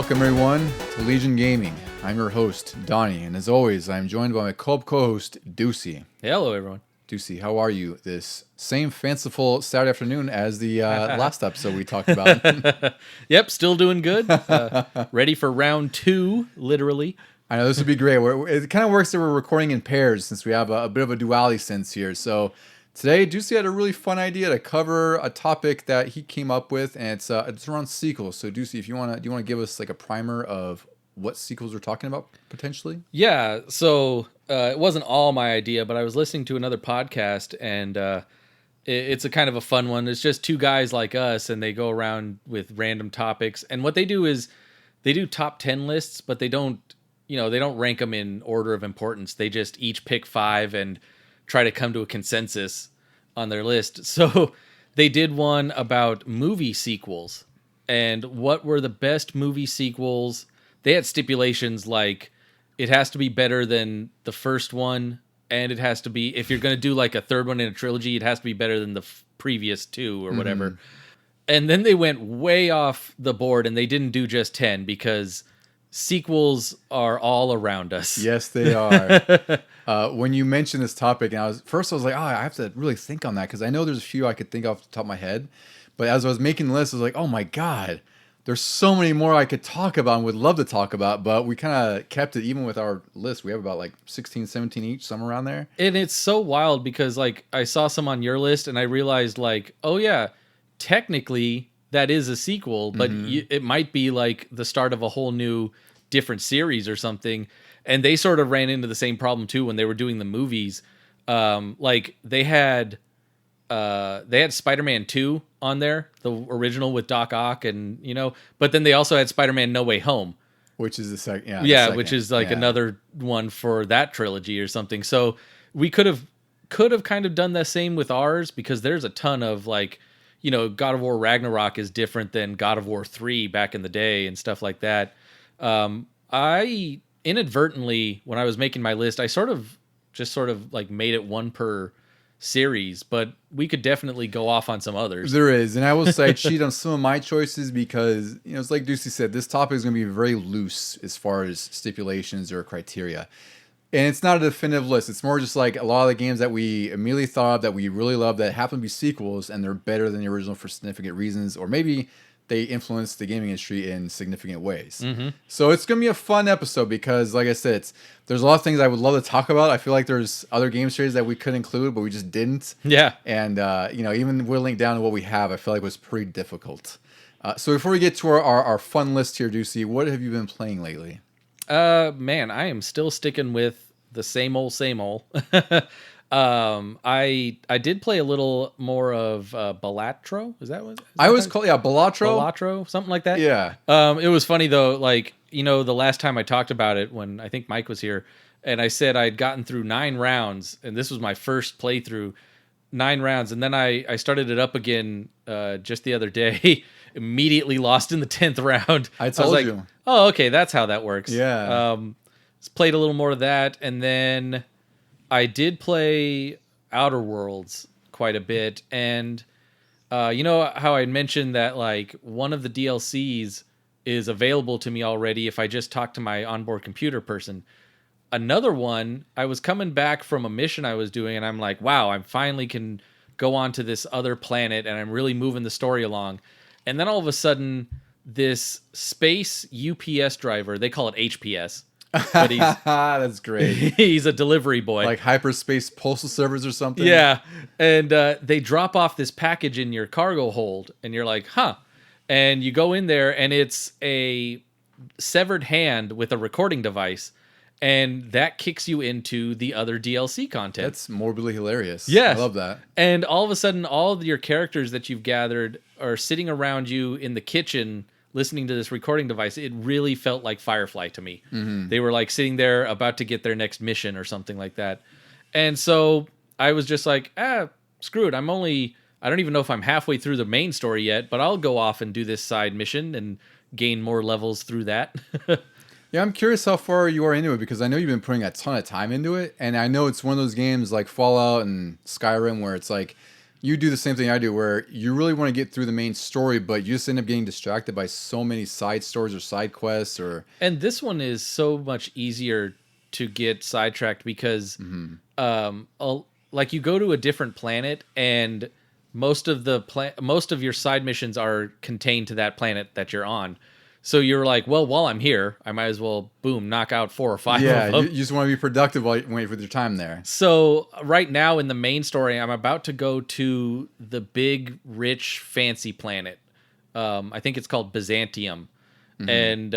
Welcome everyone to Legion Gaming. I'm your host, Donnie, and as always, I'm joined by my co-host, Deucey. Hello, everyone. Deucey, how are you this same fanciful Saturday afternoon as the last episode we talked about? Yep, still doing good. Ready for round 2, literally. I know this would be great. It kind of works that we're recording in pairs since we have a bit of a duality sense here. So today, Deucey had a really fun idea to cover a topic that he came up with, and it's around sequels. So Deucey, if you do you want to give us like a primer of what sequels we're talking about potentially? Yeah, so it wasn't all my idea, but I was listening to another podcast, and it's a kind of a fun one. It's just two guys like us, and they go around with random topics. And what they do is they do top 10 lists, but they don't rank them in order of importance. They just each pick 5 and try to come to a consensus on their list. So they did one about movie sequels and what were the best movie sequels. They had stipulations like it has to be better than the first one, and it has to be, if you're going to do like a third one in a trilogy, it has to be better than the previous 2 or whatever. And then they went way off the board and they didn't do just 10 because sequels are all around us. Yes, they are. When you mentioned this topic, and I was like, oh, I have to really think on that because I know there's a few I could think off the top of my head. But as I was making the list, I was like, oh my God, there's so many more I could talk about and would love to talk about. But we kind of kept it even with our list. We have about like 16, 17 each, somewhere around there. And it's so wild because like I saw some on your list and I realized like, oh yeah, technically that is a sequel, but it might be like the start of a whole new different series or something. And they sort of ran into the same problem too when they were doing the movies. Like they had Spider-Man 2 on there, the original with Doc Ock, and but then they also had Spider-Man No Way Home, which is the second. Yeah, which is like another one for that trilogy or something. So we could have kind of done the same with ours because there's a ton of like, God of War Ragnarok is different than God of War 3 back in the day and stuff like that. I inadvertently, when I was making my list, I sort of like made it one per series, but we could definitely go off on some others. There is, and I will say I cheat on some of my choices because it's like Deucey said, this topic is going to be very loose as far as stipulations or criteria, and it's not a definitive list. It's more just like a lot of the games that we immediately thought of that we really love that happen to be sequels and they're better than the original for significant reasons, or maybe they influence the gaming industry in significant ways. So it's going to be a fun episode because, like I said, there's a lot of things I would love to talk about. I feel like there's other game series that we could include, but we just didn't. Yeah. And, even whittling down to what we have, I feel like was pretty difficult. So before we get to our fun list here, Deucey, what have you been playing lately? Man, I am still sticking with the same old. I did play a little more of Balatro. Is that what I always call Balatro? Balatro, something like that. Yeah. It was funny though, like, the last time I talked about it when I think Mike was here and I said I'd gotten through 9 rounds and this was my first playthrough, 9 rounds, and then I started it up again just the other day. Immediately lost in the 10th round. I was you. Oh, okay, that's how that works. Yeah. Played a little more of that, and then I did play Outer Worlds quite a bit, and you know how I mentioned that like one of the DLCs is available to me already if I just talk to my onboard computer person. Another one, I was coming back from a mission I was doing, and I'm like, wow, I finally can go on to this other planet, and I'm really moving the story along. And then all of a sudden, this space UPS driver, they call it HPS. But that's great. He's a delivery boy, like hyperspace postal servers or something. Yeah, and they drop off this package in your cargo hold, and you're like, huh? And you go in there, and it's a severed hand with a recording device, and that kicks you into the other DLC content. That's morbidly hilarious. Yes. I love that. And all of a sudden, all of your characters that you've gathered are sitting around you in the kitchen listening to this recording device. It really felt like Firefly to me. They were like sitting there about to get their next mission or something like that. And so I was just like, screw it. I don't even know if I'm halfway through the main story yet, but I'll go off and do this side mission and gain more levels through that. Yeah, I'm curious how far you are into it because I know you've been putting a ton of time into it. And I know it's one of those games like Fallout and Skyrim where it's like you do the same thing I do, where you really want to get through the main story, but you just end up getting distracted by so many side stories or side quests. And this one is so much easier to get sidetracked because, like you go to a different planet and most of your side missions are contained to that planet that you're on. So you're like, well, while I'm here, I might as well, boom, knock out 4 or 5 of them. You just want to be productive while you wait for your time there. So right now in the main story, I'm about to go to the big, rich, fancy planet. I think it's called Byzantium. And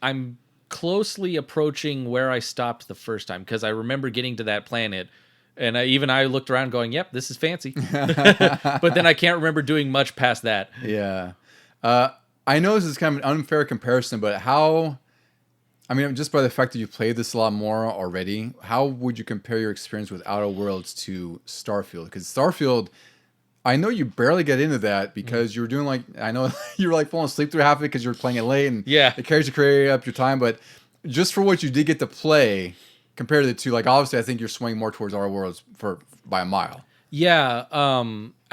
I'm closely approaching where I stopped the first time because I remember getting to that planet. And I looked around going, yep, this is fancy. But then I can't remember doing much past that. Yeah. I know this is kind of an unfair comparison, but just by the fact that you played this a lot more already, how would you compare your experience with Outer Worlds to Starfield? Because Starfield, I know you barely get into that because you were doing I know you were falling asleep through half of it because you were playing it late and it carries your career up your time. But just for what you did get to play, compared to the two, obviously I think you're swinging more towards Outer Worlds by a mile. Yeah,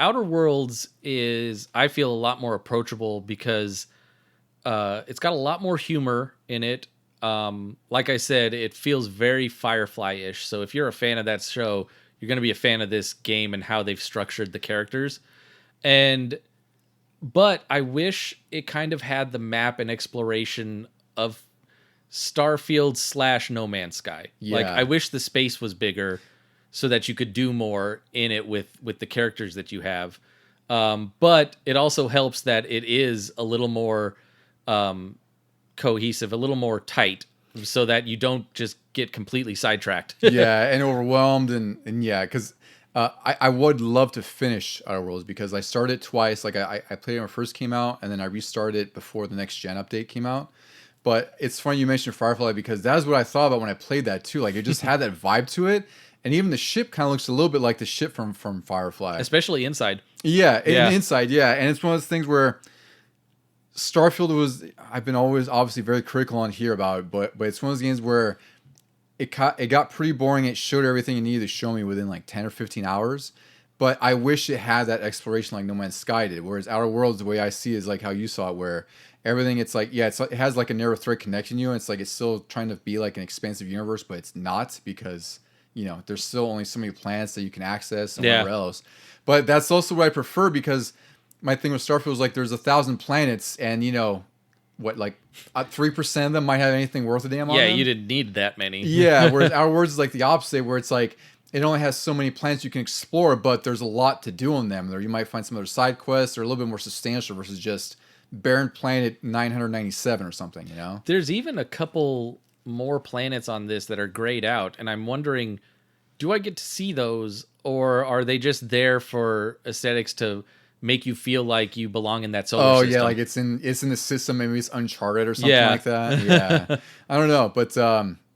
Outer Worlds is, I feel, a lot more approachable because it's got a lot more humor in it. Like I said, it feels very Firefly-ish. So if you're a fan of that show, you're going to be a fan of this game and how they've structured the characters. But I wish it kind of had the map and exploration of Starfield / No Man's Sky. Yeah. I wish the space was bigger so that you could do more in it with the characters that you have. But it also helps that it is a little more cohesive, a little more tight, so that you don't just get completely sidetracked. Yeah, and overwhelmed, and yeah, because I would love to finish Outer Worlds because I started it twice. I played it when it first came out, and then I restarted it before the next gen update came out. But it's funny you mentioned Firefly because that's what I thought about when I played that too. It just had that vibe to it. And even the ship kind of looks a little bit like the ship from Firefly. Especially inside. Yeah, inside, yeah. And it's one of those things where Starfield I've been always obviously very critical on here about it, but it's one of those games where it got pretty boring. It showed everything it needed to show me within 10 or 15 hours. But I wish it had that exploration like No Man's Sky did. Whereas Outer Worlds, the way I see it, is how you saw it, where everything, it has a narrow thread connecting you. And it's still trying to be an expansive universe, but it's not because there's still only so many planets that you can access and whatever else. But that's also what I prefer because my thing with Starfield is there's 1,000 planets and 3% of them might have anything worth a damn on them. Yeah, you didn't need that many. Yeah, whereas Outer Worlds is the opposite, where it's it only has so many planets you can explore, but there's a lot to do on them. Or you might find some other side quests or a little bit more substantial versus just barren planet 997 or something, There's even a couple more planets on this that are grayed out, and I'm wondering, do I get to see those, or are they just there for aesthetics to make you feel like you belong in that solar system? Oh yeah, it's in the system. Maybe it's Uncharted or something like that. Yeah, I don't know, but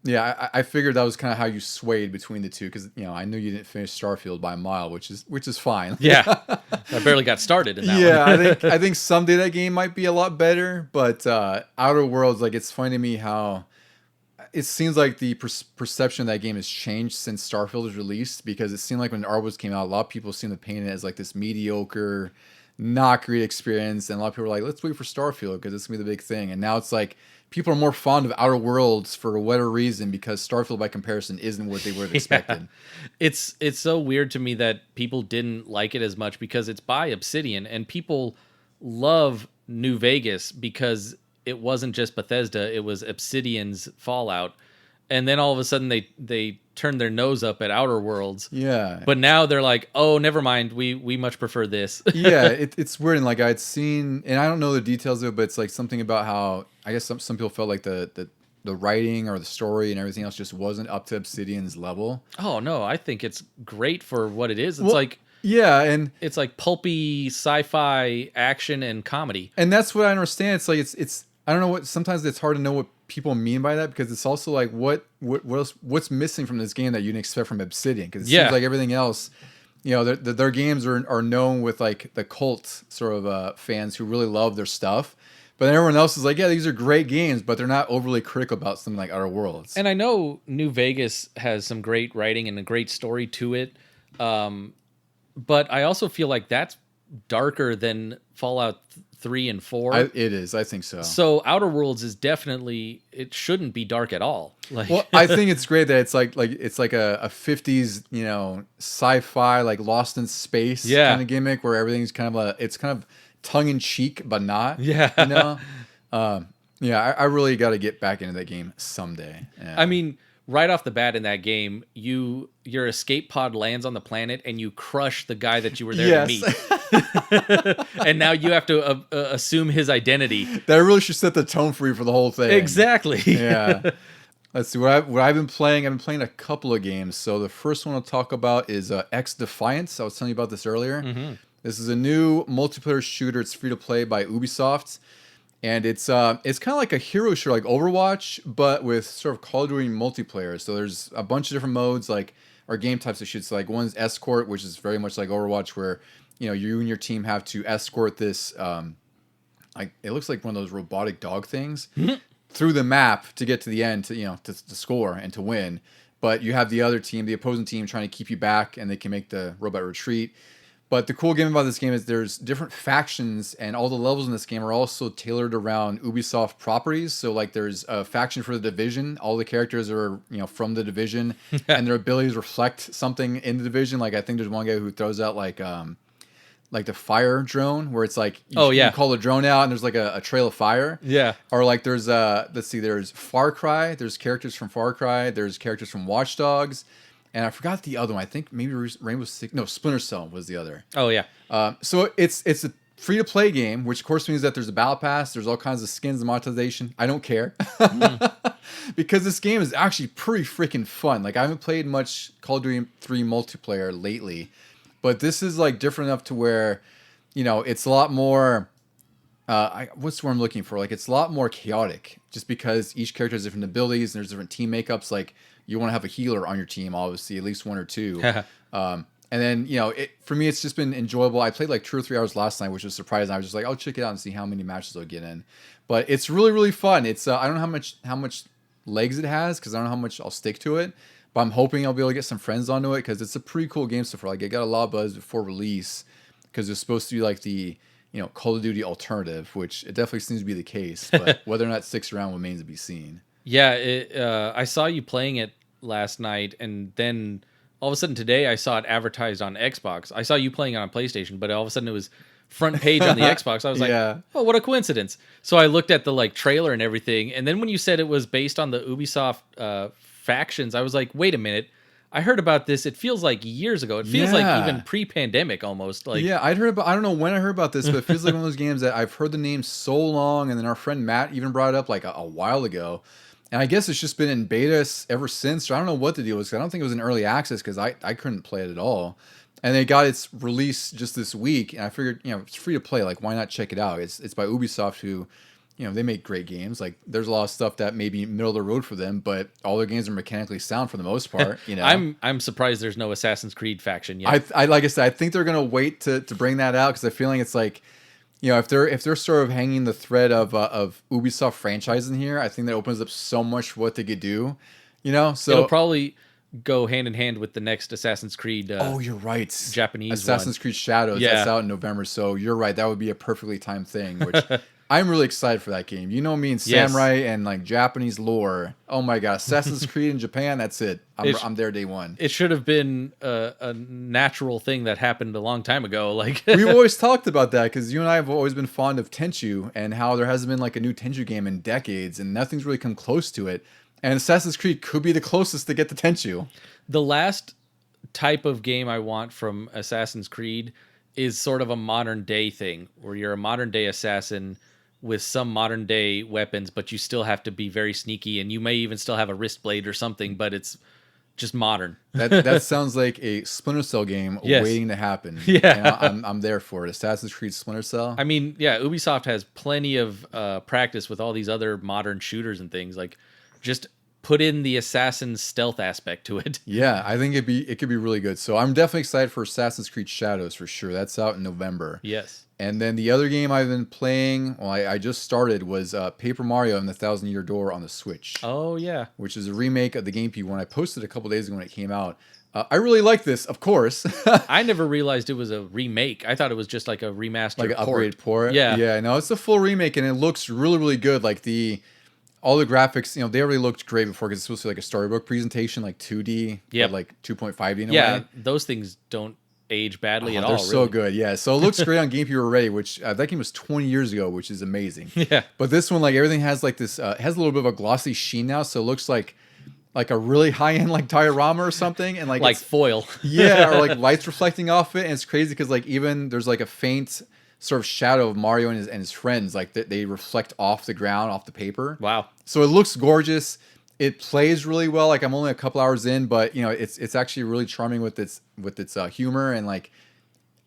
yeah, I figured that was kind of how you swayed between the two because I knew you didn't finish Starfield by a mile, which is fine. Yeah, I barely got started in that. Yeah, I think someday that game might be a lot better, but Outer Worlds, it's funny to me how it seems like the perception of that game has changed since Starfield was released, because it seemed like when Outer Worlds came out, a lot of people seemed to paint it as this mediocre, not great experience, and a lot of people were like, let's wait for Starfield because it's gonna be the big thing. And now it's people are more fond of Outer Worlds for whatever reason because Starfield by comparison isn't what they would have expected. It's so weird to me that people didn't like it as much because it's by Obsidian, and people love New Vegas because it wasn't just Bethesda, it was Obsidian's Fallout. And then all of a sudden they turned their nose up at Outer Worlds. Yeah. But now they're like, oh, never mind. We much prefer this. Yeah, it's weird. And I'd seen, and I don't know the details of it, but it's something about how, I guess some people felt like the writing or the story and everything else just wasn't up to Obsidian's level. Oh, no. I think it's great for what it is. It's yeah, and it's pulpy sci-fi action and comedy. And that's what I understand. It's I don't know what, sometimes it's hard to know what people mean by that, because it's also what's missing from this game that you didn't expect from Obsidian, because it seems like everything else, their games are known with the cult sort of fans who really love their stuff, but then everyone else is yeah, these are great games, but they're not overly critical about something like Outer Worlds. And I know New Vegas has some great writing and a great story to it, but I also feel like that's darker than Fallout 3 and 4. It is. I think so. So Outer Worlds is definitely, it shouldn't be dark at all. Like, Well, I think it's great that it's like a 50s, sci-fi, like Lost in Space kind of gimmick where everything's kind of it's kind of tongue in cheek but not. Yeah. I really got to get back into that game someday. Yeah. I mean, right off the bat in that game, your escape pod lands on the planet and you crush the guy that you were there to meet. And now you have to assume his identity. That really should set the tone for you for the whole thing. Exactly. Yeah. Let's see what I've been playing. I've been playing a couple of games. So the first one I'll talk about is X Defiance. I was telling you about this earlier. Mm-hmm. This is a new multiplayer shooter. It's free to play by Ubisoft. And it's kind of like a hero shooter, like Overwatch, but with sort of Call of Duty multiplayer. So there's a bunch of different modes, or game types of shoots. Like one's escort, which is very much like Overwatch, where you and your team have to escort this. It looks like one of those robotic dog things through the map to get to the end to score and to win. But you have the other team, the opposing team, trying to keep you back, and they can make the robot retreat. But the cool game about this game is there's different factions, and all the levels in this game are also tailored around Ubisoft properties. So like there's a faction for the Division. All the characters are from the Division, and their abilities reflect something in the Division. Like I think there's one guy who throws out like the fire drone, where it's like you call the drone out and there's like a trail of fire. Yeah. Or like there's there's Far Cry. There's characters from Far Cry. There's characters from Watch Dogs. And I forgot the other one. I think maybe Rainbow Six. No, Splinter Cell was the other. Oh yeah. So it's a free to play game, which of course means that there's a battle pass. There's all kinds of skins and monetization. I don't care because this game is actually pretty freaking fun. Like I haven't played much Call of Duty 3 multiplayer lately, but this is like different enough to where it's a lot more. What's the word I'm looking for? Like it's a lot more chaotic, just because each character has different abilities and there's different team makeups. Like you want to have a healer on your team, obviously, at least one or two. And then, for me, it's just been enjoyable. I played like 2 or 3 hours last night, which was surprising. I was just like, I'll check it out and see how many matches I'll get in. But it's really, really fun. It's I don't know how much legs it has, because I don't know how much I'll stick to it. But I'm hoping I'll be able to get some friends onto it, because it's a pretty cool game so far. Like it got a lot of buzz before release, because it's supposed to be like the Call of Duty alternative, which it definitely seems to be the case. But whether or not it sticks around remains to be seen. Yeah, I saw you playing it last night, and then all of a sudden today I saw it advertised on Xbox. I saw you playing it on PlayStation, but all of a sudden it was front page on the Xbox. I was like, oh, what a coincidence. So I looked at the like trailer and everything, and then when you said it was based on the Ubisoft factions, I was like, wait a minute. I heard about this. It feels like years ago. It feels like even pre-pandemic almost. Like I don't know when I heard about this, but it feels like one of those games that I've heard the name so long, and then our friend Matt even brought it up like a while ago. And I guess it's just been in beta ever since. So I don't know what the deal was. I don't think it was in early access, because I couldn't play it at all. And they got its release just this week, and I figured, it's free to play. Like, why not check it out? It's by Ubisoft, who, they make great games. Like, there's a lot of stuff that may be middle of the road for them, but all their games are mechanically sound for the most part. I'm surprised there's no Assassin's Creed faction yet. I like I said, I think they're gonna wait to bring that out, because I feel like it's like, if they're sort of hanging the thread of Ubisoft franchise in here, I think that opens up so much for what they could do. So it'll probably go hand in hand with the next Assassin's Creed. Oh, you're right. Japanese Assassin's Creed Shadows. Yeah. That's out in November. So you're right. That would be a perfectly timed thing, which I'm really excited for that game. Me and samurai and like Japanese lore. Oh my god, Assassin's Creed in Japan. That's it. I'm there day one. It should have been a natural thing that happened a long time ago. Like we've always talked about that, because you and I have always been fond of Tenchu, and how there hasn't been like a new Tenchu game in decades, and nothing's really come close to it. And Assassin's Creed could be the closest to get to Tenchu. The last type of game I want from Assassin's Creed is sort of a modern day thing, where you're a modern day assassin with some modern day weapons, but you still have to be very sneaky, and you may even still have a wrist blade or something, but it's just modern. That sounds like a Splinter Cell game waiting to happen. Yeah, I'm there for it. Assassin's Creed Splinter Cell. I mean, yeah, Ubisoft has plenty of practice with all these other modern shooters and things. Like, just put in the assassin stealth aspect to it. Yeah, I think it could be really good. So I'm definitely excited for Assassin's Creed Shadows for sure. That's out in November. Yes. And then the other game I've been playing, I just started, was Paper Mario and the Thousand Year Door on the Switch. Oh, yeah. Which is a remake of the GameCube one. I posted a couple days ago when it came out. I really like this, of course. I never realized it was a remake. I thought it was just like a remastered Like an port. upgraded port. Yeah. Yeah, no, it's a full remake and it looks really, really good. Like all the graphics, they already looked great before because it's supposed to be like a storybook presentation, like 2D, Yep. but like 2.5D in a Yeah, way. those things don't age badly at all. They're so good, yeah. So it looks great on GameCube already, which that game was 20 years ago, which is amazing. Yeah. But this one, like everything has like this, has a little bit of a glossy sheen now, so it looks like a really high end like diorama or something, and like foil. yeah, or like lights reflecting off it, and it's crazy because like even there's like a faint sort of shadow of Mario and his friends, like they reflect off the ground, off the paper. Wow. So it looks gorgeous. It plays really well. Like I'm only a couple hours in, but it's actually really charming with its humor, and like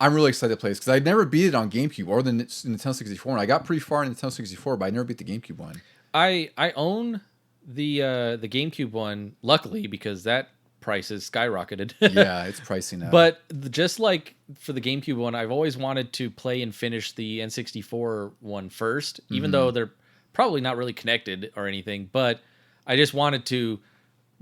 I'm really excited to play this because I never beat it on GameCube or the Nintendo 64. And I got pretty far in Nintendo 64, but I never beat the GameCube one. I own the GameCube one, luckily, because that price has skyrocketed. Yeah, it's pricey now. But just like for the GameCube one, I've always wanted to play and finish the N64 one first, even though they're probably not really connected or anything. But I just wanted to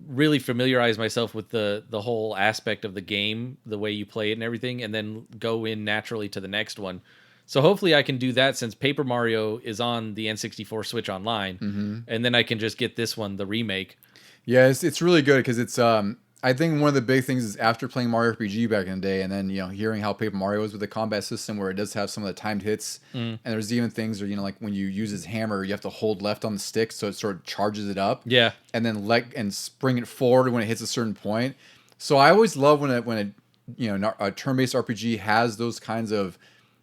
really familiarize myself with the whole aspect of the game, the way you play it and everything, and then go in naturally to the next one. So hopefully I can do that since Paper Mario is on the N64 Switch Online, and then I can just get this one, the remake. Yeah, it's really good because it's I think one of the big things is after playing Mario RPG back in the day, and then hearing how Paper Mario is with the combat system, where it does have some of the timed hits, and there's even things where like when you use his hammer, you have to hold left on the stick so it sort of charges it up, Yeah, and then and spring it forward when it hits a certain point. So I always love when a turn-based RPG has those kinds of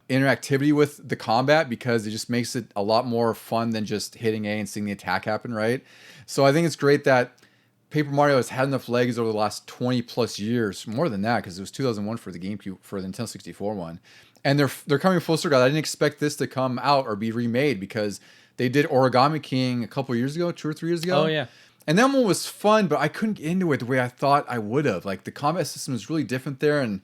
interactivity with the combat because it just makes it a lot more fun than just hitting A and seeing the attack happen, right? So I think it's great that Paper Mario has had enough legs over the last 20 plus years, more than that, because it was 2001 for the GameCube, for the Nintendo 64 one. And they're coming full circle. I didn't expect this to come out or be remade because they did Origami King a couple years ago, 2 or 3 years ago. Oh, yeah. And that one was fun, but I couldn't get into it the way I thought I would have. Like, the combat system is really different there, and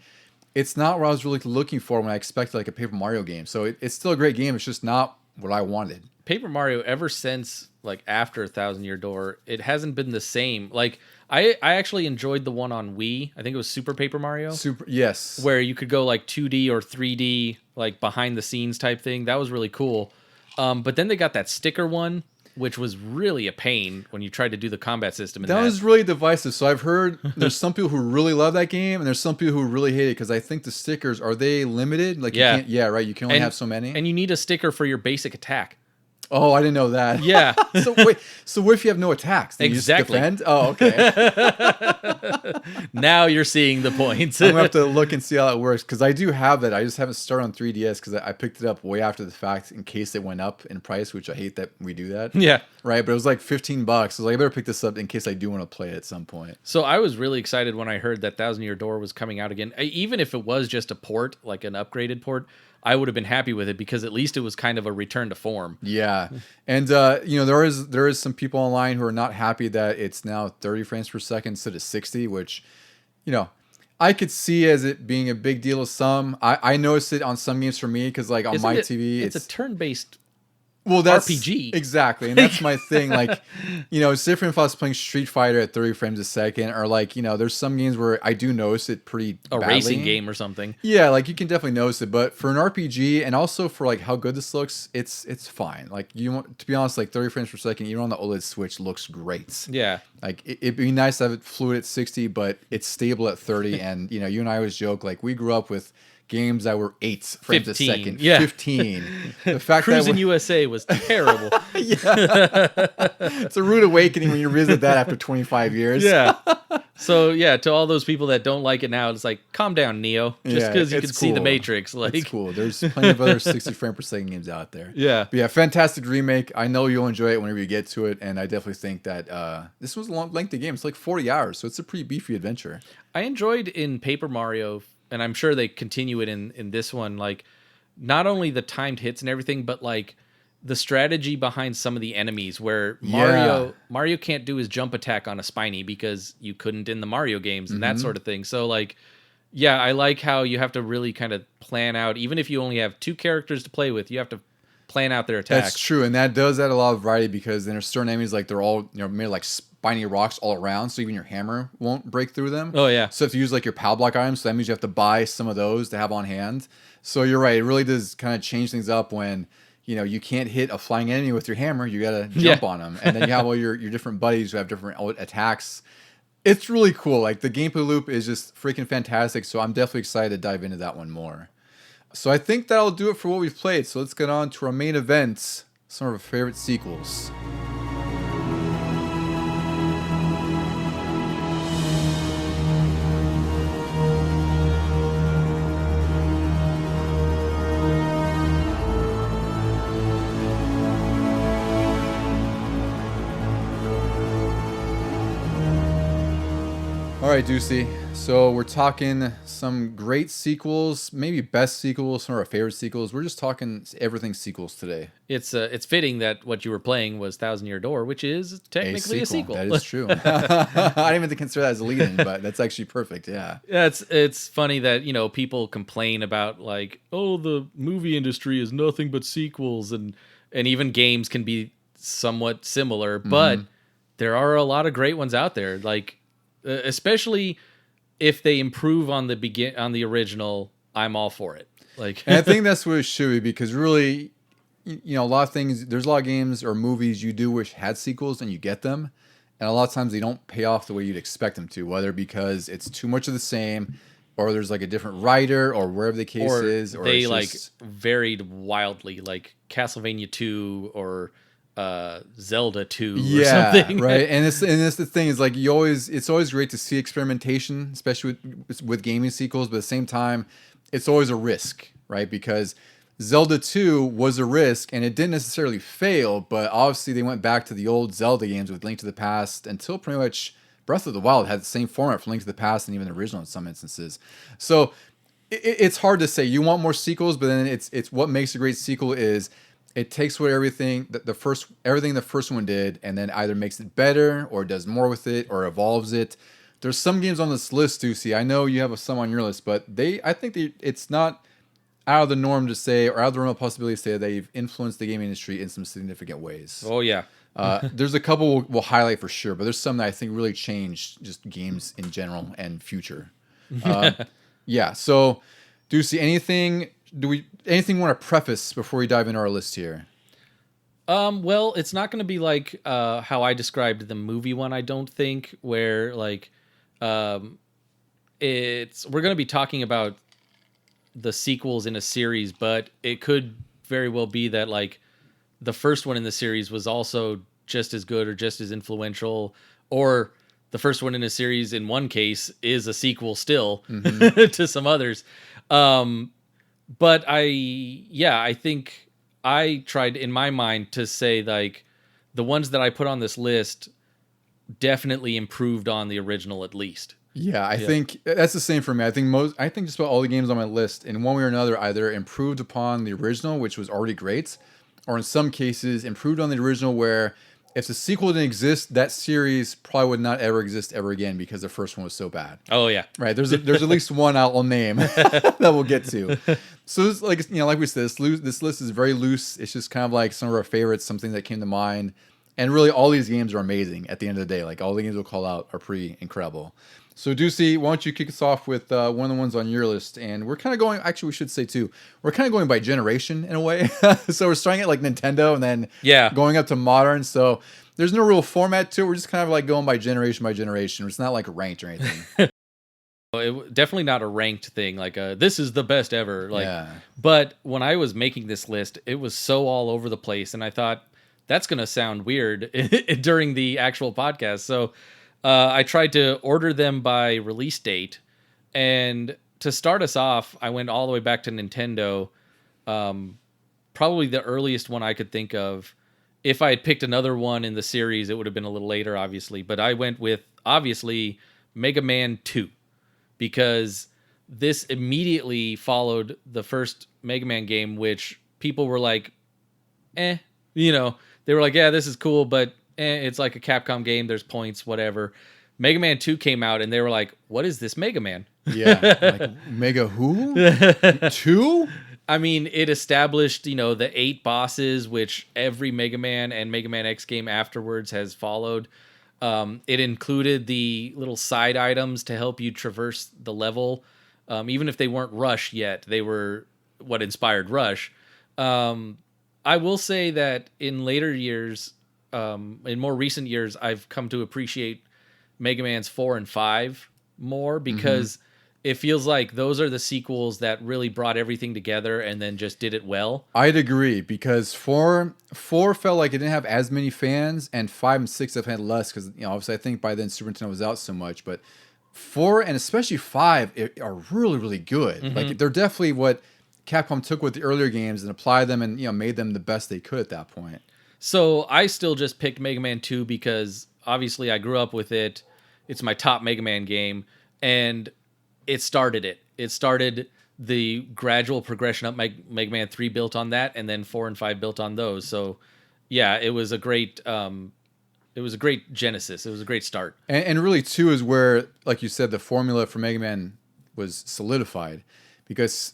it's not what I was really looking for when I expected like a Paper Mario game. So it's still a great game. It's just not what I wanted. Paper Mario, ever since like after 1,000 Year Door, it hasn't been the same. Like I actually enjoyed the one on Wii. I think it was Super Paper Mario. Yes. Where you could go like 2D or 3D, like behind the scenes type thing. That was really cool. But then they got that sticker one, which was really a pain when you tried to do the combat system. That was really divisive. So I've heard there's some people who really love that game, and there's some people who really hate it because I think the stickers, are they limited? Like Yeah. You can't, yeah, right. You can only have so many. And you need a sticker for your basic attack. Oh, I didn't know that. Yeah. So wait, so what if you have no attacks? Then Exactly. You just defend? Oh, okay. Now you're seeing the points. I'm gonna have to look and see how that works because I do have that. I just haven't started on 3DS because I picked it up way after the fact in case it went up in price, which I hate that we do that. Yeah. Right, but it was like $15. I was like, I better pick this up in case I do want to play it at some point. So I was really excited when I heard that 1,000 Year Door was coming out again. Even if it was just a port, like an upgraded port, I would have been happy with it because at least it was kind of a return to form. Yeah, and there is some people online who are not happy that it's now 30 frames per second instead of 60, which I could see as it being a big deal to some. I noticed it on some games for me because like on my TV, it's a turn-based that's RPG. Exactly, and that's my thing. Like, it's different if I was playing Street Fighter at 30 frames a second, or like, there's some games where I do notice it pretty badly. Racing game or something. Yeah, like you can definitely notice it, but for an RPG and also for like how good this looks, it's fine. Like to be honest, like 30 frames per second, even on the OLED Switch, looks great. Yeah. Like it'd be nice to have it fluid at 60, but it's stable at 30. And you and I always joke like we grew up with games that were 8 frames 15, a second. yeah. 15. The fact Cruising that USA was terrible. Yeah. It's a rude awakening when you revisit that after 25 years. Yeah. So yeah, to all those people that don't like it now, it's like, calm down, Neo. Just because you can see the Matrix. Like, it's cool. There's plenty of other 60 frame per second games out there. Yeah. But yeah, fantastic remake. I know you'll enjoy it whenever you get to it, and I definitely think that this was a long lengthy game. It's like 40 hours, so it's a pretty beefy adventure. I enjoyed in Paper Mario, and I'm sure they continue it in this one, like not only the timed hits and everything, but like the strategy behind some of the enemies where Mario can't do his jump attack on a Spiny because you couldn't in the Mario games and that sort of thing. So like, yeah, I like how you have to really kind of plan out, even if you only have 2 characters to play with, you have to plan out their attacks. That's true, and that does add a lot of variety because there's certain enemies like they're all made like finding rocks all around, so even your hammer won't break through them. Oh, yeah. So if you use like your power block items, so that means you have to buy some of those to have on hand. So you're right. It really does kind of change things up when, you can't hit a flying enemy with your hammer. You got to jump on them. And then you have all your different buddies who have different attacks. It's really cool. Like the gameplay loop is just freaking fantastic. So I'm definitely excited to dive into that one more. So I think that'll do it for what we've played. So let's get on to our main events, some of our favorite sequels. All right, Deucey. So we're talking some great sequels, maybe best sequels, some of our favorite sequels. We're just talking everything sequels today. It's fitting that what you were playing was Thousand Year Door, which is technically a sequel. That is true. I didn't even consider that as a lead-in, but that's actually perfect. Yeah. Yeah, it's funny that people complain about like, oh, the movie industry is nothing but sequels, and even games can be somewhat similar, but there are a lot of great ones out there. Like, especially if they improve on the original, I'm all for it. Like, and I think that's what it should be, because really, a lot of things, there's a lot of games or movies you do wish had sequels and you get them, and a lot of times they don't pay off the way you'd expect them to, whether because it's too much of the same, or there's like a different writer, or wherever the case is, or they it's like just varied wildly, like Castlevania 2 or Zelda 2 or something. Right. And it's the thing is like it's always great to see experimentation, especially with gaming sequels, but at the same time, it's always a risk, right? Because Zelda 2 was a risk and it didn't necessarily fail, but obviously they went back to the old Zelda games with Link to the Past until pretty much Breath of the Wild had the same format for Link to the Past and even the original in some instances. So it's hard to say. You want more sequels, but then it's what makes a great sequel is it takes what everything the first one did, and then either makes it better or does more with it or evolves it. There's some games on this list, Ducey. I know you have some on your list, but I think it's not out of the norm to say, or out of the realm of possibility to say, that they've influenced the gaming industry in some significant ways. Oh yeah. There's a couple we'll highlight for sure, but there's some that I think really changed just games in general and future. Yeah. So, Ducey, anything you want to preface before we dive into our list here? Well, it's not going to be like how I described the movie one, I don't think, where like we're going to be talking about the sequels in a series, but it could very well be that like the first one in the series was also just as good or just as influential, or the first one in a series in one case is a sequel still to some others. But I think I tried in my mind to say like the ones that I put on this list definitely improved on the original at least. Yeah, I think that's the same for me. I think just about all the games on my list in one way or another either improved upon the original, which was already great, or in some cases improved on the original where if the sequel didn't exist, that series probably would not ever exist ever again because the first one was so bad. Oh yeah, right. There's at least one I'll name that we'll get to. So it's like like we said, this list is very loose. It's just kind of like some of our favorites, something that came to mind, and really all these games are amazing. At the end of the day, like all the games we'll call out are pretty incredible. So Ducey, why don't you kick us off with one of the ones on your list? And we're kind of going, actually we should say too, we're kind of going by generation in a way. So we're starting at like Nintendo and then going up to modern. So there's no real format to it. We're just kind of like going by generation. It's not like ranked or anything. Definitely not a ranked thing. Like this is the best ever. But when I was making this list, it was so all over the place. And I thought that's going to sound weird during the actual podcast. So I tried to order them by release date, and to start us off, I went all the way back to Nintendo. Probably the earliest one I could think of. If I had picked another one in the series, it would have been a little later, obviously. But I went with, obviously, Mega Man 2, because this immediately followed the first Mega Man game, which people were like, they were like, yeah, this is cool, but it's like a Capcom game. There's points, whatever. Mega Man 2 came out, and they were like, what is this Mega Man? Yeah. Like, Mega who? 2? I mean, it established, the 8 bosses, which every Mega Man and Mega Man X game afterwards has followed. It included the little side items to help you traverse the level, even if they weren't Rush yet. They were what inspired Rush. I will say that in later years, in more recent years, I've come to appreciate Mega Man's 4 and 5 more because it feels like those are the sequels that really brought everything together and then just did it well. I'd agree because four felt like it didn't have as many fans, and 5 and 6 have had less because obviously I think by then Super Nintendo was out so much. But 4 and especially 5 are really really good. Like they're definitely what Capcom took with the earlier games and applied them and made them the best they could at that point. So I still just picked Mega Man 2 because obviously I grew up with it. It's my top Mega Man game, and it started it. It started the gradual progression up. Mega Man 3 built on that, and then 4 and 5 built on those. So yeah, it was a great genesis. It was a great start. And really 2 is where, like you said, the formula for Mega Man was solidified because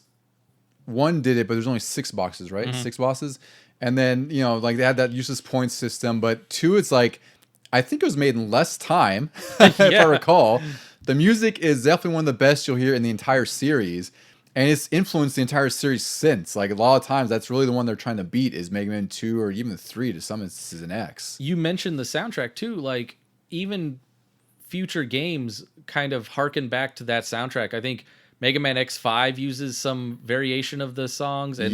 1 did it, but there's only 6 boxes, right? 6 bosses. And then, like they had that useless point system, but 2, it's like, I think it was made in less time, if I recall. The music is definitely one of the best you'll hear in the entire series, and it's influenced the entire series since. Like a lot of times, that's really the one they're trying to beat is Mega Man 2 or even 3 to some instances in X. You mentioned the soundtrack too. Like even future games kind of harken back to that soundtrack. I think Mega Man X5 uses some variation of the songs, and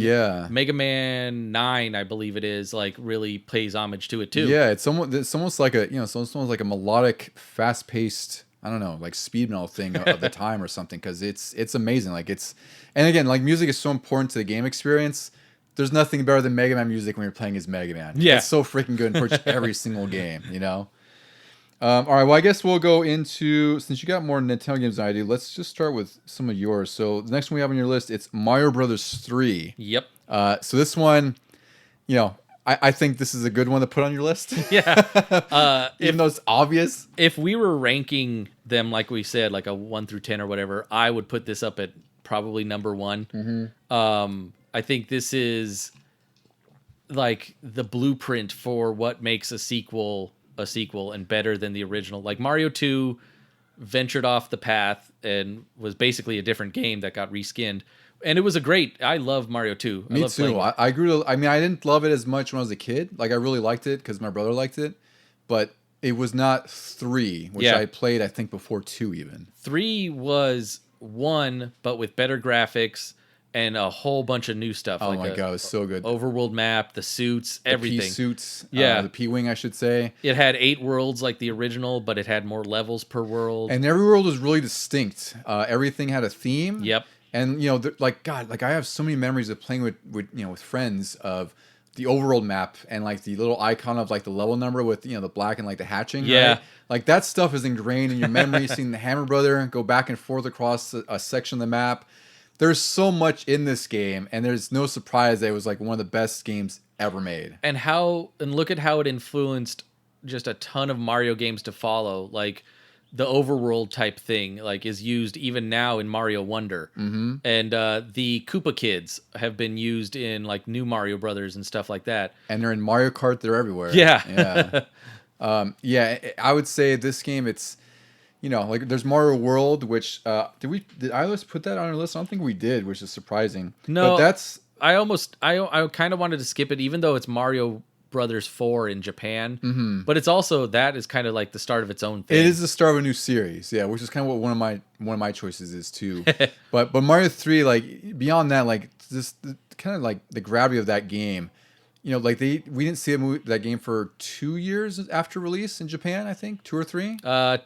Mega Man 9, I believe it is, like really pays homage to it too. Yeah, it's almost like a it's almost like a melodic, fast-paced, I don't know, like speed metal thing of the time or something, because it's amazing. Like and again, like music is so important to the game experience. There's nothing better than Mega Man music when you're playing as Mega Man. Yeah, it's so freaking good in pretty much every single game. All right, well, I guess we'll go into, since you got more Nintendo games than I do, let's just start with some of yours. So the next one we have on your list, it's Mario Brothers 3. Yep. So this one, I think this is a good one to put on your list. Yeah. Even though it's obvious. If we were ranking them, like we said, like a 1 through 10 or whatever, I would put this up at probably number 1. I think this is like the blueprint for what makes a sequel and better than the original. Like Mario 2 ventured off the path and was basically a different game that got reskinned. And it was I love Mario 2. Me too. I grew to, I didn't love it as much when I was a kid. Like I really liked it because my brother liked it, but it was not 3, which I played, I think, before 2 even. 3 was 1, but with better graphics and a whole bunch of new stuff. Oh my god, it was so good. Overworld map, the suits, everything. The P-suits. Yeah. The P-wing, I should say. It had 8 worlds like the original, but it had more levels per world. And every world was really distinct. Everything had a theme. Yep. And, I have so many memories of playing with friends of the overworld map and, like, the little icon of, like, the level number with, the black and, like, the hatching. Yeah. Right? Like, that stuff is ingrained in your memory. Seeing the Hammer Brother go back and forth across a section of the map. There's so much in this game, and there's no surprise that it was like one of the best games ever made. And look at how it influenced just a ton of Mario games to follow. Like the overworld type thing, like is used even now in Mario Wonder. And the Koopa Kids have been used in like new Mario Brothers and stuff like that. And they're in Mario Kart. They're everywhere. Yeah. I would say this game, it's, like there's Mario World, which did I always put that on our list? I don't think we did, which is surprising. No, but that's I kind of wanted to skip it, even though it's Mario Brothers 4 in Japan. But it's also that is kind of like the start of its own thing. It is the start of a new series, yeah, which is kind of what one of my choices is too. but Mario 3, like beyond that, like just kind of like the gravity of that game. Like we didn't see that game for 2 years after release in Japan, I think 2 or 3.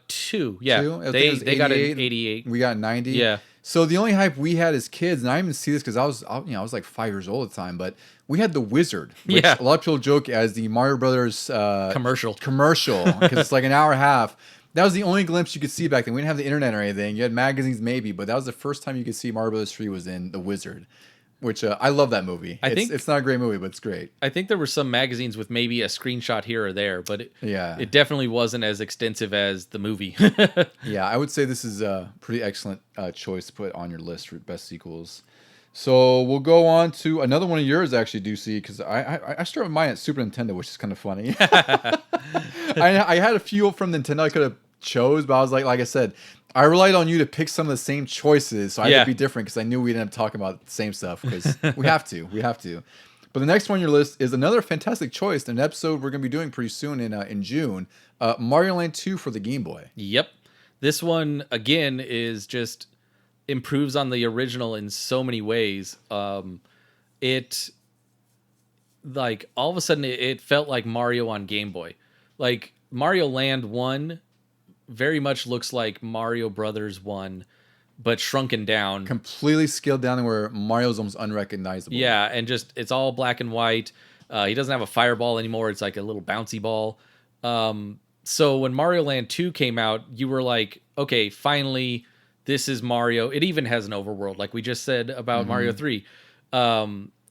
2, yeah. 2? They got it in 88. We got 90. Yeah. So the only hype we had as kids, and I didn't even see this because I was like 5 years old at the time, but we had the Wizard, which a lot of people joke as the Mario Brothers commercial because it's like an hour and a half. That was the only glimpse you could see back then. We didn't have the internet or anything. You had magazines maybe, but that was the first time you could see Mario Brothers 3 was in the Wizard. Which I love that movie. It's not a great movie, but it's great. I think there were some magazines with maybe a screenshot here or there, but it definitely wasn't as extensive as the movie. Yeah, I would say this is a pretty excellent choice to put on your list for best sequels. So we'll go on to another one of yours, actually, Ducey, because I started with mine at Super Nintendo, which is kind of funny. I had a few from Nintendo I could have chose, but I was like I said, I relied on you to pick some of the same choices, so I had to be different because I knew we'd end up talking about the same stuff because we have to. But the next one on your list is another fantastic choice, an episode we're going to be doing pretty soon in June, Mario Land 2 for the Game Boy. Yep. This one, again, is just improves on the original in so many ways. It, like, all of a sudden, it felt like Mario on Game Boy. Like, Mario Land 1 very much looks like Mario Brothers 1, but shrunken down. Completely scaled down to where Mario's almost unrecognizable. Yeah, and just, it's all black and white. He doesn't have a fireball anymore. It's like a little bouncy ball. So when Mario Land 2 came out, you were like, okay, finally, this is Mario. It even has an overworld, like we just said about Mario 3.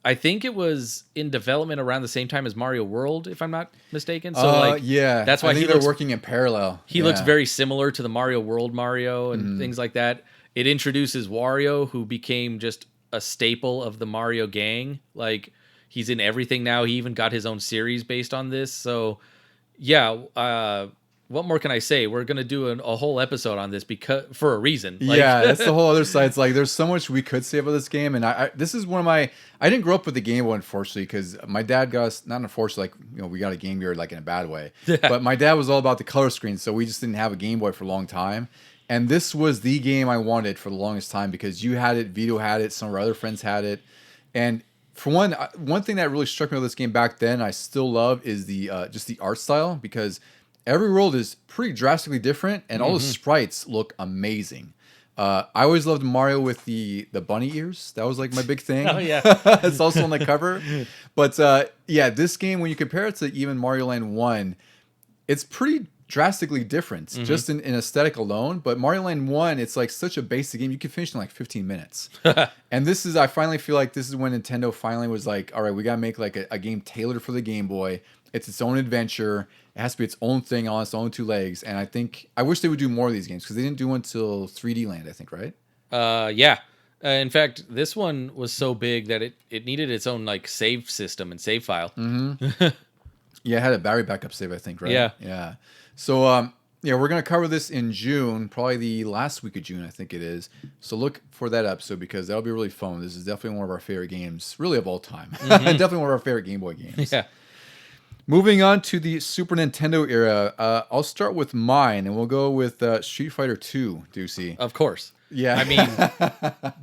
I think it was in development around the same time as Mario World, if I'm not mistaken. So yeah, that's why I think they're working in parallel. He looks very similar to the Mario World Mario and things like that. It introduces Wario, who became just a staple of the Mario gang. Like, he's in everything now. He even got his own series based on this. So, yeah, what more can I say? We're going to do a whole episode on this for a reason. Like, yeah, that's the whole other side. It's like, there's so much we could say about this game. And this is one of my, I didn't grow up with the Game Boy, unfortunately, because my dad got us, not unfortunately, like, we got a Game Gear, like, in a bad way. But my dad was all about the color screen, so we just didn't have a Game Boy for a long time. And this was the game I wanted for the longest time because you had it, Vito had it, some of our other friends had it. And for one thing that really struck me with this game back then, I still love, is the just the art style, because every world is pretty drastically different, and all the sprites look amazing. I always loved Mario with the bunny ears. That was like my big thing. Oh, yeah. It's also on the cover. But yeah, this game, when you compare it to even Mario Land 1, it's pretty drastically different, just in aesthetic alone. But Mario Land 1, it's like such a basic game. You can finish in like 15 minutes. And this is, I finally feel like this is when Nintendo finally was like, all right, we got to make like a game tailored for the Game Boy. It's its own adventure. It has to be its own thing on its own two legs. And I wish they would do more of these games, because they didn't do one until 3D Land, I think, right? Yeah. In fact, this one was so big that it needed its own like save system and save file. Yeah, it had a battery backup save, I think, right? Yeah. So, yeah, we're going to cover this in June, probably the last week of June, I think it is. So look for that episode, because that'll be really fun. This is definitely one of our favorite games, really, of all time. Definitely one of our favorite Game Boy games. Yeah. Moving on to the Super Nintendo era, I'll start with mine, and we'll go with Street Fighter 2, Ducey. Of course. Yeah. I mean,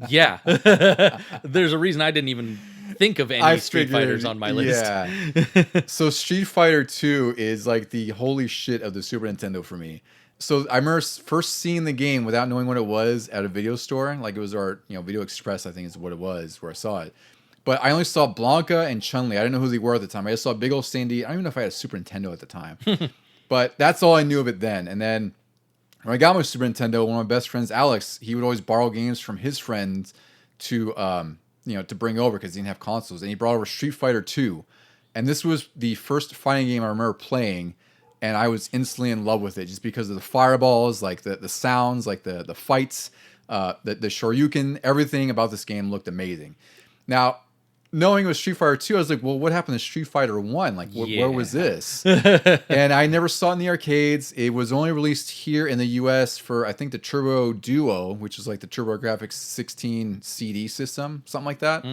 yeah. There's a reason I didn't even think of any Street Fighters on my list. Yeah. So Street Fighter 2 is like the holy shit of the Super Nintendo for me. So I remember first seeing the game without knowing what it was at a video store. Like, it was our, Video Express, I think is what it was, where I saw it. But I only saw Blanca and Chun-Li. I didn't know who they were at the time. I just saw big old Sandy. I don't even know if I had a Super Nintendo at the time. But that's all I knew of it then. And then when I got my Super Nintendo, one of my best friends, Alex, he would always borrow games from his friends to to bring over, because he didn't have consoles. And he brought over Street Fighter 2. And this was the first fighting game I remember playing. And I was instantly in love with it, just because of the fireballs, like the sounds, like the fights, the Shoryuken, everything about this game looked amazing. Now, knowing it was Street Fighter 2, I was like, well, what happened to Street Fighter 1? Like, where was this? And I never saw it in the arcades. It was only released here in the US for, I think, the Turbo Duo, which is like the TurboGrafx 16 CD system, something like that.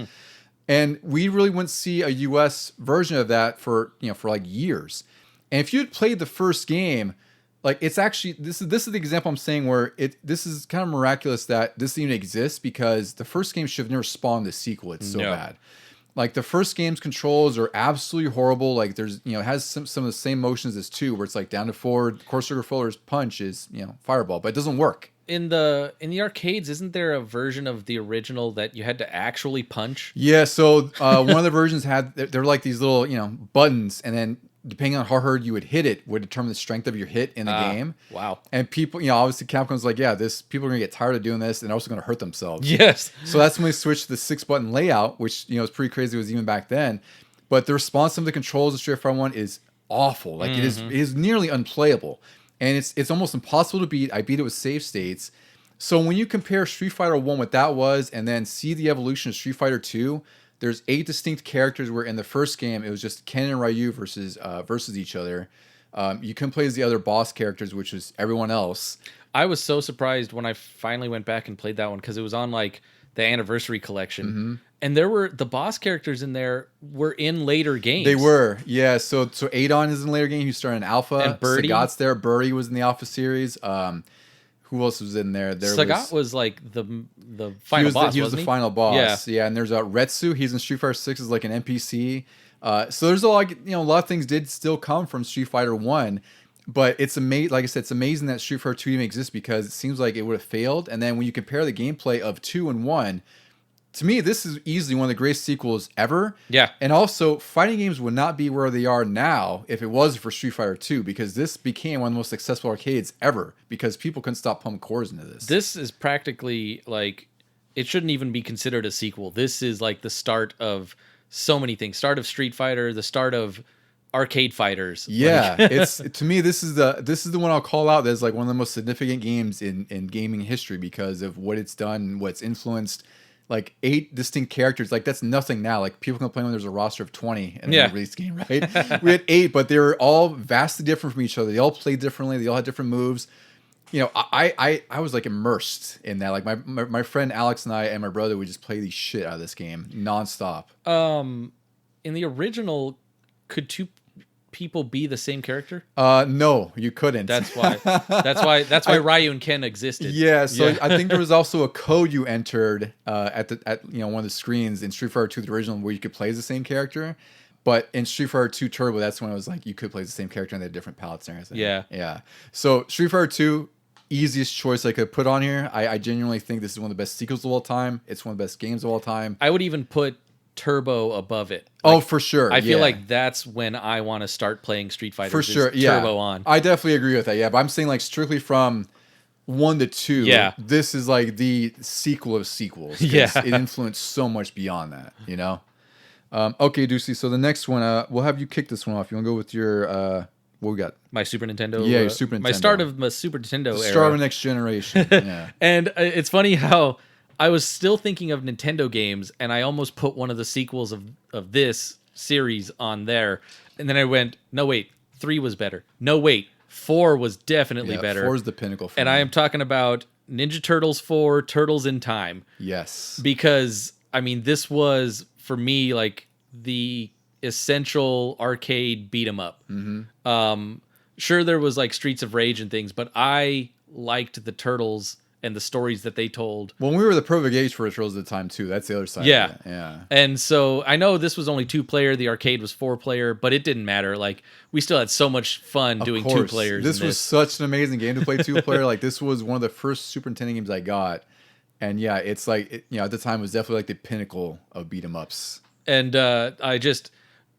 And we really wouldn't see a US version of that for like years. And if you had played the first game, like, it's actually, this is the example I'm saying where this is kind of miraculous that this even exists, because the first game should have never spawned the sequel. It's so bad. Like, the first game's controls are absolutely horrible. Like, there's, it has some of the same motions as 2, where it's like down to forward, course controller's punch is, fireball, but it doesn't work. In the arcades, isn't there a version of the original that you had to actually punch? Yeah, so one of the versions they're like these little, buttons, and then depending on how hard you would hit it would determine the strength of your hit in the game. Wow. And people, obviously Capcom's like, yeah, people are going to get tired of doing this, and they're also going to hurt themselves. Yes. So that's when we switched to the 6-button layout, which, is pretty crazy. It was even back then. But the response of the controls of Street Fighter 1 is awful. Like, it is nearly unplayable. And it's almost impossible to beat. I beat it with save states. So when you compare Street Fighter 1, what that was, and then see the evolution of Street Fighter 2, there's 8 distinct characters where in the first game, it was just Ken and Ryu versus each other. You couldn't play as the other boss characters, which was everyone else. I was so surprised when I finally went back and played that one because it was on like the anniversary collection. And there were the boss characters in there were in later games. They were, yeah. So Adon is in later game. He started in Alpha. And Birdie. Sagat's there. Birdie was in the Alpha series. Who else was in there? Sagat was like the final boss. He was the final boss. Yeah. And there's Retsu. He's in Street Fighter 6 as like an NPC. So there's a lot of things did still come from Street Fighter 1. But it's amazing. Like I said, it's amazing that Street Fighter 2 even exists because it seems like it would have failed. And then when you compare the gameplay of 2 and 1. To me, this is easily one of the greatest sequels ever. Yeah. And also, fighting games would not be where they are now if it wasn't for Street Fighter 2, because this became one of the most successful arcades ever because people couldn't stop pumping cores into this. This is practically like, it shouldn't even be considered a sequel. This is like the start of so many things. Start of Street Fighter, the start of arcade fighters. Yeah, it's to me this is the one I'll call out as like one of the most significant games in gaming history because of what it's done and what's influenced. Like 8 distinct characters, like that's nothing now. Like people complain when there's a roster of 20 in a release game, right? We had 8, but they were all vastly different from each other. They all played differently. They all had different moves. You know, I was like immersed in that. Like my friend Alex and I and my brother would just play the shit out of this game nonstop. In the original, could 2 people be the same character? No, you couldn't. That's why Ryu and Ken existed. Yeah, so I think there was also a code you entered at one of the screens in Street Fighter 2, the original, where you could play as the same character. But in Street Fighter 2 Turbo, that's when it was like you could play as the same character and they had different palettes and everything. Yeah. So Street Fighter 2, easiest choice I could put on here. I genuinely think this is one of the best sequels of all time. It's one of the best games of all time. I would even put Turbo above it. Like, for sure. I feel like that's when I want to start playing Street Fighter. For sure, yeah. Turbo on. I definitely agree with that. Yeah, but I'm saying like strictly from 1 to 2. Yeah, this is like the sequel of sequels. Yeah, it influenced so much beyond that. You know. Okay, Deucey. So the next one, we'll have you kick this one off. You want to go with your what we got? My Super Nintendo. Yeah, your Super Nintendo. My start of my Super Nintendo era. Start of the next generation. Yeah. And it's funny how I was still thinking of Nintendo games, and I almost put one of the sequels of this series on there. And then I went, no, wait, 3 was better. No, wait, 4 was definitely better. 4 is the pinnacle for me. I am talking about Ninja Turtles 4, Turtles in Time. Yes. Because, I mean, this was, for me, like, the essential arcade beat-em-up. Sure, there was, like, Streets of Rage and things, but I liked the Turtles and the stories that they told. Well, we were the perfect age for Turtles at the time too. That's the other side. Yeah, of it. Yeah. And so I know this was only 2-player. The arcade was 4-player, but it didn't matter. Like we still had so much fun doing 2 players. This was such an amazing game to play 2-player. Like this was one of the first Super Nintendo games I got, and yeah, it's like at the time it was definitely like the pinnacle of beat 'em ups. And I just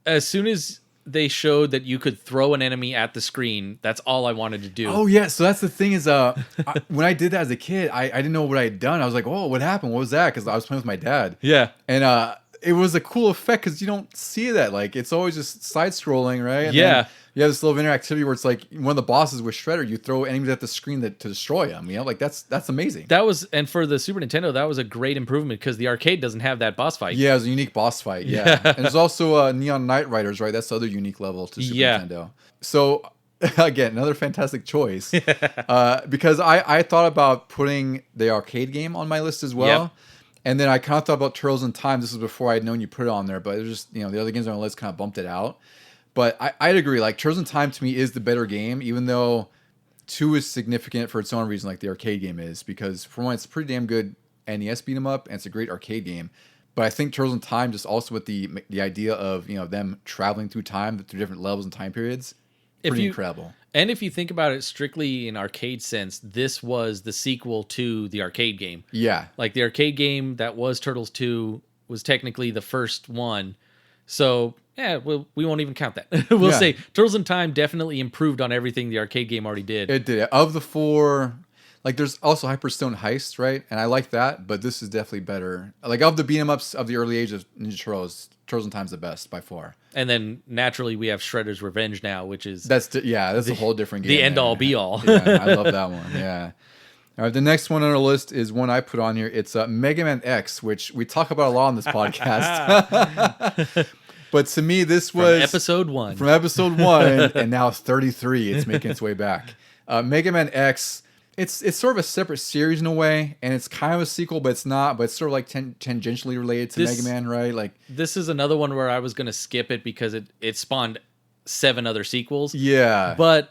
as soon as they showed that you could throw an enemy at the screen, that's all I wanted to do. Oh yeah, so that's the thing is, when I did that as a kid, I didn't know what I had done. I was like, oh, what happened? What was that? Because I was playing with my dad. Yeah, and it was a cool effect because you don't see that. Like it's always just side scrolling, right? And yeah. You have this little interactivity where it's like one of the bosses with Shredder, you throw enemies at the screen to destroy them. You know, like that's amazing. That was, and for the Super Nintendo, that was a great improvement because the arcade doesn't have that boss fight. Yeah, it was a unique boss fight. Yeah, and there's also Neon Knight Riders, right? That's the other unique level to Super Nintendo. So again, another fantastic choice because I thought about putting the arcade game on my list as well. Yep. And then I kind of thought about Turtles in Time. This was before I had known you put it on there, but it was just, the other games on the list kind of bumped it out. But I'd agree. Like Turtles in Time to me is the better game, even though 2 is significant for its own reason, like the arcade game is, because for one, it's a pretty damn good NES beat 'em up, and it's a great arcade game. But I think Turtles in Time, just also with the idea of them traveling through time through different levels and time periods, pretty incredible. And if you think about it strictly in arcade sense, this was the sequel to the arcade game. Yeah, like the arcade game that was Turtles 2 was technically the first one. So yeah, we won't even count that. We'll say Turtles in Time definitely improved on everything the arcade game already did. It did. Of the 4, like there's also Hyperstone Heist, right? And I like that, but this is definitely better. Like of the beat 'em ups of the early age of Ninja Turtles, Turtles in Time's the best by far. And then naturally we have Shredder's Revenge now, that's a whole different game. The end all be all. Yeah, I love that one. Yeah. All right, the next one on our list is one I put on here. It's Mega Man X, which we talk about a lot on this podcast. But to me, this was from episode 1, and now 33. It's making its way back. Mega Man X. It's sort of a separate series in a way, and it's kind of a sequel, but it's not. But it's sort of like tangentially related to Mega Man, right? Like this is another one where I was gonna skip it because it spawned 7 other sequels. Yeah, but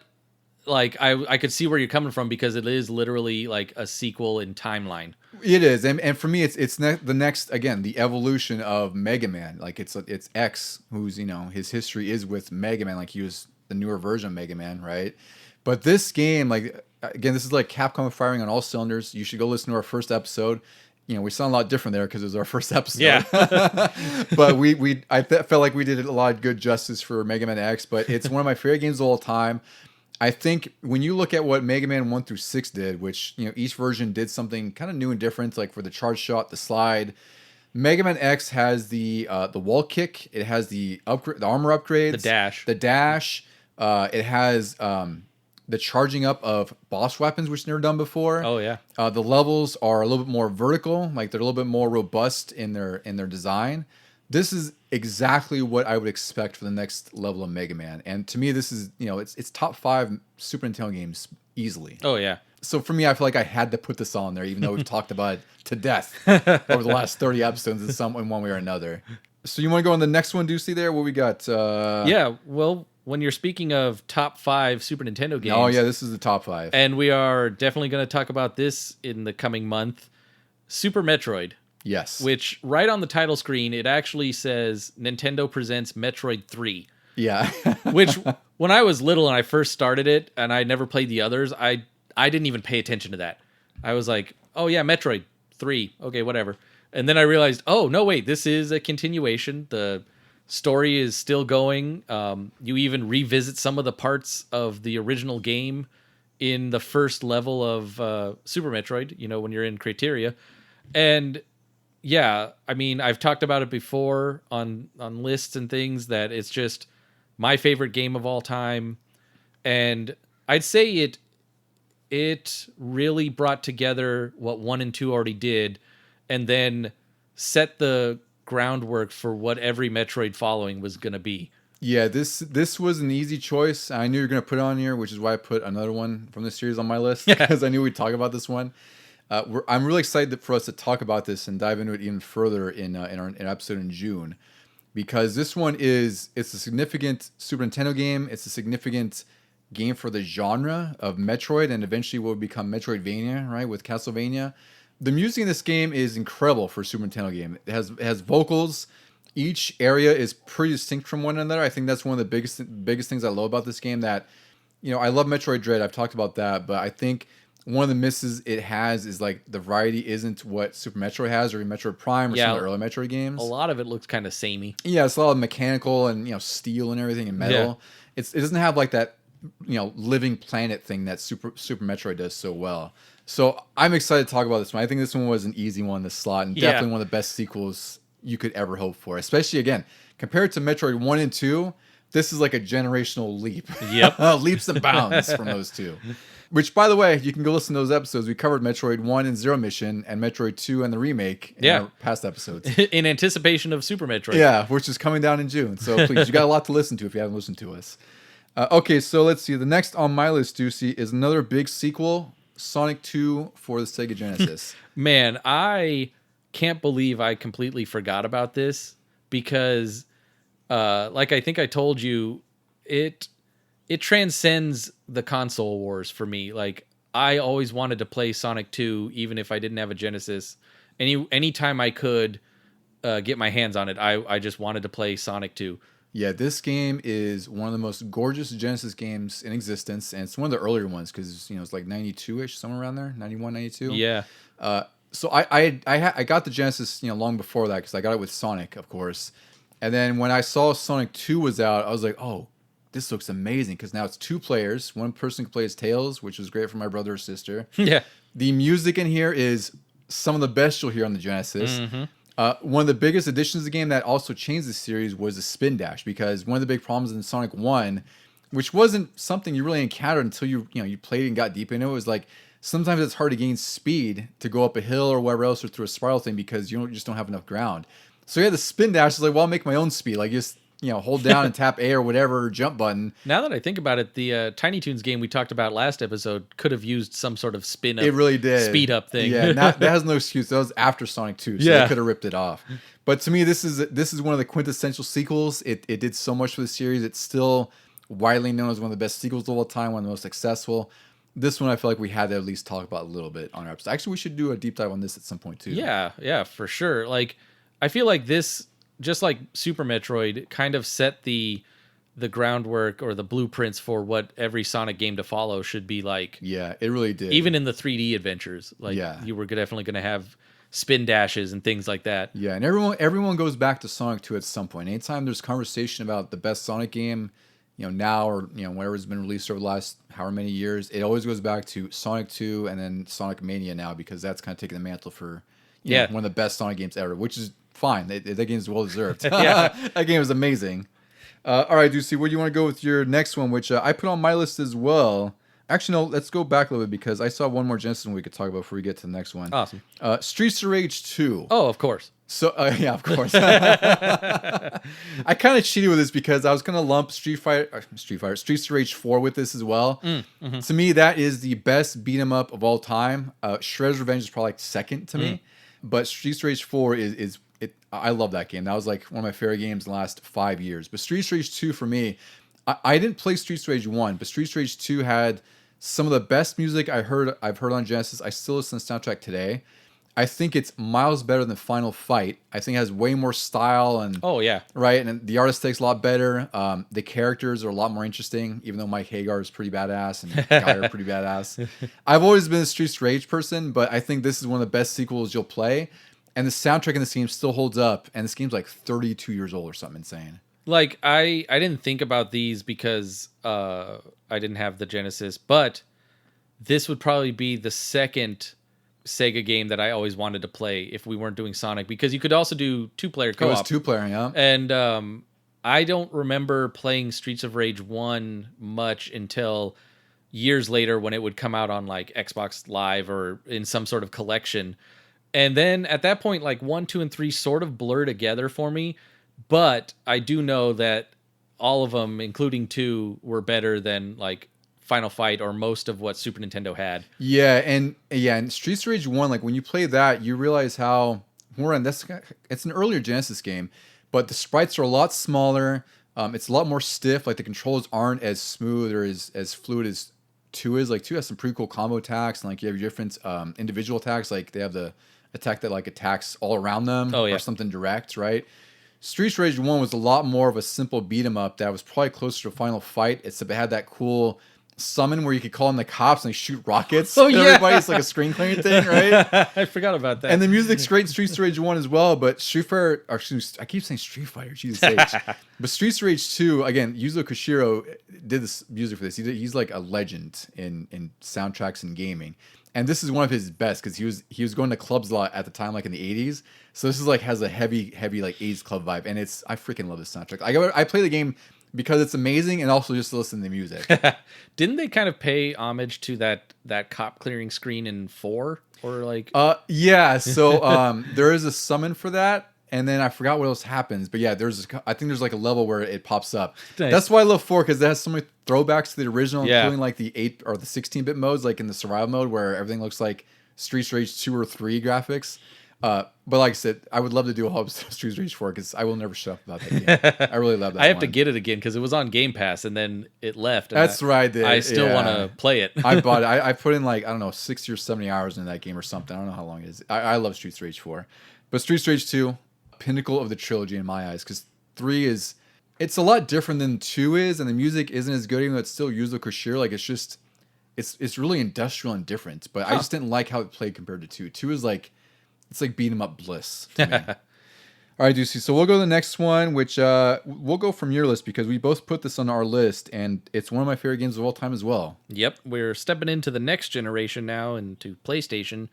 like I could see where you're coming from because it is literally like a sequel in timeline. It is, and for me, it's the next again the evolution of Mega Man. Like it's X, who's his history is with Mega Man. Like he was the newer version of Mega Man, right? But this game, like again, this is like Capcom firing on all cylinders. You should go listen to our first episode. We sound a lot different there because it was our first episode. Yeah. But I felt like we did a lot of good justice for Mega Man X. But it's one of my favorite games of all time. I think when you look at what Mega Man 1 through 6 did, which each version did something kind of new and different, like for the charge shot, the slide. Mega Man X has the wall kick. It has the armor upgrades, the dash. It has the charging up of boss weapons, which never done before. Oh yeah. The levels are a little bit more vertical, like they're a little bit more robust in their design. This is exactly what I would expect for the next level of Mega Man, and to me, this is it's top 5 Super Nintendo games easily. Oh yeah. So for me, I feel like I had to put this on there, even though we've talked about it to death over the last 30 episodes in one way or another. So you want to go on the next one, Deucey? There, what we got? Yeah. Well, when you're speaking of top 5 Super Nintendo games, oh yeah, this is the top 5, and we are definitely going to talk about this in the coming month. Super Metroid. Yes. Which right on the title screen, it actually says Nintendo presents Metroid 3. Yeah. Which when I was little and I first started it and I never played the others, I didn't even pay attention to that. I was like, oh yeah, Metroid 3. Okay, whatever. And then I realized, oh no, wait, this is a continuation. The story is still going. You even revisit some of the parts of the original game in the first level of Super Metroid, when you're in Criteria. And yeah, I mean, I've talked about it before on lists and things that it's just my favorite game of all time. And I'd say it really brought together what 1 and 2 already did and then set the groundwork for what every Metroid following was going to be. Yeah, this was an easy choice. I knew you were going to put it on here, which is why I put another one from this series on my list because I knew we'd talk about this one. I'm really excited for us to talk about this and dive into it even further in our episode in June, because this one it's a significant Super Nintendo game. It's a significant game for the genre of Metroid and eventually what would become Metroidvania, right, with Castlevania. The music in this game is incredible for a Super Nintendo game. It has vocals. Each area is pretty distinct from one another. I think that's one of the biggest things I love about this game. That I love Metroid Dread. I've talked about that, but I think one of the misses it has is like the variety isn't what Super Metroid has or Metroid Prime or some of the early Metroid games. A lot of it looks kind of samey. Yeah, it's a lot of mechanical and steel and everything and metal. Yeah. It doesn't have like that living planet thing that Super Metroid does so well. So I'm excited to talk about this one. I think this one was an easy one to slot and definitely one of the best sequels you could ever hope for. Especially again compared to Metroid 1 and 2, this is like a generational leap. Yep, leaps and bounds from those two. Which, by the way, you can go listen to those episodes. We covered Metroid 1 and Zero Mission and Metroid 2 and the remake in our past episodes. In anticipation of Super Metroid. Yeah, which is coming down in June. So please, you got a lot to listen to if you haven't listened to us. Okay, so let's see. The next on my list, Deucey, is another big sequel, Sonic 2 for the Sega Genesis. Man, I can't believe I completely forgot about this because, like I think I told you, it transcends the console wars for me. Like, I always wanted to play Sonic 2, even if I didn't have a Genesis. Anytime I could get my hands on it, I just wanted to play Sonic 2. Yeah, this game is one of the most gorgeous Genesis games in existence, and it's one of the earlier ones because it's like 92-ish, somewhere around there, 91, 92. Yeah. So I got the Genesis long before that because I got it with Sonic, of course. And then when I saw Sonic 2 was out, I was like, oh, this looks amazing because now it's 2 players. One person can play as Tails, which was great for my brother or sister. Yeah. The music in here is some of the best you'll hear on the Genesis. Mm-hmm. One of the biggest additions to the game that also changed the series was the spin dash, because one of the big problems in Sonic 1, which wasn't something you really encountered until you played and got deep into it, was like sometimes it's hard to gain speed to go up a hill or whatever else or through a spiral thing because just don't have enough ground. So yeah, the spin dash is like, well, I'll make my own speed. Like just hold down and tap A or whatever or jump button. Now that I think about it, the Tiny Toons game we talked about last episode could have used some sort of spin up. It really did. Speed up thing. Yeah, that has no excuse. That was after Sonic 2, so they could have ripped it off. But to me, this is one of the quintessential sequels. It did so much for the series. It's still widely known as one of the best sequels of all time, one of the most successful. This one I feel like we had to at least talk about a little bit on our episode. Actually, we should do a deep dive on this at some point too. Yeah, for sure. Like, I feel like this, just like Super Metroid, kind of set the groundwork or the blueprints for what every Sonic game to follow should be like. Yeah, it really did. Even in the 3D adventures, like you were definitely going to have spin dashes and things like that. Yeah, and everyone goes back to Sonic 2 at some point. Anytime there's conversation about the best Sonic game, now or whatever's been released over the last however many years, it always goes back to Sonic 2 and then Sonic Mania now because that's kind of taking the mantle for one of the best Sonic games ever, which is fine. That game is well deserved. That game is amazing. All right, Ducey, where do you want to go with your next one, which I put on my list as well? Actually, no, let's go back a little bit because I saw one more Genesis one we could talk about before we get to the next one. Awesome. Streets of Rage 2. Oh, of course. So, yeah, of course. I kind of cheated with this because I was going to lump Streets of Rage 4 with this as well. Mm-hmm. To me, that is the best beat 'em up of all time. Shredder's Revenge is probably like second to me, but Streets of Rage 4 is I love that game. That was like one of my favorite games in the last 5 years. But Streets of Rage 2 for me, I didn't play Streets of Rage 1, but Streets of Rage 2 had some of the best music I've heard on Genesis. I still listen to the soundtrack today. I think it's miles better than Final Fight. I think it has way more style and right, and the art aesthetic's a lot better. The characters are a lot more interesting, even though Mike Hagar is pretty badass and Guy are pretty badass. I've always been a Streets of Rage person, but I think this is one of the best sequels you'll play. And the soundtrack in this game still holds up, and this game's like 32 years old or something insane. Like, I didn't think about these because I didn't have the Genesis, but this would probably be the second Sega game that I always wanted to play if we weren't doing Sonic, because you could also do two-player co-op. It was two-player, yeah. And I don't remember playing Streets of Rage 1 much until years later when it would come out on like Xbox Live or in some sort of collection. And then at that point, like 1, 2, and 3 sort of blur together for me. But I do know that all of them, including 2, were better than like Final Fight or most of what Super Nintendo had. Yeah, and Streets of Rage 1, like when you play that, you realize how it's an earlier Genesis game, but the sprites are a lot smaller. It's a lot more stiff. Like the controls aren't as smooth or as fluid as 2 is. Like 2 has some pretty cool combo attacks, and like you have your different individual attacks. Like they have the attack that like attacks all around them or something direct, right? Streets of Rage 1 was a lot more of a simple beat 'em up that was probably closer to Final Fight. It had that cool summon where you could call in the cops and they shoot rockets. Oh yeah, everybody's like a screen clearing thing, right? I forgot about that. And the music's great in Streets of Rage 1 as well, but I keep saying Street Fighter, Jesus H. But Streets of Rage 2, again, Yuzo Koshiro did this music for this. He's like a legend in soundtracks and gaming. And this is one of his best because he was going to clubs a lot at the time, like in the 80s. So this is like has a heavy like 80s club vibe, and I freaking love this soundtrack. I play the game because it's amazing, and also just to listen to the music. Didn't they kind of pay homage to that cop clearing screen in 4 or like? Yeah. So there is a summon for that. And then I forgot what else happens, but yeah, I think there's like a level where it pops up. Nice. That's why I love 4 because it has so many throwbacks to the original, including like the 8 or the 16-bit modes, like in the survival mode where everything looks like Streets of Rage 2 or 3 graphics. But like I said, I would love to do a whole episode of Streets of Rage 4 because I will never shut up about that game. I really love that. I have to get it again because it was on Game Pass and then it left. And That's right. I still want to play it. I bought it. I put in like, I don't know, 60 or 70 hours in that game or something. I don't know how long it is. I love Streets of Rage 4. But Streets of Rage 2, pinnacle of the trilogy in my eyes, because 3 it's a lot different than 2 is, and the music isn't as good, even though it's still Yuzo Koshiro. Like it's really industrial and different, but I just didn't like how it played compared to 2. 2 is like, it's like beat 'em up bliss to me. All right, Ducey, so we'll go to the next one, which we'll go from your list because we both put this on our list, and it's one of my favorite games of all time as well. Yep, we're stepping into the next generation now, into PlayStation,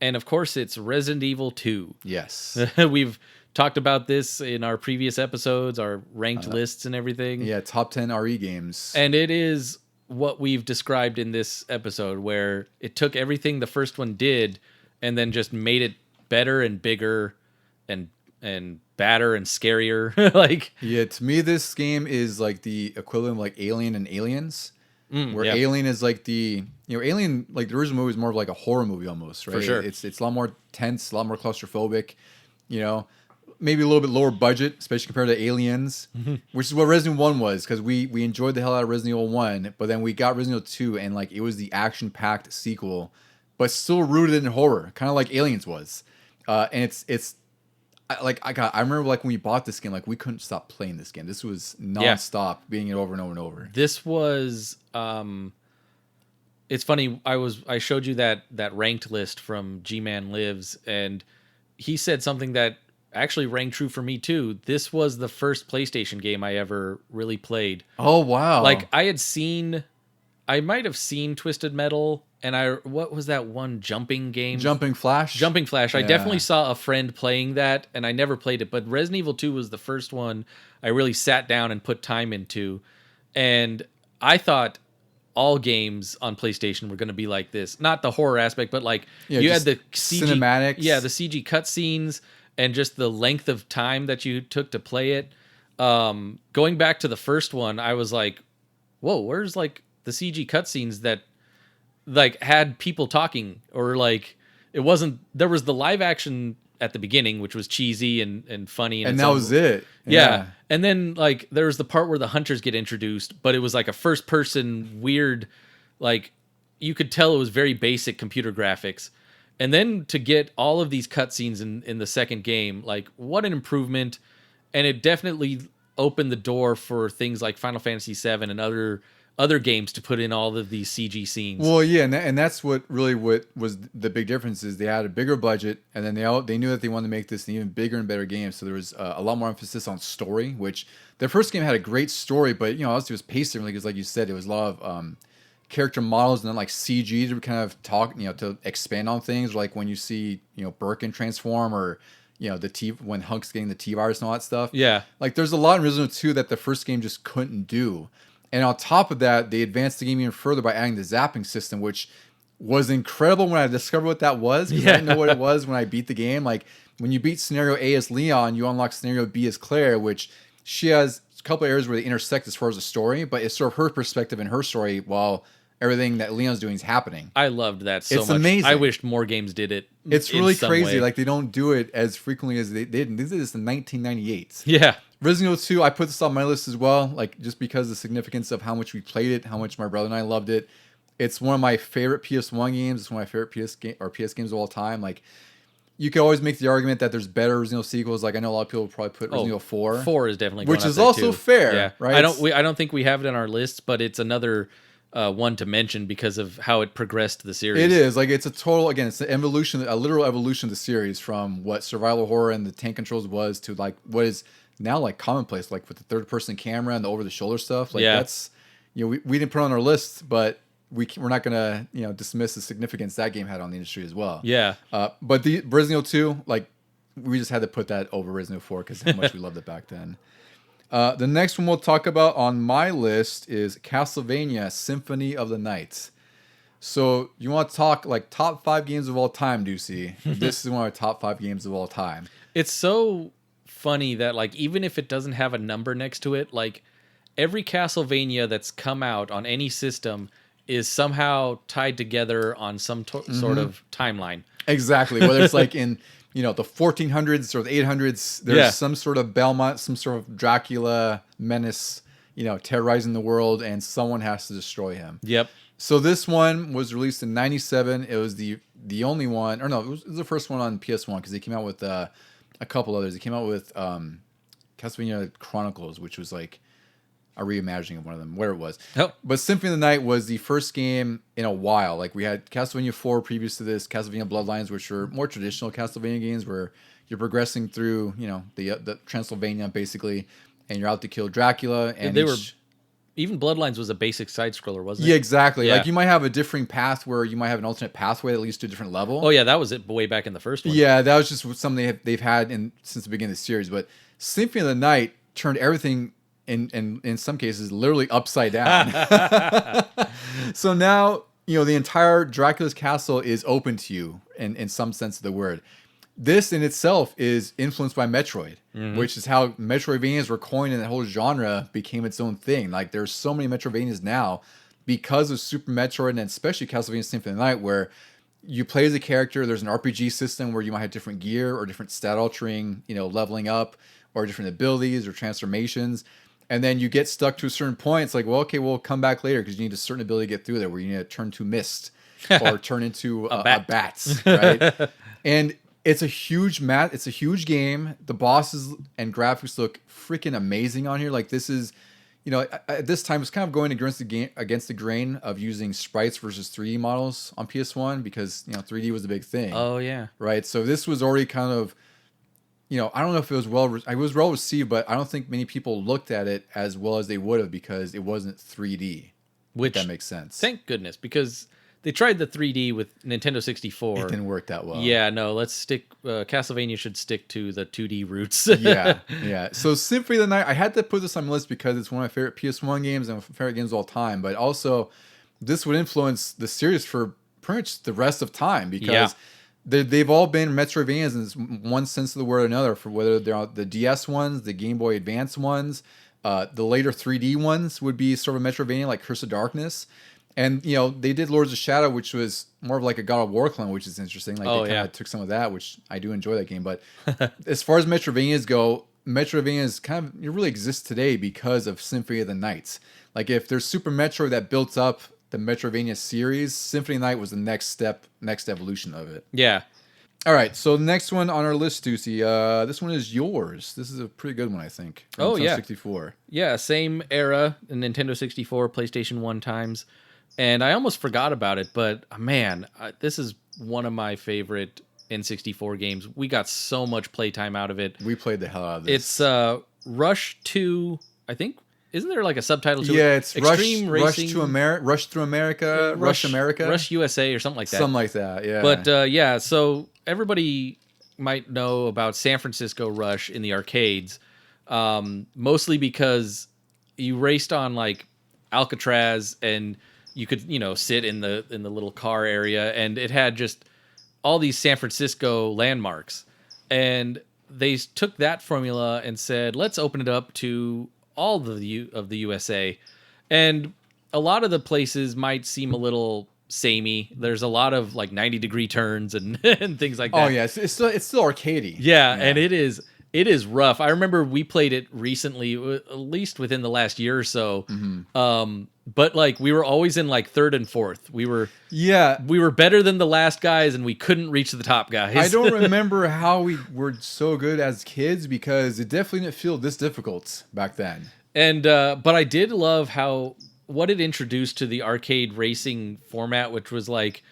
and of course it's Resident Evil 2. Yes. We've talked about this in our previous episodes, our ranked lists and everything. Yeah, top 10 RE games. And it is what we've described in this episode, where it took everything the first one did and then just made it better and bigger and badder and scarier. Like, Yeah, to me, this game is like the equivalent of like Alien and Aliens, where yeah. Alien is like Alien, like the original movie is more of like a horror movie almost, right? For sure. It's a lot more tense, a lot more claustrophobic, you know, maybe a little bit lower budget, especially compared to Aliens, which is what Resident Evil 1 was, because we enjoyed the hell out of Resident Evil 1, but then we got Resident Evil 2, and like it was the action-packed sequel, but still rooted in horror, kind of like Aliens was. And I remember like when we bought this game, like we couldn't stop playing this game. This was nonstop, being it over and over and over. This was it's funny, I showed you that ranked list from G-Man Lives, and he said something that actually rang true for me too. This was the first PlayStation game I ever really played. Oh wow. Like I might have seen Twisted Metal, and what was that one jumping game? Jumping Flash. I definitely saw a friend playing that, and I never played it, but Resident Evil 2 was the first one I really sat down and put time into. And I thought all games on PlayStation were going to be like this. Not the horror aspect, but like you had the CG cinematics. Yeah, the CG cutscenes and just the length of time that you took to play it. Going back to the first one, I was like, whoa, where's like the CG cutscenes that like had people talking, or like it wasn't, there was the live action at the beginning, which was cheesy and funny. And that was it. Yeah. And then like there was the part where the hunters get introduced, but it was like a first person weird, like you could tell it was very basic computer graphics. And then to get all of these cutscenes in the second game, like what an improvement. And it definitely opened the door for things like Final Fantasy VII and other games to put in all of these CG scenes. Well, yeah, and that's what was the big difference is they had a bigger budget, and then they knew that they wanted to make this an even bigger and better game. So there was a lot more emphasis on story, which the first game had a great story, but obviously it was paced differently because, like you said, it was a lot of character models and then like CG to kind of talk, to expand on things, like when you see Birkin transform, or when Hunk's getting the T-virus and all that stuff. Yeah, like there's a lot in Resident Evil 2 that the first game just couldn't do. And on top of that, they advanced the game even further by adding the zapping system, which was incredible when I discovered what that was. Because I didn't know what it was when I beat the game. Like, when you beat Scenario A as Leon, you unlock Scenario B as Claire, which she has a couple of areas where they intersect as far as the story, but it's sort of her perspective and her story while everything that Leon's doing is happening. I loved that so much. It's amazing. I wished more games did it. It's really crazy. Like, they don't do it as frequently as they did. They did this in 1998. Yeah. Resident Evil 2, I put this on my list as well, like just because of the significance of how much we played it, how much my brother and I loved it. It's one of my favorite PS1 games. It's one of my favorite PS games of all time. Like, you could always make the argument that there's better Resident Evil sequels. Like, I know a lot of people probably put Resident Evil 4. 4 is definitely which is also fair, yeah. right? I don't think we have it on our list, but it's another one to mention because of how it progressed the series. It is like it's a literal evolution of the series from what survival horror and the tank controls was to like what is now like commonplace, like with the third person camera and the over the shoulder stuff. Like that's we didn't put it on our list, but we're not gonna dismiss the significance that game had on the industry as well. Yeah. But the Resident Evil 2, like we just had to put that over Resident Evil 4 because how much we loved it back then. The next one we'll talk about on my list is Castlevania Symphony of the Night. So you want to talk like top 5 games of all time, Ducey? This is one of our top 5 games of all time. It's so funny that like even if it doesn't have a number next to it, like every Castlevania that's come out on any system is somehow tied together on some sort of timeline. Exactly. Whether it's like in the 1400s or the 800s, there's some sort of Belmont, some sort of Dracula menace, terrorizing the world, and someone has to destroy him. Yep. So this one was released in '97. It was the only one, or no, it was the first one on PS1 because they came out with a couple others. They came out with Castlevania Chronicles, which was like a reimagining of one of them, where it was. Oh. But Symphony of the Night was the first game in a while. Like we had Castlevania 4 previous to this, Castlevania Bloodlines, which were more traditional Castlevania games where you're progressing through, the Transylvania basically, and you're out to kill Dracula. And even Bloodlines was a basic side scroller, wasn't it? Yeah, exactly. Yeah. Like you might have a different path where you might have an alternate pathway that leads to a different level. Oh yeah, that was it way back in the first one. Yeah, that was just something they've had since the beginning of the series. But Symphony of the Night turned everything in some cases literally upside down. So now, the entire Dracula's castle is open to you in some sense of the word. This in itself is influenced by Metroid, which is how Metroidvanias were coined, and that whole genre became its own thing. Like, there's so many Metroidvanias now because of Super Metroid, and especially Castlevania Symphony of the Night, where you play as a character. There's an RPG system where you might have different gear or different stat altering, leveling up, or different abilities or transformations. And then you get stuck to a certain point. It's like, well, okay, we'll come back later because you need a certain ability to get through there, where you need to turn to mist or turn into a bats, right? And it's a huge It's a huge game. The bosses and graphics look freaking amazing on here. Like, this is, at this time it's kind of going against the grain of using sprites versus 3D models on PS1 because 3D was a big thing. Oh yeah, right. So this was already kind of, I don't know if it was well received, but I don't think many people looked at it as well as they would have because it wasn't 3D. Which, if that makes sense. Thank goodness, because they tried the 3D with Nintendo 64. It didn't work that well. Yeah, no, let's stick. Castlevania should stick to the 2D roots. yeah. So Symphony of the Night, I had to put this on my list because it's one of my favorite PS1 games and my favorite games of all time. But also, this would influence the series for pretty much the rest of time because they've all been Metroidvanias in one sense of the word or another. For whether they're the DS ones, the Game Boy Advance ones, the later 3D ones would be sort of Metroidvania like Curse of Darkness. And, they did Lords of Shadow, which was more of like a God of War clone, which is interesting. Like, they kind of took some of that, which I do enjoy that game. But as far as Metroidvanias go, Metroidvanias kind of really exist today because of Symphony of the Night. Like, if there's Super Metroid that built up the Metroidvania series, Symphony of the Night was the next evolution of it. Yeah. All right, so the next one on our list, Ducey, this one is yours. This is a pretty good one, I think. Nintendo 64. Yeah, same era, Nintendo 64, PlayStation 1 times. And I almost forgot about it, but man, this is one of my favorite N64 games. We got so much playtime out of it. We played the hell out of this. It's Rush to, I think, isn't there like a subtitle to it? Yeah, it's Extreme Racing. Rush Through America, Rush America. Rush USA or something like that. Something like that, yeah. But so everybody might know about San Francisco Rush in the arcades, mostly because you raced on like Alcatraz and you could, sit in the little car area, and it had just all these San Francisco landmarks. And they took that formula and said, let's open it up to all of the USA. And a lot of the places might seem a little samey. There's a lot of like 90-degree turns and and things like that. Oh yeah, it's still arcadey. Yeah, and it is rough. I remember we played it recently, at least within the last year or so. Mm-hmm. But like we were always in like third and fourth. We were better than the last guys, and we couldn't reach the top guys. I don't remember how we were so good as kids because it definitely didn't feel this difficult back then. And but I did love what it introduced to the arcade racing format, which was like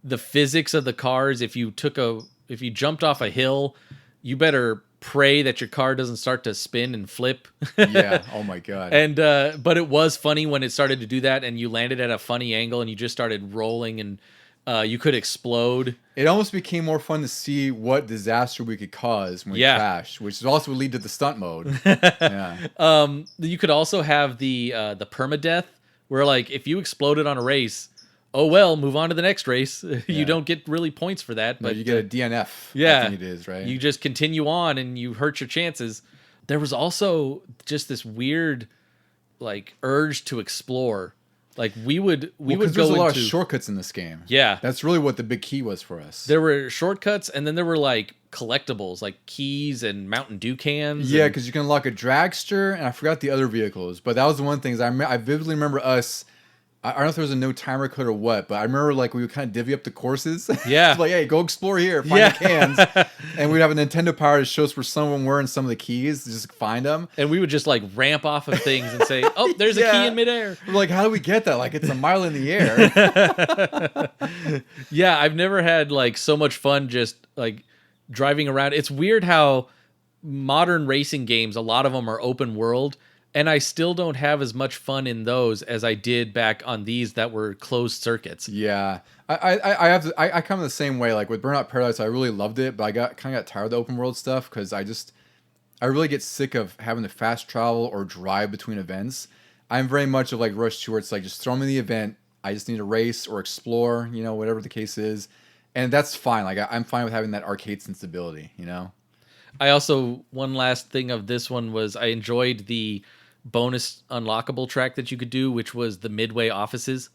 the physics of the cars. If you jumped off a hill, you better pray that your car doesn't start to spin and flip. Yeah. Oh my god. And but it was funny when it started to do that, and you landed at a funny angle, and you just started rolling, and you could explode. It almost became more fun to see what disaster we could cause when we crashed, which also would lead to the stunt mode. Yeah. You could also have the permadeath, where like if you exploded on a race, oh well, move on to the next race. You don't get really points for that, but you get a DNF. Yeah, I think it is, right? You just continue on, and you hurt your chances. There was also just this weird, like, urge to explore. Like we would go there's a lot of shortcuts in this game. Yeah, that's really what the big key was for us. There were shortcuts, and then there were like collectibles, like keys and Mountain Dew cans. Yeah, because you can unlock a dragster, and I forgot the other vehicles, but that was the one thing. I vividly remember us. I don't know if there was a no timer code or what, but I remember like we would kind of divvy up the courses. Yeah. Like, hey, go explore here, find the cans. And we'd have a Nintendo Power to show us where some of them were and some of the keys, to just find them. And we would just like ramp off of things and say, oh, there's a key in midair. We're like, how do we get that? Like, it's a mile in the air. Yeah, I've never had like so much fun just like driving around. It's weird how modern racing games, a lot of them are open world. And I still don't have as much fun in those as I did back on these that were closed circuits. Yeah, I come the same way. Like with Burnout Paradise, I really loved it, but I kind of got tired of the open world stuff because I really get sick of having to fast travel or drive between events. I'm very much of like Rush 2 where it's like just throw me the event. I just need to race or explore, whatever the case is. And that's fine. Like I'm fine with having that arcade sensibility. I also, one last thing of this one was I enjoyed the bonus unlockable track that you could do, which was the Midway offices.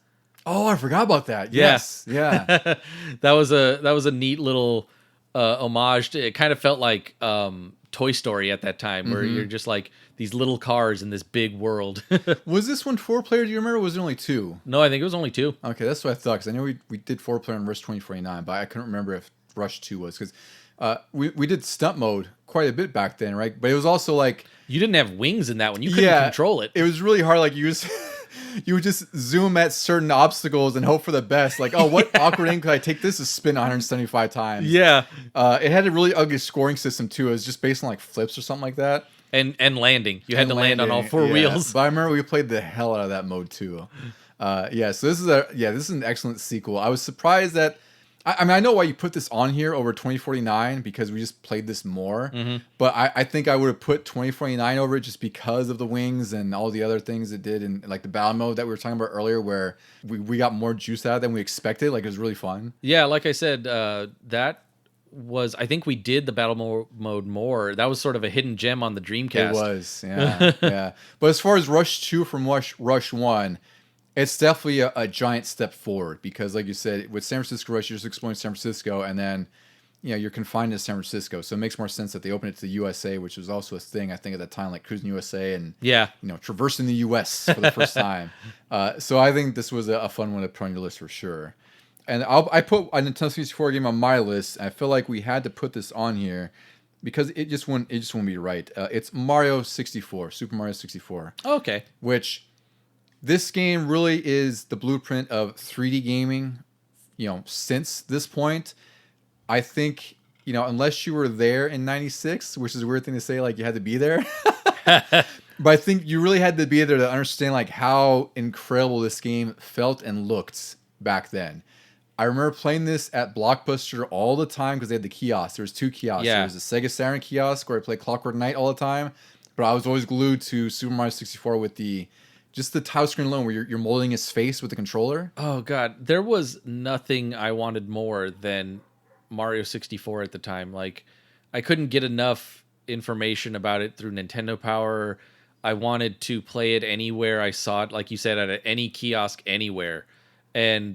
Oh, I forgot about that. Yeah. Yes. Yeah. That was a neat little homage to, it kind of felt like Toy Story at that time, where you're just like these little cars in this big world. Was this one 4-player? Do you remember? Or was it only 2? No, I think it was only 2. Okay, that's what I thought. Because I know we did 4-player in Rush 2049, but I couldn't remember if Rush 2 was. Because we did stunt mode quite a bit back then, right? But it was also like... You didn't have wings in that one. You couldn't control it. It was really hard. Like you would just zoom at certain obstacles and hope for the best. Like, oh, what awkward angle could I take this to spin 175 times? Yeah. It had a really ugly scoring system too. It was just based on like flips or something like that. And landing. You had to land on all 4 wheels. But I remember we played the hell out of that mode too. So this is an excellent sequel. I was surprised that I mean, I know why you put this on here over 2049 because we just played this more. But I think I would have put 2049 over it just because of the wings and all the other things it did, and like the battle mode that we were talking about earlier, where we got more juice out of it than we expected. Like it was really fun. Yeah, like I said, that was, I think we did the battle mode more. That was sort of a hidden gem on the Dreamcast. It was, yeah, yeah. But as far as Rush 2 from Rush 1. It's definitely a giant step forward because, like you said, with San Francisco Rush, you're just exploring San Francisco, and then, you're confined to San Francisco. So it makes more sense that they open it to the USA, which was also a thing, I think, at that time, like Cruising USA and, traversing the US for the first time. So I think this was a fun one to put on your list for sure. And I put a Nintendo 64 game on my list. I feel like we had to put this on here because it just wouldn't be right. It's Mario 64, Super Mario 64. Okay. Which... This game really is the blueprint of 3D gaming, since this point. I think, unless you were there in 96, which is a weird thing to say, like you had to be there. But I think you really had to be there to understand like how incredible this game felt and looked back then. I remember playing this at Blockbuster all the time because they had the kiosks. There was 2 kiosks. Yeah. There was a Sega Saturn kiosk where I played Clockwork Knight all the time. But I was always glued to Super Mario 64 with just the tile screen alone where you're molding his face with the controller. Oh, God. There was nothing I wanted more than Mario 64 at the time. Like, I couldn't get enough information about it through Nintendo Power. I wanted to play it anywhere I saw it, like you said, at any kiosk anywhere. And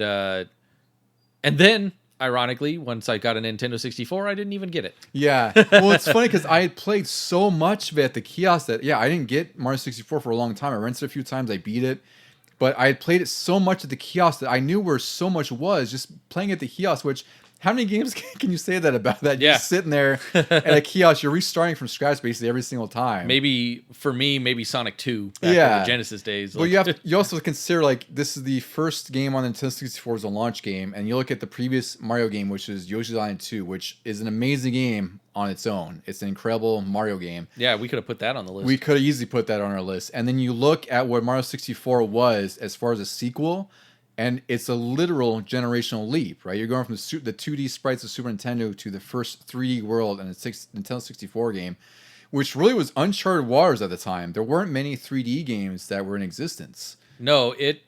then, ironically, once I got a Nintendo 64, I didn't even get it. Yeah. Well, it's funny because I had played so much of it at the kiosk that, I didn't get Mario 64 for a long time. I rented it a few times. I beat it. But I had played it so much at the kiosk that I knew where so much was just playing at the kiosk, which... How many games can you say that about that? You're just sitting there at a kiosk. You're restarting from scratch basically every single time. Maybe, for me, Sonic 2 back in the Genesis days. Well, you also consider, like, this is the first game on Nintendo 64 as a launch game. And you look at the previous Mario game, which is Yoshi's Island 2, which is an amazing game on its own. It's an incredible Mario game. Yeah, we could have put that on the list. We could have easily put that on our list. And then you look at what Mario 64 was as far as a sequel... And it's a literal generational leap, right? You're going from the 2D sprites of Super Nintendo to the first 3D world in a Nintendo 64 game, which really was uncharted waters at the time. There weren't many 3D games that were in existence. No, it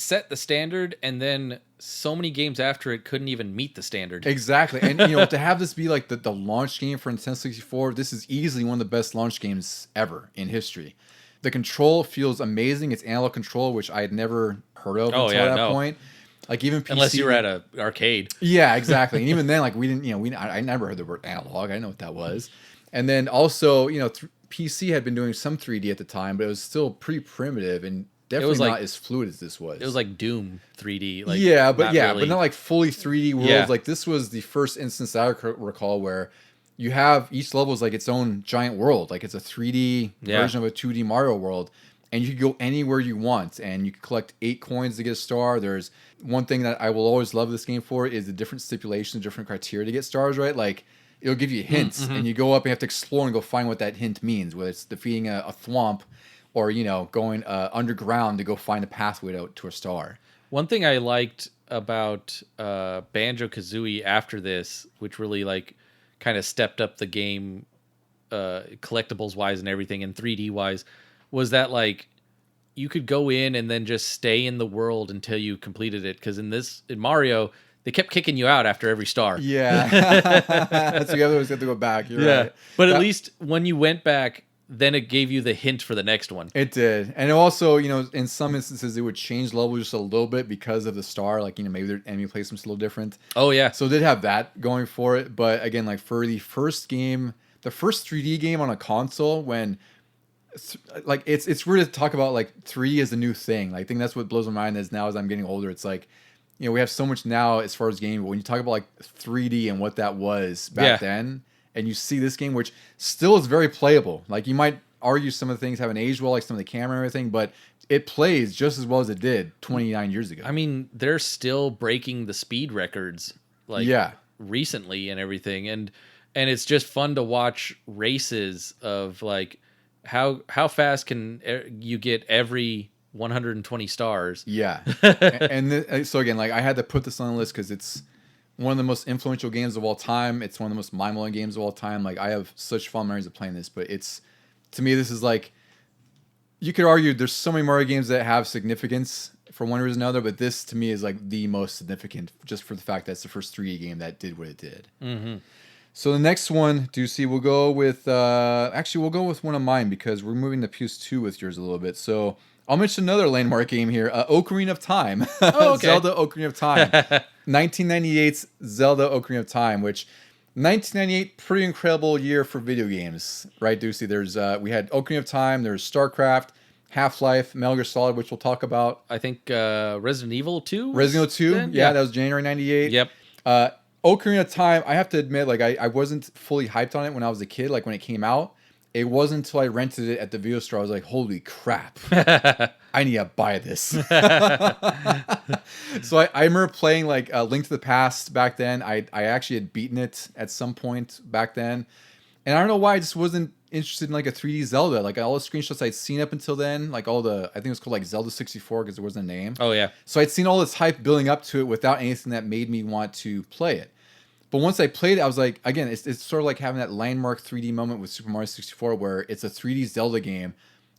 set the standard, and then so many games after it couldn't even meet the standard. Exactly. And to have this be like the launch game for Nintendo 64, this is easily one of the best launch games ever in history. The control feels amazing. It's analog control, which I had never heard of until that point. Like even PC, unless you were at an arcade. Yeah, exactly. And even then, like we didn't, I never heard the word analog. I didn't know what that was. And then also, PC had been doing some 3D at the time, but it was still pretty primitive and definitely not as fluid as this was. It was like Doom 3D. Like but not like fully 3D worlds. Yeah. Like this was the first instance that I recall where you have each level is like its own giant world. Like it's a 3D version of a 2D Mario world. And you can go anywhere you want. And you can collect 8 coins to get a star. There's one thing that I will always love this game for is the different stipulations, different criteria to get stars, right? Like it'll give you hints. And you go up and you have to explore and go find what that hint means. Whether it's defeating a thwomp or, going underground to go find a pathway to a star. One thing I liked about Banjo-Kazooie after this, which really like kind of stepped up the game collectibles wise and everything, and 3D wise, was that like you could go in and then just stay in the world until you completed it. Because in Mario, they kept kicking you out after every star. Yeah. So you always have to go back. You're right. But at least when you went back, then it gave you the hint for the next one. It did. And it also, in some instances, it would change level just a little bit because of the star. Like, maybe their enemy placement's a little different. Oh, yeah. So it did have that going for it. But again, like for the first game, the first 3D game on a console, when like it's weird to talk about like 3D as a new thing. Like, I think that's what blows my mind is now as I'm getting older. It's like, we have so much now as far as game, but when you talk about like 3D and what that was back then, and you see this game, which still is very playable. Like, you might argue some of the things haven't aged well, like some of the camera and everything, but it plays just as well as it did 29 years ago. I mean, they're still breaking the speed records, like recently and everything, and it's just fun to watch races of like how fast can you get every 120 stars. Yeah. So again, like I had to put this on the list because it's one of the most influential games of all time. It's one of the most mind-blowing games of all time. Like, I have such fond memories of playing this, but to me, this is like, you could argue there's so many Mario games that have significance for one reason or another, but this to me is like the most significant just for the fact that it's the first 3D game that did what it did. Mm-hmm. So the next one, Ducey, we'll go with one of mine because we're moving to PS2 with yours a little bit. So I'll mention another landmark game here, Ocarina of Time. Oh, okay. Zelda Ocarina of Time. 1998's Zelda Ocarina of Time, which 1998, pretty incredible year for video games, right, Ducey? There's we had Ocarina of Time, there's StarCraft, Half-Life, Metal Gear Solid, which we'll talk about. I think Resident Evil 2? Resident Evil 2, yeah, that was January 98. Yep. Ocarina of Time, I have to admit, like I wasn't fully hyped on it when I was a kid, like when it came out. It wasn't until I rented it at the video store I was like, holy crap, I need to buy this. So I remember playing like Link to the Past back then. I actually had beaten it at some point back then. And I don't know why I just wasn't interested in like a 3D Zelda. Like all the screenshots I'd seen up until then, like I think it was called like Zelda 64 because there wasn't a name. Oh, yeah. So I'd seen all this hype building up to it without anything that made me want to play it. But once I played it, I was like, again, it's sort of like having that landmark 3D moment with Super Mario 64 where it's a 3D Zelda game.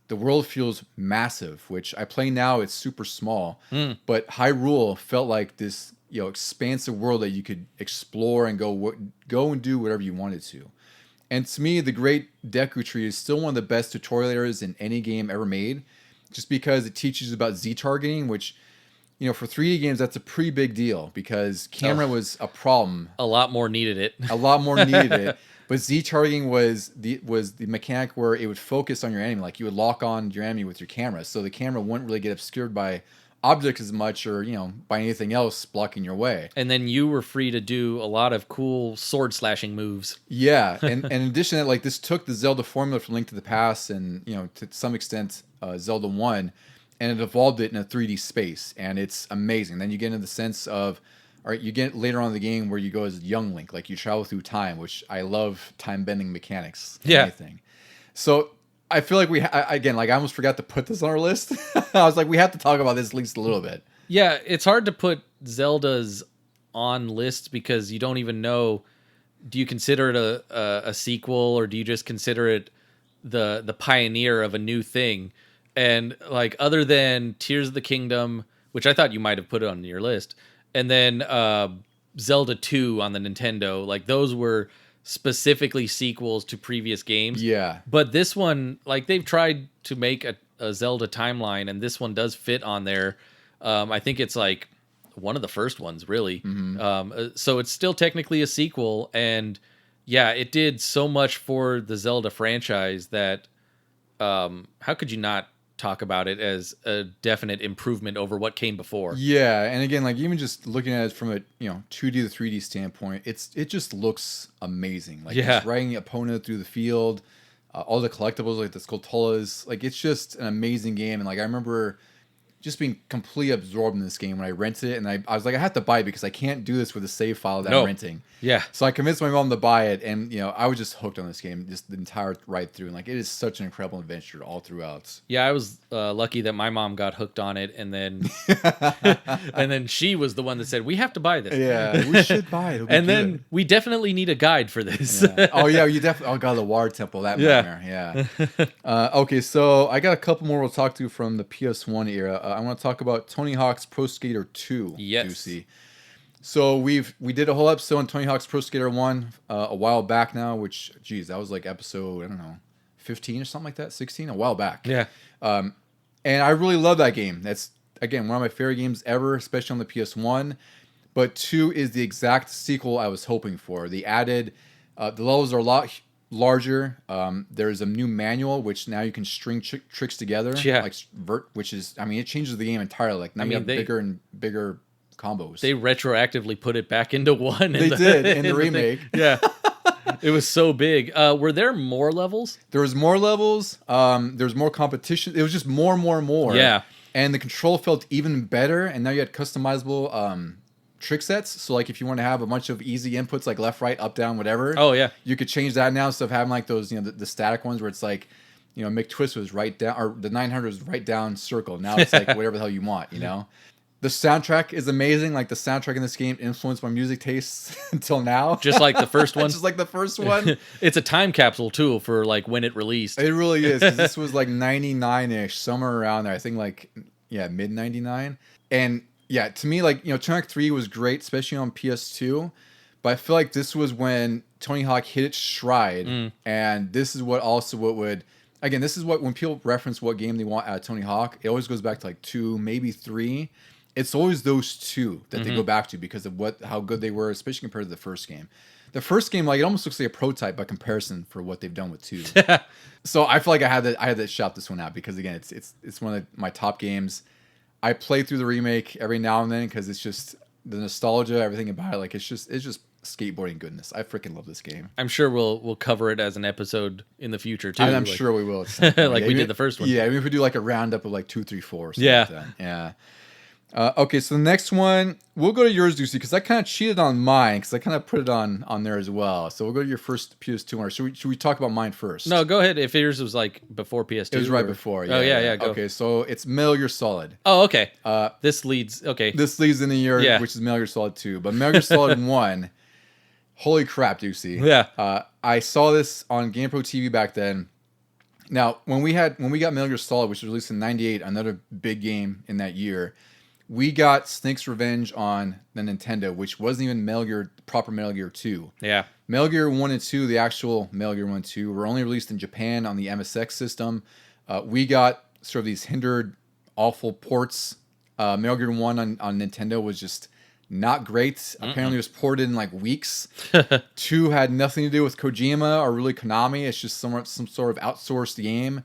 The world feels massive, which I play now, it's super small. But Hyrule felt like this, expansive world that you could explore and go and do whatever you wanted to. And to me, the Great Deku Tree is still one of the best tutorial areas in any game ever made, just because it teaches you about Z-targeting, which, for 3D games, that's a pretty big deal because camera was a problem. A lot more needed it. But Z-targeting was the mechanic where it would focus on your enemy. Like, you would lock on your enemy with your camera, so the camera wouldn't really get obscured by objects as much or, by anything else blocking your way. And then you were free to do a lot of cool sword slashing moves. Yeah, and in addition to that, like, this took the Zelda formula from Link to the Past and, to some extent, Zelda 1, and it evolved it in a 3D space, and it's amazing. Then you get into the sense of, all right, you get later on in the game where you go as young Link, like you travel through time, which I love time-bending mechanics. Yeah. Anything. So I feel like I almost forgot to put this on our list. I was like, we have to talk about this at least a little bit. Yeah, it's hard to put Zeldas on lists because you don't even know, do you consider it a sequel or do you just consider it the pioneer of a new thing? And like, other than Tears of the Kingdom, which I thought you might have put it on your list, and then Zelda 2 on the Nintendo, like those were specifically sequels to previous games. Yeah. But this one, like they've tried to make a Zelda timeline, and this one does fit on there. I think it's like one of the first ones, really. Mm-hmm. So it's still technically a sequel, and yeah, it did so much for the Zelda franchise that how could you not talk about it as a definite improvement over what came before? Yeah, and again, like even just looking at it from a 2D to 3D standpoint, it just looks amazing. Like just riding the opponent through the field, all the collectibles like the Skulltulas, like it's just an amazing game. And like I remember just being completely absorbed in this game when I rented it, and I was like, I have to buy it because I can't do this with a save file that I'm renting. Yeah. So I convinced my mom to buy it, and I was just hooked on this game just the entire ride through. And like, it is such an incredible adventure all throughout. Yeah, I was lucky that my mom got hooked on it, and then and then she was the one that said we have to buy this. Yeah, we should buy it. And then we definitely need a guide for this. Yeah. Oh yeah, you definitely. Oh god, the water temple. That nightmare. Yeah. Okay, so I got a couple more we'll talk to from the PS1 era. I want to talk about Tony Hawk's Pro Skater 2. Yes. Juicy. So we did a whole episode on Tony Hawk's Pro Skater 1 a while back now, which geez, that was like episode, I don't know, 15 or something like that, 16, a while back. Yeah. And I really love that game. That's again one of my favorite games ever, especially on the PS1. But 2 is the exact sequel I was hoping for. They added the levels are a lot larger. There's a new manual which now you can string tricks together. Yeah. Like which is, I mean, it changes the game entirely. Like now you have bigger and bigger combos. They retroactively put it back into one. They did in the remake. Yeah. It was so big. Were there more levels? There was more levels. There was more competition. It was just more and more and more. Yeah. And the control felt even better. And now you had customizable trick sets. So like if you want to have a bunch of easy inputs like left, right, up, down, whatever. Oh yeah. You could change that now instead of having like those, the static ones where it's like, McTwist was right down, or the 900 was right down circle. Now it's like whatever the hell you want, The soundtrack is amazing. Like the soundtrack in this game influenced my music tastes until now. Just like the first one. Just like the first one. It's a time capsule too for like when it released. It really is. 'Cause this was like 99-ish, somewhere around there. I think like, mid 99. And yeah, to me, like, Tony Hawk 3 was great, especially on PS2. But I feel like this was when Tony Hawk hit its stride. And this is what would, again, this is what, when people reference what game they want out of Tony Hawk, it always goes back to like 2, maybe 3. It's always those two that they go back to because of how good they were, especially compared to the first game. The first game, like, it almost looks like a prototype by comparison for what they've done with 2. So I feel like I had to shout this one out because again, it's one of my top games. I play through the remake every now and then because it's just the nostalgia, everything about it. Like it's just skateboarding goodness. I freaking love this game. I'm sure we'll cover it as an episode in the future too. I'm sure we will. Like we did the first one. Yeah, even if we do like a roundup of like 2, 3, 4. Or something yeah. Like that. Yeah. Okay, so the next one, we'll go to yours, Ducey, because I kind of cheated on mine, because I kind of put it on there as well. So we'll go to your first PS2 one. Should we talk about mine first? No, go ahead. If yours was like before PS2. It was right before. Yeah, yeah. Go. Okay, so it's Metal Gear Solid. Oh, okay. This leads in the year, which is Metal Gear Solid 2. But Metal Gear Solid 1, holy crap, Ducey. Yeah. I saw this on GamePro TV back then. Now, when we got Metal Gear Solid, which was released in 98, another big game in that year, we got Snake's Revenge on the Nintendo, which wasn't even proper Metal Gear 2. Yeah. Metal Gear 1 and 2, the actual Metal Gear 1 and 2, were only released in Japan on the MSX system. We got sort of these hindered, awful ports. Metal Gear 1 on Nintendo was just not great. Apparently it was ported in like weeks. 2 had nothing to do with Kojima or really Konami. It's just some sort of outsourced game.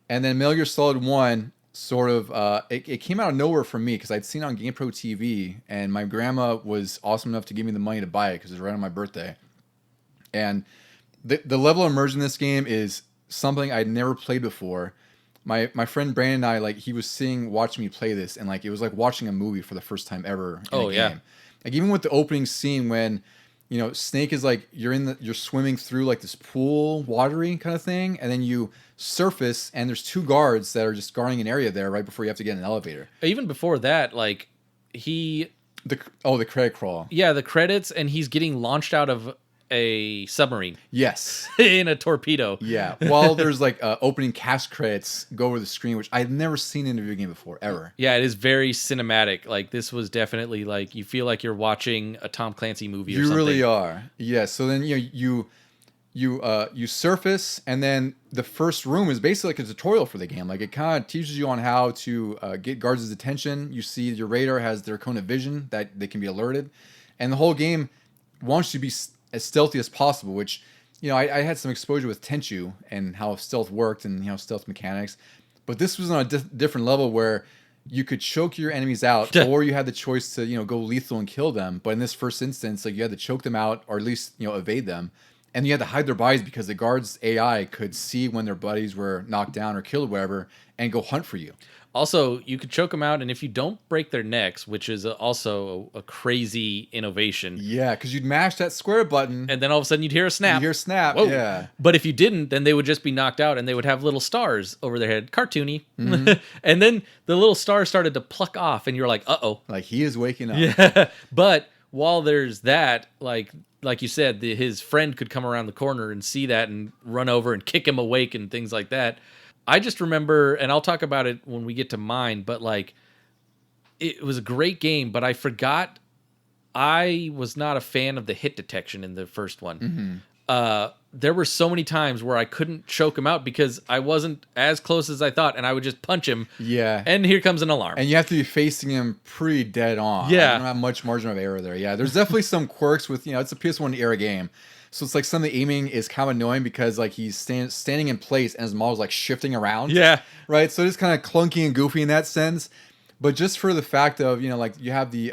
And then Metal Gear Solid 1... sort of it came out of nowhere for me because I'd seen it on GamePro TV and my grandma was awesome enough to give me the money to buy it because it was right on my birthday. And the level of immersion in this game is something I'd never played before. My friend Brandon and I, like, he was watching me play this, and like it was like watching a movie for the first time ever in a game. Like even with the opening scene when Snake is like you're swimming through like this pool, watery kind of thing, and then you surface and there's 2 guards that are just guarding an area there right before you have to get in an elevator. Even before that, like the credit crawl. Yeah, the credits, and he's getting launched out of a submarine. Yes. In a torpedo. Yeah. While there's like opening cast credits go over the screen, which I've never seen in a video game before, ever. Yeah, it is very cinematic. Like this was definitely like you feel like you're watching a Tom Clancy movie or something. You really are. Yeah. So then you surface, and then the first room is basically like a tutorial for the game. Like it kind of teaches you on how to get guards' attention. You see your radar has their cone of vision that they can be alerted, and the whole game wants you to be as stealthy as possible. Which I had some exposure with Tenchu and how stealth worked and stealth mechanics, but this was on a different level where you could choke your enemies out, or you had the choice to go lethal and kill them. But in this first instance, like you had to choke them out or at least evade them. And you had to hide their bodies because the guards' AI could see when their buddies were knocked down or killed or whatever, and go hunt for you. Also, you could choke them out, and if you don't break their necks, which is also a crazy innovation. Yeah, because you'd mash that square button. And then all of a sudden you'd hear a snap. You hear snap, Whoa. yeah. But if you didn't, then they would just be knocked out, and they would have little stars over their head. Cartoony. And then the little stars started to pluck off, and you're like, uh-oh. Like, he is waking up. Yeah. But while there's that, like you said, his friend could come around the corner and see that and run over and kick him awake and things like that. I just remember, and I'll talk about it when we get to mine, but like, it was a great game, but I forgot I was not a fan of the hit detection in the first one. There were so many times where I couldn't choke him out because I wasn't as close as I thought, and I would just punch him. Yeah. And here comes an alarm. And you have to be facing him pretty dead on. Yeah. You don't have much margin of error there. Yeah, there's definitely some quirks with, it's a PS1 era game. So it's like some of the aiming is kind of annoying because like he's standing in place and his model's like shifting around. Yeah. Right? So it's kind of clunky and goofy in that sense. But just for the fact of, like you have the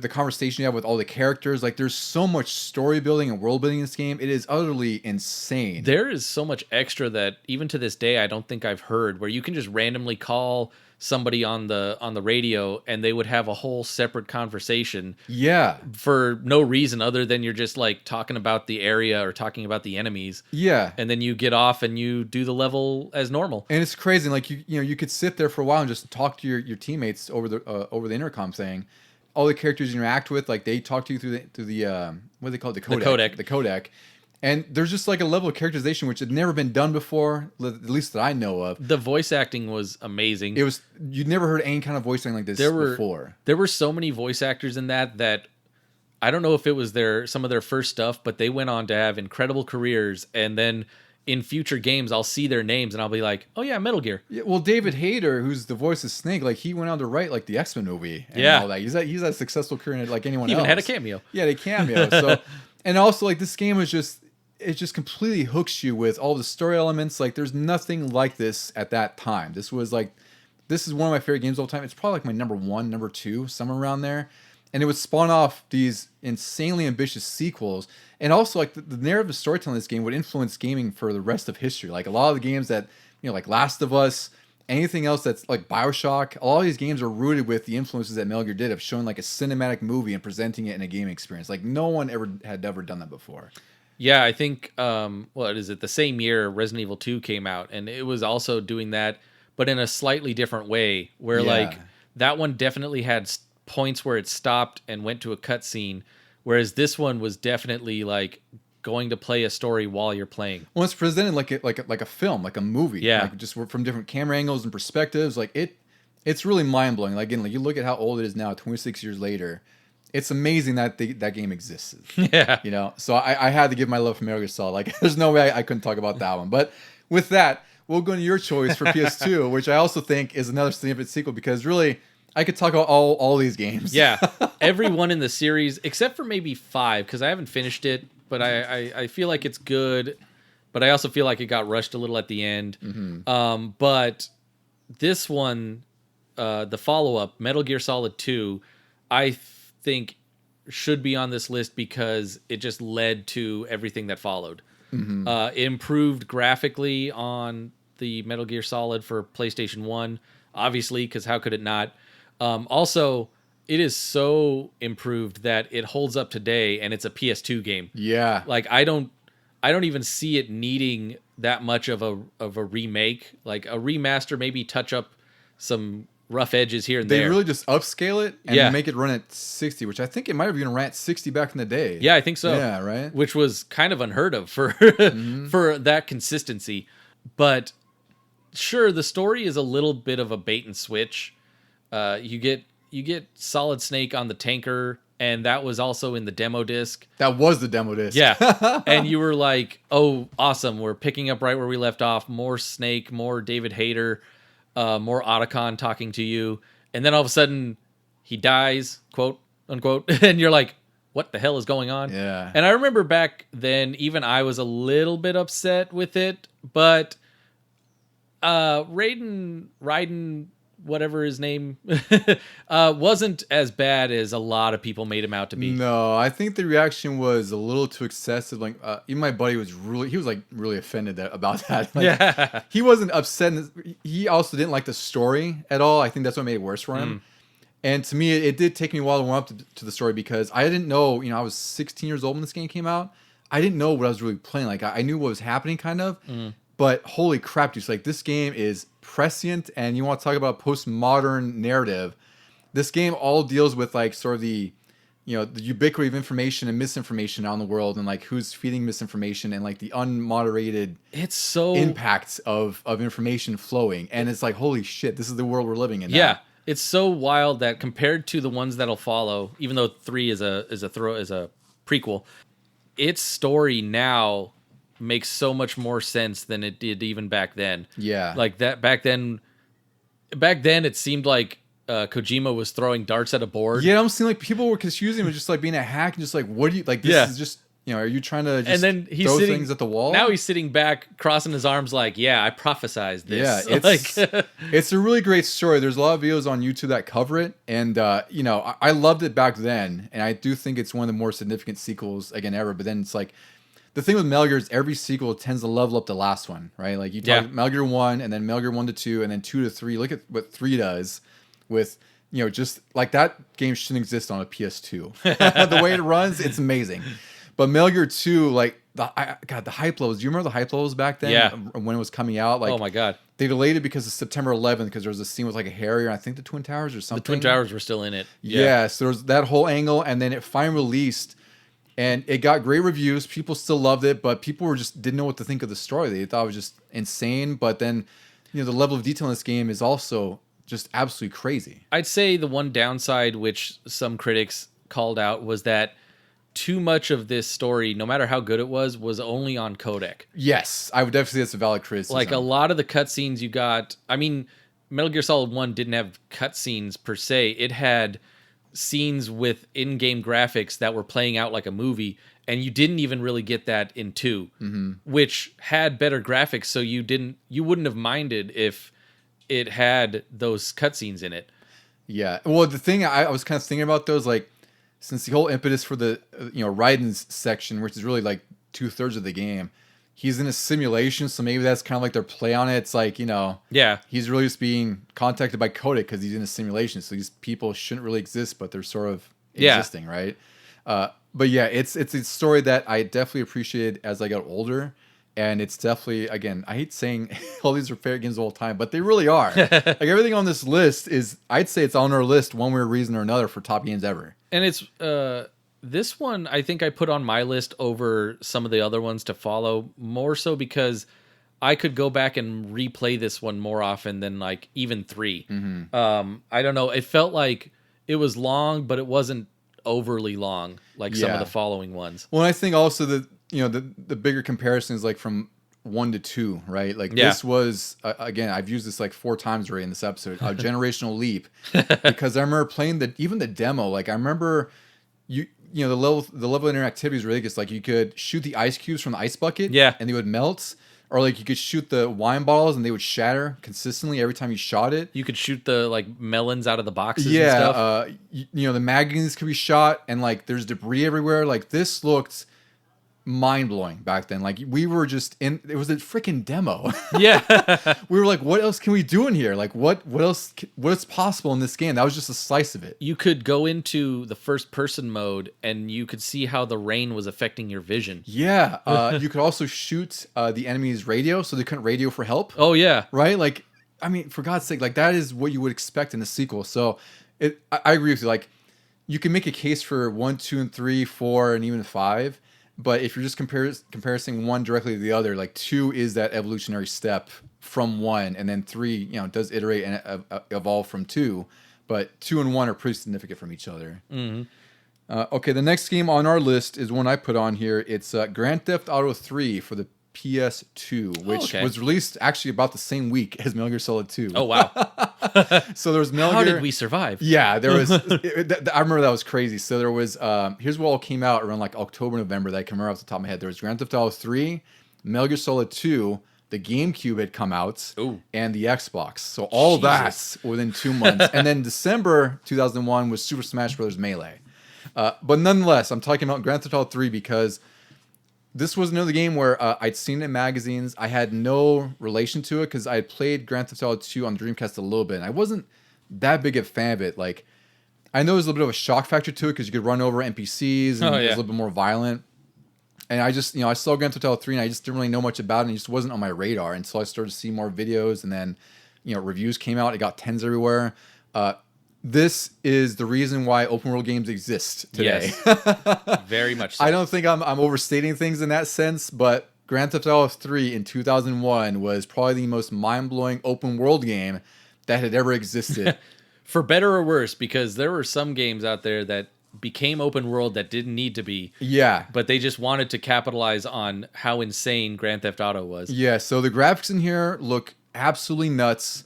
conversation you have with all the characters, like there's so much story building and world building in this game. It is utterly insane. There is so much extra that even to this day I don't think I've heard, where you can just randomly call somebody on the radio and they would have a whole separate conversation. Yeah. For no reason other than you're just like talking about the area or talking about the enemies. Yeah. And then you get off and you do the level as normal. And it's crazy. Like you could sit there for a while and just talk to your teammates over the intercom saying, all the characters you interact with, like they talk to you through the what do they call it? The codec. And there's just like a level of characterization which had never been done before, at least that I know of. The voice acting was amazing. You'd never heard any kind of voice acting like this before. There were so many voice actors in that I don't know if it was some of their first stuff, but they went on to have incredible careers. And then in future games, I'll see their names and I'll be like, oh yeah, Metal Gear. Yeah, well, David Hayter, who's the voice of Snake, like he went on to write like the X-Men movie and all that. He's had a successful career like anyone else. Even had a cameo. Yeah, they cameo. So, and also like this game was it just completely hooks you with all the story elements. Like there's nothing like this at that time. This is one of my favorite games of all time. It's probably like my number 1, number 2, somewhere around there. And it would spawn off these insanely ambitious sequels. And also like the narrative storytelling in this game would influence gaming for the rest of history. Like a lot of the games that, like Last of Us, anything else that's like BioShock, all these games are rooted with the influences that Metal Gear did of showing like a cinematic movie and presenting it in a gaming experience. Like no one had ever done that before. Yeah, I think, the same year Resident Evil 2 came out, and it was also doing that, but in a slightly different way, where like that one definitely had points where it stopped and went to a cutscene, whereas this one was definitely like going to play a story while you're playing. Well, it's presented like a film, like a movie. Yeah. Like just from different camera angles and perspectives. Like it's really mind blowing. Like again, like you look at how old it is now, 26 years later. It's amazing that that game exists. Yeah. So I had to give my love for Metal Gear Solid. Like there's no way I couldn't talk about that one. But with that, we'll go to your choice for PS2, which I also think is another significant sequel because really I could talk about all these games. Yeah. Every one in the series, except for maybe 5, because I haven't finished it, but I feel like it's good, but I also feel like it got rushed a little at the end. Mm-hmm. But this one, the follow-up, Metal Gear Solid 2, I think should be on this list because it just led to everything that followed. Mm-hmm. It improved graphically on the Metal Gear Solid for PlayStation 1, obviously, because how could it not? Also, it is so improved that it holds up today, and it's a PS2 game. Yeah. Like I don't even see it needing that much of a remake. Like a remaster, maybe touch up some rough edges here and there. They really just upscale it and make it run at 60, which I think it might have even ran at 60 back in the day. Yeah, I think so. Yeah, right? Which was kind of unheard of for Mm-hmm. for that consistency. But sure, the story is a little bit of a bait and switch. You get Solid Snake on the tanker, and that was also in the demo disc. That was the demo disc. Yeah. And you were like, oh, awesome. We're picking up right where we left off. More Snake, more David Hayter. More Otacon talking to you, and then all of a sudden he dies, quote unquote, and you're like, what the hell is going on? Yeah. And I remember back then, even I was a little bit upset with it, but Raiden whatever his name, wasn't as bad as a lot of people made him out to be. No, I think the reaction was a little too excessive. Like, even my buddy was like really offended about that. Like, Yeah. he wasn't upset. He also didn't like the story at all. I think that's what made it worse for him. And to me, it did take me a while to warm up to the story because I didn't know, I was 16 years old when this game came out. I didn't know what I was really playing. Like, I knew what was happening kind of, but holy crap, dude. Like, this game is prescient, and you want to talk about postmodern narrative. This game all deals with like sort of the ubiquity of information and misinformation out in the world, and like who's feeding misinformation, and like the unmoderated impacts of information flowing. And it's like, holy shit, this is the world we're living in now. Yeah. It's so wild that compared to the ones that'll follow, even though 3 is a prequel, its story now makes so much more sense than it did even back then. Yeah. Like that back then it seemed like Kojima was throwing darts at a board. Yeah, I'm seeing like people were confusing him with just like being a hack and just like, what do you like? This is just, are you trying to just and then he's throw sitting, things at the wall? Now he's sitting back, crossing his arms like, yeah, I prophesized this. Yeah, it's a really great story. There's a lot of videos on YouTube that cover it. And, I loved it back then. And I do think it's one of the more significant sequels, again, ever. But then it's like, the thing with Metal Gear is every sequel tends to level up the last one, right? Like you talk Metal Gear 1 and then Metal Gear 1 to 2 and then 2 to 3. Look at what 3 does with, just like that game shouldn't exist on a PS2. The way it runs, it's amazing. But Metal Gear 2, like, the hype levels. Do you remember the hype levels back then? Yeah. When it was coming out? Like, oh my God. They delayed it because of September 11th because there was a scene with like a Harrier, I think the Twin Towers or something. The Twin Towers were still in it. Yeah, so there was that whole angle, and then it finally released, and it got great reviews. People still loved it, but people didn't know what to think of the story. They thought it was just insane, but then, the level of detail in this game is also just absolutely crazy. I'd say the one downside, which some critics called out, was that too much of this story, no matter how good it was only on codec. Yes, I would definitely say that's a valid criticism. Like a lot of the cutscenes you got, I mean, Metal Gear Solid 1 didn't have cutscenes per se. It had scenes with in-game graphics that were playing out like a movie, and you didn't even really get that in 2, which had better graphics, so you wouldn't have minded if it had those cutscenes in it. Yeah. Well, the thing I was kind of thinking about those, like, since the whole impetus for the Raiden's section, which is really like 2/3 of the game, he's in a simulation, so maybe that's kind of like their play on it. It's like, he's really just being contacted by codec because he's in a simulation, so these people shouldn't really exist, but they're sort of existing, right? But yeah, it's a story that I definitely appreciated as I got older. And it's definitely, again, I hate saying all these are favorite games of all time, but they really are. Like everything on this list I'd say it's on our list one way or reason or another for top games ever. And it's, this one I think I put on my list over some of the other ones to follow, more so because I could go back and replay this one more often than like even 3. I don't know. It felt like it was long, but it wasn't overly long like some of the following ones. Well, I think also that, the bigger comparison is like from 1 to 2, right? Like this was, again, I've used this like 4 times already in this episode, a generational leap, because I remember playing even the demo. Like I remember the level of interactivity is ridiculous. Like you could shoot the ice cubes from the ice bucket and they would melt, or like you could shoot the wine bottles and they would shatter consistently every time you shot it. You could shoot the like melons out of the boxes and stuff. The magazines could be shot and like there's debris everywhere. Like this looked mind-blowing back then. Like we were just it was a freaking demo. We were like, what else can we do in here? Like what else what's possible in this game? That was just a slice of it. You could go into the first person mode and you could see how the rain was affecting your vision. You could also shoot the enemy's radio so they couldn't radio for help. Oh yeah, right? Like I mean, for God's sake, like that is what you would expect in a sequel. So I agree with you. Like you can make a case for 1, 2, and 3, 4, and even 5. But if you're just comparing one directly to the other, like 2 is that evolutionary step from 1, and then 3, does iterate and evolve from 2. But 2 and 1 are pretty significant from each other. Okay, the next game on our list is one I put on here. It's Grand Theft Auto 3 for the PS2, which was released actually about the same week as Metal Gear Solid 2. Oh, wow. So there was Metal Gear. How did we survive? Yeah, there was. I remember that was crazy. So there was, here's what all came out around like October, November that I can remember off the top of my head. There was Grand Theft Auto 3, Metal Gear Solid 2, the GameCube had come out, Ooh. and the Xbox. So all Jesus. that within 2 months. And then December 2001 was Super Smash Bros. Melee. But nonetheless, I'm talking about Grand Theft Auto 3 because this was another game where I'd seen it in magazines. I had no relation to it because I had played Grand Theft Auto 2 on Dreamcast a little bit. And I wasn't that big a fan of it. Like, I know there's a little bit of a shock factor to it because you could run over NPCs and it was a little bit more violent. And I just, I saw Grand Theft Auto 3 and I just didn't really know much about it. And it just wasn't on my radar until I started to see more videos. And then, reviews came out. It got 10s everywhere. This is the reason why open world games exist today. Yes. Very much so. I don't think I'm overstating things in that sense, but Grand Theft Auto 3 in 2001 was probably the most mind-blowing open world game that had ever existed. For better or worse, because there were some games out there that became open world that didn't need to be. Yeah. But they just wanted to capitalize on how insane Grand Theft Auto was. Yeah, so the graphics in here look absolutely nuts.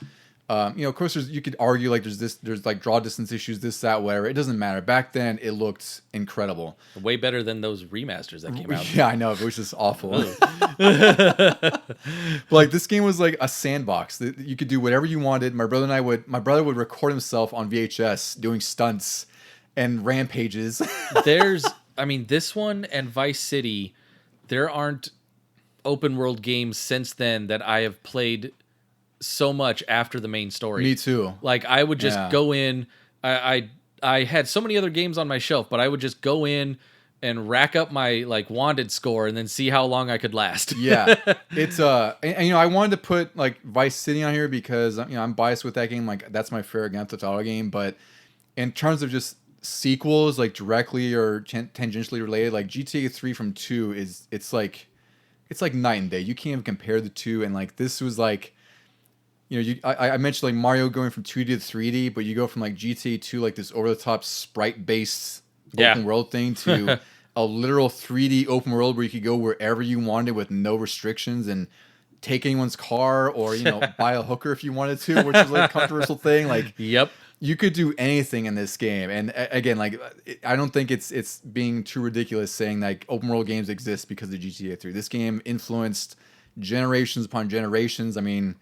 Of course, you could argue like there's like draw distance issues, this, that, whatever. It doesn't matter. Back then, it looked incredible. Way better than those remasters that came out. Yeah, I know, which is awful. But like this game was like a sandbox. You could do whatever you wanted. My brother would record himself on VHS doing stunts and rampages. This one and Vice City, there aren't open world games since then that I have played so much after the main story. Me too. Like I would just go in. I had so many other games on my shelf, but I would just go in and rack up my like wanted score and then see how long I could last. Yeah, it's I wanted to put like Vice City on here because I'm biased with that game. Like that's my favorite Grand Theft Auto game. But in terms of just sequels, like directly or tangentially related, like GTA 3 from 2 it's like night and day. You can't even compare the two. And like this was like. I mentioned like Mario going from 2D to 3D, but you go from like GTA 2, like this over-the-top sprite-based open world thing, to a literal 3D open world where you could go wherever you wanted with no restrictions and take anyone's car or, buy a hooker if you wanted to, which is like a controversial thing. Like, yep. You could do anything in this game. And again, like, I don't think it's being too ridiculous saying like open world games exist because of GTA 3. This game influenced generations upon generations. I mean,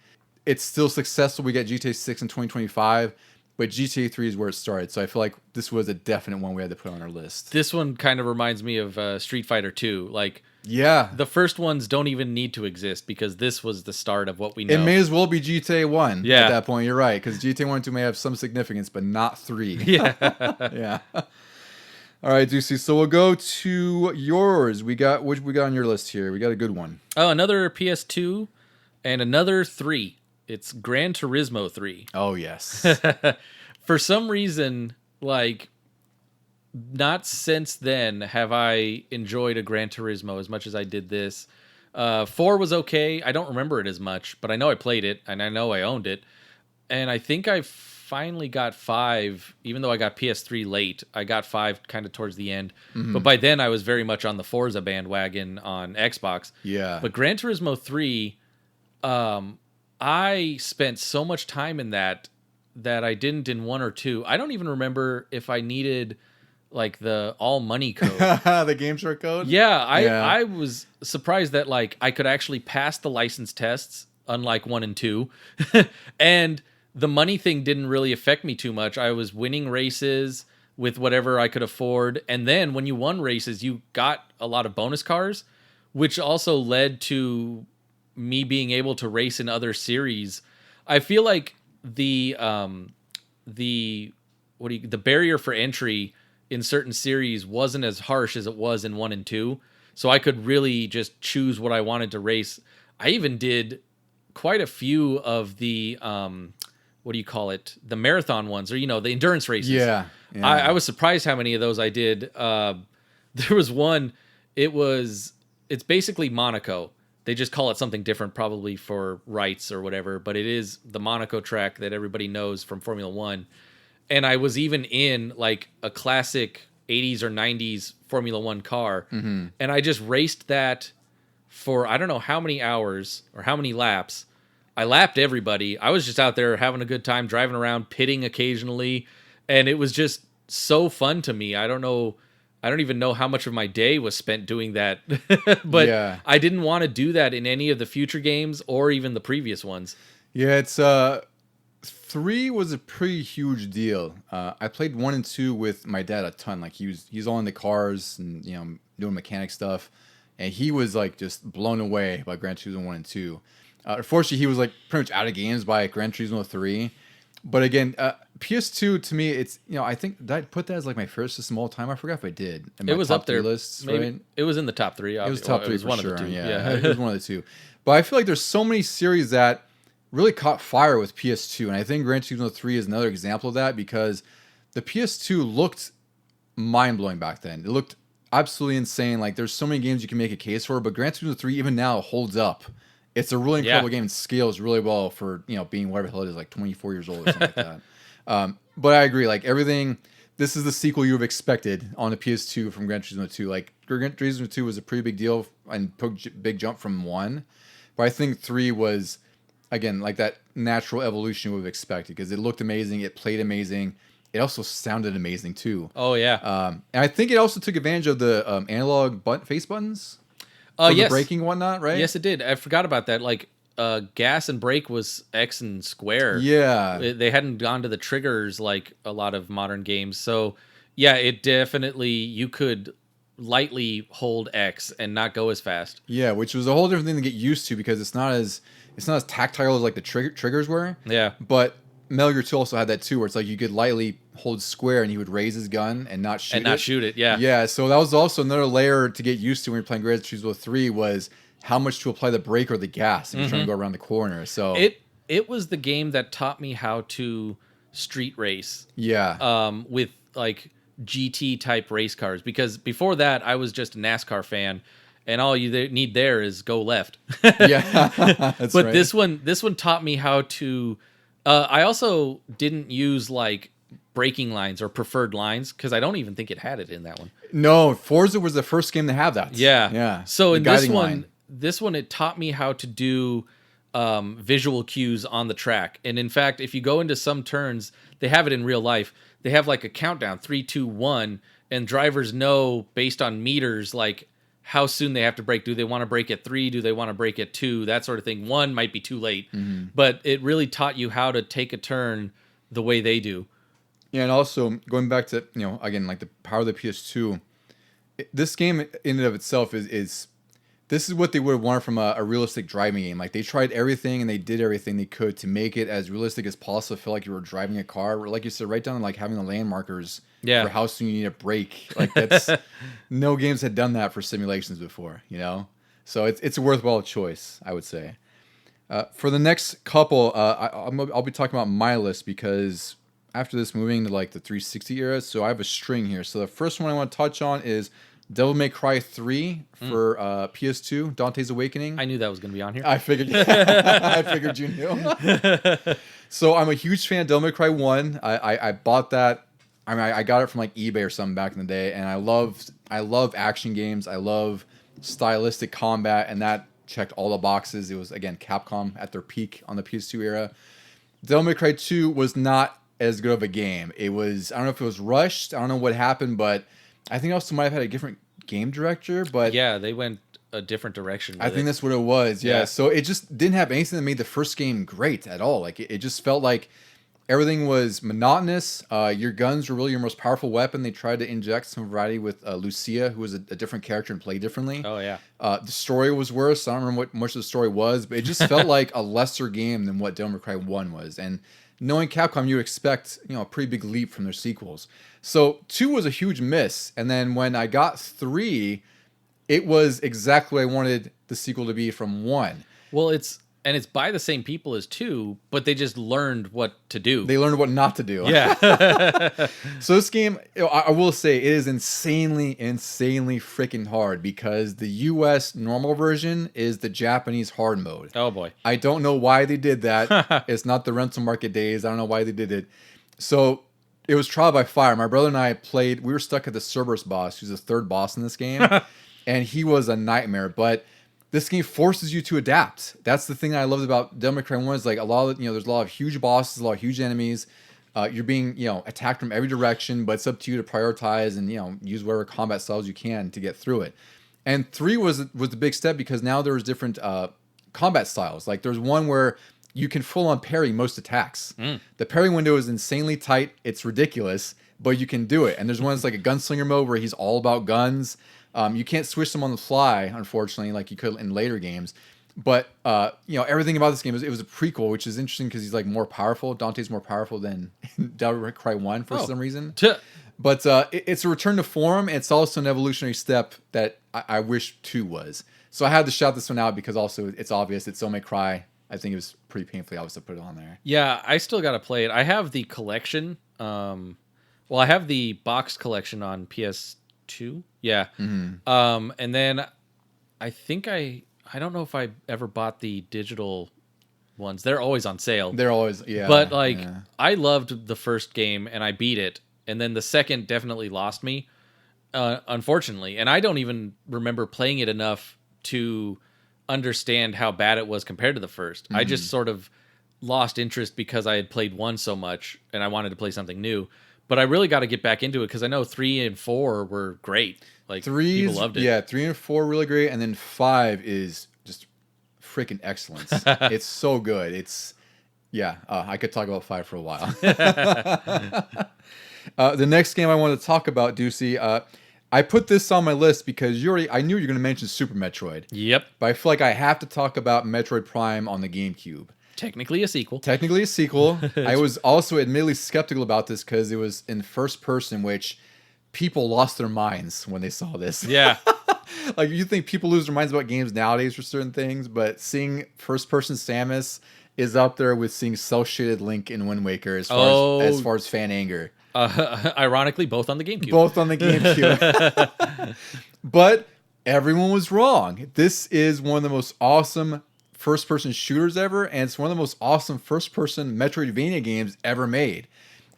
it's still successful. We get GTA 6 in 2025, but GTA 3 is where it started. So I feel like this was a definite one we had to put on our list. This one kind of reminds me of Street Fighter 2. Like, yeah, the first ones don't even need to exist because this was the start of what we know. It may as well be GTA 1 at that point. You're right, because GTA 1 and 2 may have some significance, but not 3. Yeah. Yeah. All right, Ducey. So we'll go to yours. What we got on your list here? We got a good one. Oh, another PS2 and another 3. It's Gran Turismo 3. Oh, yes. For some reason, like, not since then have I enjoyed a Gran Turismo as much as I did this. 4 was okay. I don't remember it as much, but I know I played it, and I know I owned it. And I think I finally got 5, even though I got PS3 late. I got 5 kind of towards the end. Mm-hmm. But by then, I was very much on the Forza bandwagon on Xbox. Yeah. But Gran Turismo 3... I spent so much time in that I didn't in 1 or 2. I don't even remember if I needed like the all money code. The game short code? Yeah, I was surprised that like I could actually pass the license tests, unlike 1 and 2. And the money thing didn't really affect me too much. I was winning races with whatever I could afford. And then when you won races, you got a lot of bonus cars, which also led to me being able to race in other series. I feel like the barrier for entry in certain series wasn't as harsh as it was in 1 and 2. So I could really just choose what I wanted to race. I even did quite a few of the the marathon ones, or the endurance races. Yeah. I was surprised how many of those I did. There was one. It's basically Monaco. They just call it something different, probably for rights or whatever, but it is the Monaco track that everybody knows from Formula 1. And I was even in like a classic 80s or 90s Formula 1 car. Mm-hmm. And I just raced that for I don't know how many hours or how many laps. I lapped everybody. I was just out there having a good time, driving around, pitting occasionally. And it was just so fun to me. I don't know I don't even know how much of my day was spent doing that. But Yeah. I didn't want to do that in any of the future games or even the previous ones. Yeah, it's 3 was a pretty huge deal. I played 1 and 2 with my dad a ton. Like he's all into cars and doing mechanic stuff, and he was like just blown away by Gran Turismo 1 and 2. Unfortunately, he was like pretty much out of games by Gran Turismo 3. But again, PS2 to me, it's I think did I put that as like my favorite system of all time? I forgot if I did. In my It was top up there. 3 lists, Maybe right? it was in the top three. It was top 3 It was for one sure. of the two. Yeah, it was one of the two. But I feel like there's so many series that really caught fire with PS2, and I think Gran Turismo 3 is another example of that because the PS2 looked mind blowing back then. It looked absolutely insane. Like there's so many games you can make a case for, but Gran Turismo 3 even now holds up. It's a really incredible game and scales really well for being whatever the hell it is, like 24 years old or something like that. But I agree, like everything. This is the sequel you have expected on the PS2 from Gran Turismo 2. Like Gran Turismo 2 was a pretty big deal and big jump from 1, but I think 3 was again like that natural evolution we've expected because it looked amazing, it played amazing, it also sounded amazing too. Oh yeah. And I think it also took advantage of the analog face buttons for the Yes. braking and whatnot, right? Yes, it did. I forgot about that. Like gas and brake was X and square. Yeah. They hadn't gone to the triggers like a lot of modern games. So yeah, it definitely you could lightly hold X and not go as fast. Yeah, which was a whole different thing to get used to because it's not as tactile as like the triggers were. Yeah. But Metal Gear 2 also had that too, where it's like you could lightly hold square and he would raise his gun and not shoot it. Yeah. Yeah, so that was also another layer to get used to when you're playing Gran Turismo 3 was how much to apply the brake or the gas if you're trying to go around the corner. So it was the game that taught me how to street race. Yeah. With like GT type race cars because before that I was just a NASCAR fan and all you need there is go left. Yeah. That's but right. this one taught me how to I also didn't use like braking lines or preferred lines because I don't even think it had it in that one. No, Forza was the first game to have that. Yeah. Yeah. So The in this guiding one, line. it taught me how to do visual cues on the track. And in fact, if you go into some turns, they have it in real life. They have like a countdown, 3, 2, 1, and drivers know based on meters like how soon they have to brake. Do they want to brake at 3? Do they want to brake at 2? That sort of thing. 1 might be too late, but it really taught you how to take a turn the way they do. Yeah, and also going back to again like the power of the PS2, this game in and of itself is this is what they would have wanted from a realistic driving game. Like they tried everything and they did everything they could to make it as realistic as possible. Feel like you were driving a car, like you said, right down to like having the lane markers for how soon you need a brake. Like that's no games had done that for simulations before, So it's a worthwhile choice, I would say. For the next couple, I'll be talking about my list because after this, moving to like the 360 era, so I have a string here. So the first one I want to touch on is Devil May Cry 3 for PS2, Dante's Awakening. I knew that was going to be on here. I figured. I figured you knew. So I'm a huge fan of Devil May Cry 1. I bought that. I mean, I got it from like eBay or something back in the day, and I love action games. I love stylistic combat, and that checked all the boxes. It was again Capcom at their peak on the PS2 era. Devil May Cry 2 was not as good of a game. It was, I don't know if it was rushed. I don't know what happened, but I think also might have had a different game director. But yeah, they went a different direction. I think that's what it was. Yeah. So it just didn't have anything that made the first game great at all. Like it just felt like everything was monotonous. Your guns were really your most powerful weapon. They tried to inject some variety with Lucia, who was a different character and played differently. Oh yeah. The story was worse. I don't remember what much of the story was, but it just felt like a lesser game than what Devil May Cry 1 was. And knowing Capcom, you would expect a pretty big leap from their sequels. So 2 was a huge miss, and then when I got 3, it was exactly what I wanted the sequel to be from 1. Well, it's by the same people as 2, but they just learned what to do. They learned what not to do. Yeah. So this game, I will say, it is insanely freaking hard because the US normal version is the Japanese hard mode. Oh boy. I don't know why they did that. It's not the rental market days. I don't know why they did it. So it was trial by fire. My brother and I played. We were stuck at the Cerberus boss, who's the third boss in this game, and he was a nightmare. But this game forces you to adapt. That's the thing that I loved about Devil May Cry 1 is like a lot of there's a lot of huge bosses, a lot of huge enemies. You're being, attacked from every direction, but it's up to you to prioritize and, use whatever combat styles you can to get through it. And 3 was the big step because now there was different combat styles. Like there's one where you can full on parry most attacks. The parry window is insanely tight. It's ridiculous, but you can do it. And there's one that's like a gunslinger mode where he's all about guns. You can't switch them on the fly, unfortunately, like you could in later games. But everything about this game it was a prequel, which is interesting because he's like more powerful. Dante's more powerful than Devil May Cry 1 for some reason. But it's a return to form. And it's also an evolutionary step that I wish 2 was. So I had to shout this one out because also it's obvious. It's Devil May Cry. I think it was pretty painfully obvious to put it on there. Yeah, I still got to play it. I have the collection. I have the box collection on PS2. Yeah. Mm-hmm. And then I think I don't know if I ever bought the digital ones. They're always on sale. They're always, yeah. But I loved the first game and I beat it. And then the second definitely lost me, unfortunately. And I don't even remember playing it enough to understand how bad it was compared to the first. I just sort of lost interest because I had played 1 so much and I wanted to play something new. But I really got to get back into it because I know 3 and 4 were great. Like people loved it. Yeah, 3 and 4 really great, and then 5 is just freaking excellence. It's so good. I could talk about 5 for a while. The next game I want to talk about, Deucey, I put this on my list because I knew you were going to mention Super Metroid. Yep. But I feel like I have to talk about Metroid Prime on the GameCube. Technically a sequel. I was also admittedly skeptical about this because it was in first person, which people lost their minds when they saw this. Yeah. Like you think people lose their minds about games nowadays for certain things, but seeing first person Samus is up there with seeing cel-shaded Link in Wind Waker as far as fan anger. Ironically, both on the GameCube. But everyone was wrong. This is one of the most awesome first-person shooters ever, and it's one of the most awesome first-person Metroidvania games ever made.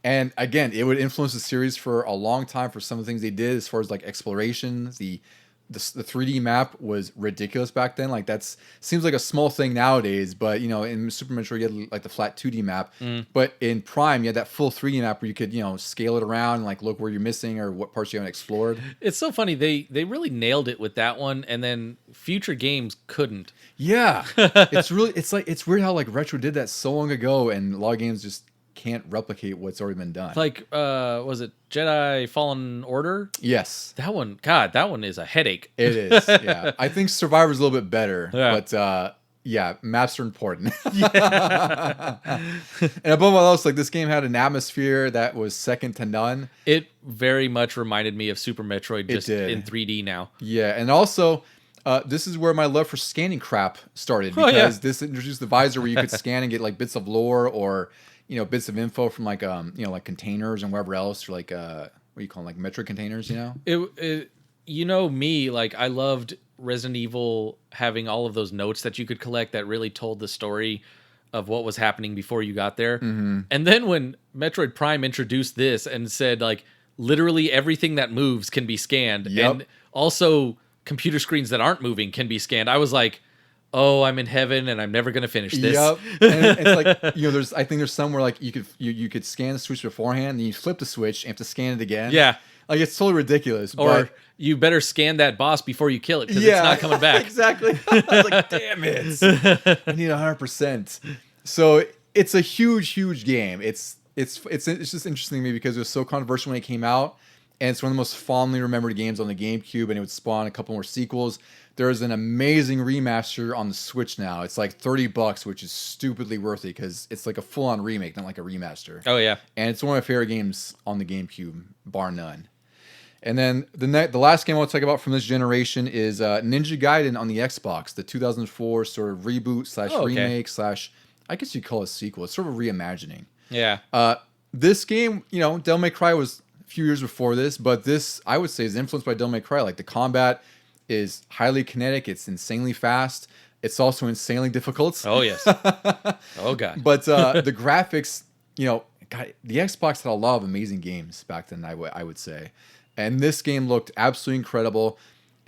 And again, it would influence the series for a long time for some of the things they did as far as like exploration. The 3D map was ridiculous back then. Like seems like a small thing nowadays, but in Super Metroid you had like the flat 2D map. But in Prime you had that full 3D map where you could scale it around and like look where you're missing or what parts you haven't explored. It's so funny they really nailed it with that one, and then future games couldn't. Yeah, it's weird how like Retro did that so long ago, and a lot of games just can't replicate what's already been done. Like, was it Jedi Fallen Order? Yes. That one is a headache. It is, yeah. I think Survivor's a little bit better, but maps are important. Yeah. And above all else, like this game had an atmosphere that was second to none. It very much reminded me of Super Metroid just in 3D now. Yeah, and also this is where my love for scanning crap started because this introduced the visor where you could scan and get like bits of lore or bits of info from like like containers and wherever else, or like what do you call them, like Metro containers, me, like I loved Resident Evil having all of those notes that you could collect that really told the story of what was happening before you got there. Mm-hmm. And then when Metroid Prime introduced this and said like literally everything that moves can be scanned, and also computer screens that aren't moving can be scanned, I was like, oh, I'm in heaven and I'm never gonna finish this. Yep. And it's like I think there's somewhere like you could scan the switch beforehand, and you flip the switch and have to scan it again. Yeah. Like it's totally ridiculous. Or you better scan that boss before you kill it because it's not coming back. Exactly. I was like, damn it. I need 100%. So it's a huge game. It's just interesting to me because it was so controversial when it came out, and it's one of the most fondly remembered games on the GameCube, and it would spawn a couple more sequels. There's an amazing remaster on the Switch now. It's like $30, which is stupidly worth it because it's like a full-on remake, not like a remaster. Oh yeah, and it's one of my favorite games on the GameCube, bar none. And then the last game I'll talk about from this generation is Ninja Gaiden on the Xbox, the 2004 sort of reboot / remake / I guess you'd call it a sequel. It's sort of a reimagining. Yeah. This game, Devil May Cry was a few years before this, but this I would say is influenced by Devil May Cry. Like the combat is highly kinetic. It's insanely fast. It's also insanely difficult. Oh yes. Oh god. But the graphics, God, the Xbox had a lot of amazing games back then. I would say, and this game looked absolutely incredible.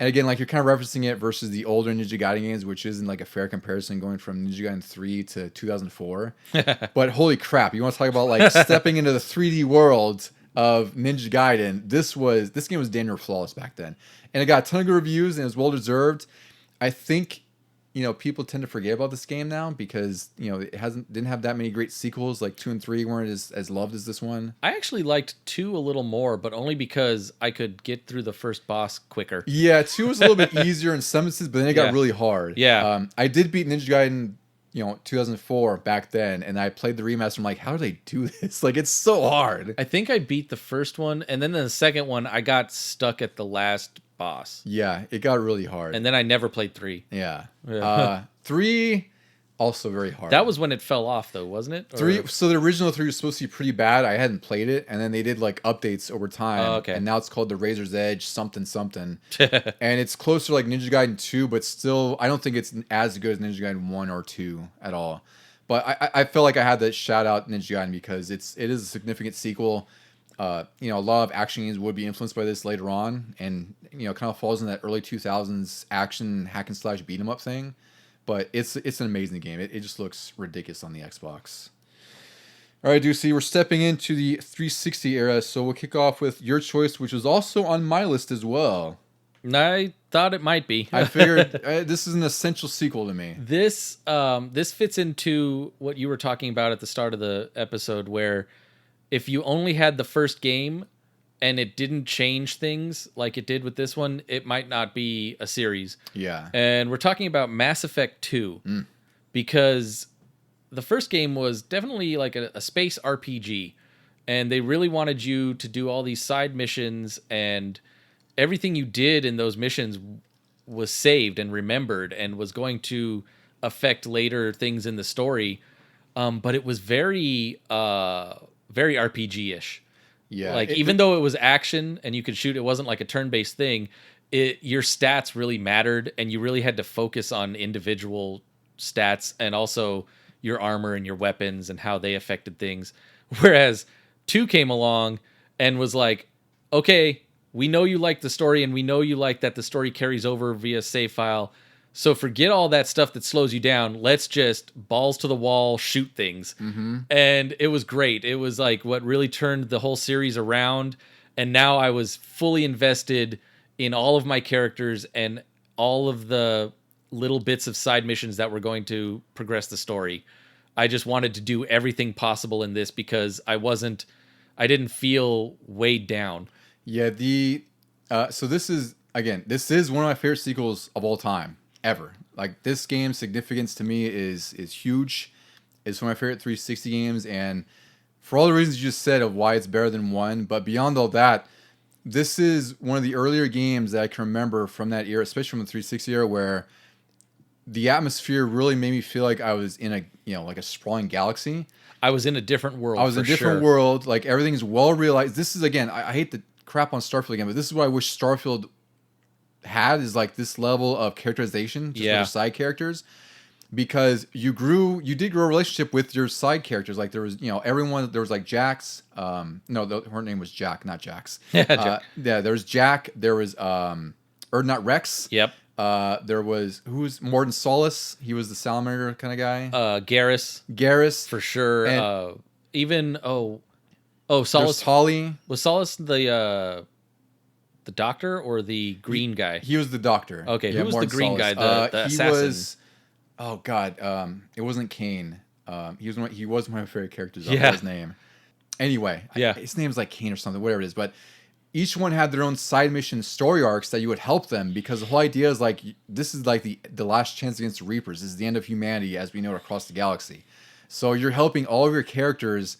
And again, like you're kind of referencing it versus the older Ninja Gaiden games, which isn't like a fair comparison going from Ninja Gaiden 3 to 2004. But holy crap, you want to talk about like stepping into the 3D world of Ninja Gaiden? This game was damn near flawless back then. And it got a ton of good reviews and it was well deserved. I think people tend to forget about this game now because it didn't have that many great sequels. Like 2 and 3 weren't as loved as this one. I actually liked 2 a little more, but only because I could get through the first boss quicker. Yeah, 2 was a little bit easier in some instances, but then it got really hard. Yeah. I did beat Ninja Gaiden 2004 back then, and I played the remaster. I'm like, how do they do this? Like, it's so hard. I think I beat the first one, and then the second one, I got stuck at the last boss. Yeah, it got really hard. And then I never played 3. Yeah. 3, also very hard. That was when it fell off, though, wasn't it? 3. So the original 3 was supposed to be pretty bad. I hadn't played it, and then they did like updates over time. Oh, okay. And now it's called the Razor's Edge something. And it's closer to like Ninja Gaiden 2, but still, I don't think it's as good as Ninja Gaiden 1 or 2 at all. But I felt like I had to shout out Ninja Gaiden because it is a significant sequel. A lot of action games would be influenced by this later on, and kind of falls in that early 2000s action hack and slash beat 'em up thing. But it's an amazing game. It just looks ridiculous on the Xbox. All right, Ducey, we're stepping into the 360 era, so we'll kick off with your choice, which was also on my list as well. I thought it might be. I figured this is an essential sequel to me. This fits into what you were talking about at the start of the episode, where if you only had the first game and it didn't change things like it did with this one, it might not be a series. Yeah. And we're talking about Mass Effect 2 because the first game was definitely like a space RPG, and they really wanted you to do all these side missions, and everything you did in those missions was saved and remembered and was going to affect later things in the story. But it was very RPG-ish. Yeah. Like, even though it was action and you could shoot, it wasn't like a turn-based thing. Your stats really mattered, and you really had to focus on individual stats and also your armor and your weapons and how they affected things. Whereas 2 came along and was like, okay, we know you like the story, and we know you like that the story carries over via save file. So forget all that stuff that slows you down. Let's just balls to the wall, shoot things. Mm-hmm. And it was great. It was like what really turned the whole series around. And now I was fully invested in all of my characters and all of the little bits of side missions that were going to progress the story. I just wanted to do everything possible in this because I didn't feel weighed down. Yeah, so this is one of my favorite sequels of all time. Ever. Like, this game's significance to me is huge. It's one of my favorite 360 games, and for all the reasons you just said of why it's better than 1, but beyond all that, this is one of the earlier games that I can remember from that era, especially from the 360 era, where the atmosphere really made me feel like I was in a sprawling galaxy. I was in a different world. I was in a different world. Like, everything's well realized. This is, again, I hate to crap on Starfield again, but this is what I wish Starfield had, is like this level of characterization just for the side characters, because you did grow a relationship with your side characters. Like, there was everyone, there was like Jax, her name was Jack, not Jax. There was Jack, there was not Rex. Yep. There was, who's Morton Solus, he was the salamander kind of guy. Garrus for sure. And even Solus, Holly. Was Solus the doctor or the green guy? He was the doctor. Okay, who was the green guy? The assassin. It wasn't Kane. He was one of my favorite characters. I his name. Anyway, his name's like Kane or something, whatever it is. But each one had their own side mission story arcs that you would help them, because the whole idea is like, this is like the last chance against the Reapers. This is the end of humanity as we know it across the galaxy. So you're helping all of your characters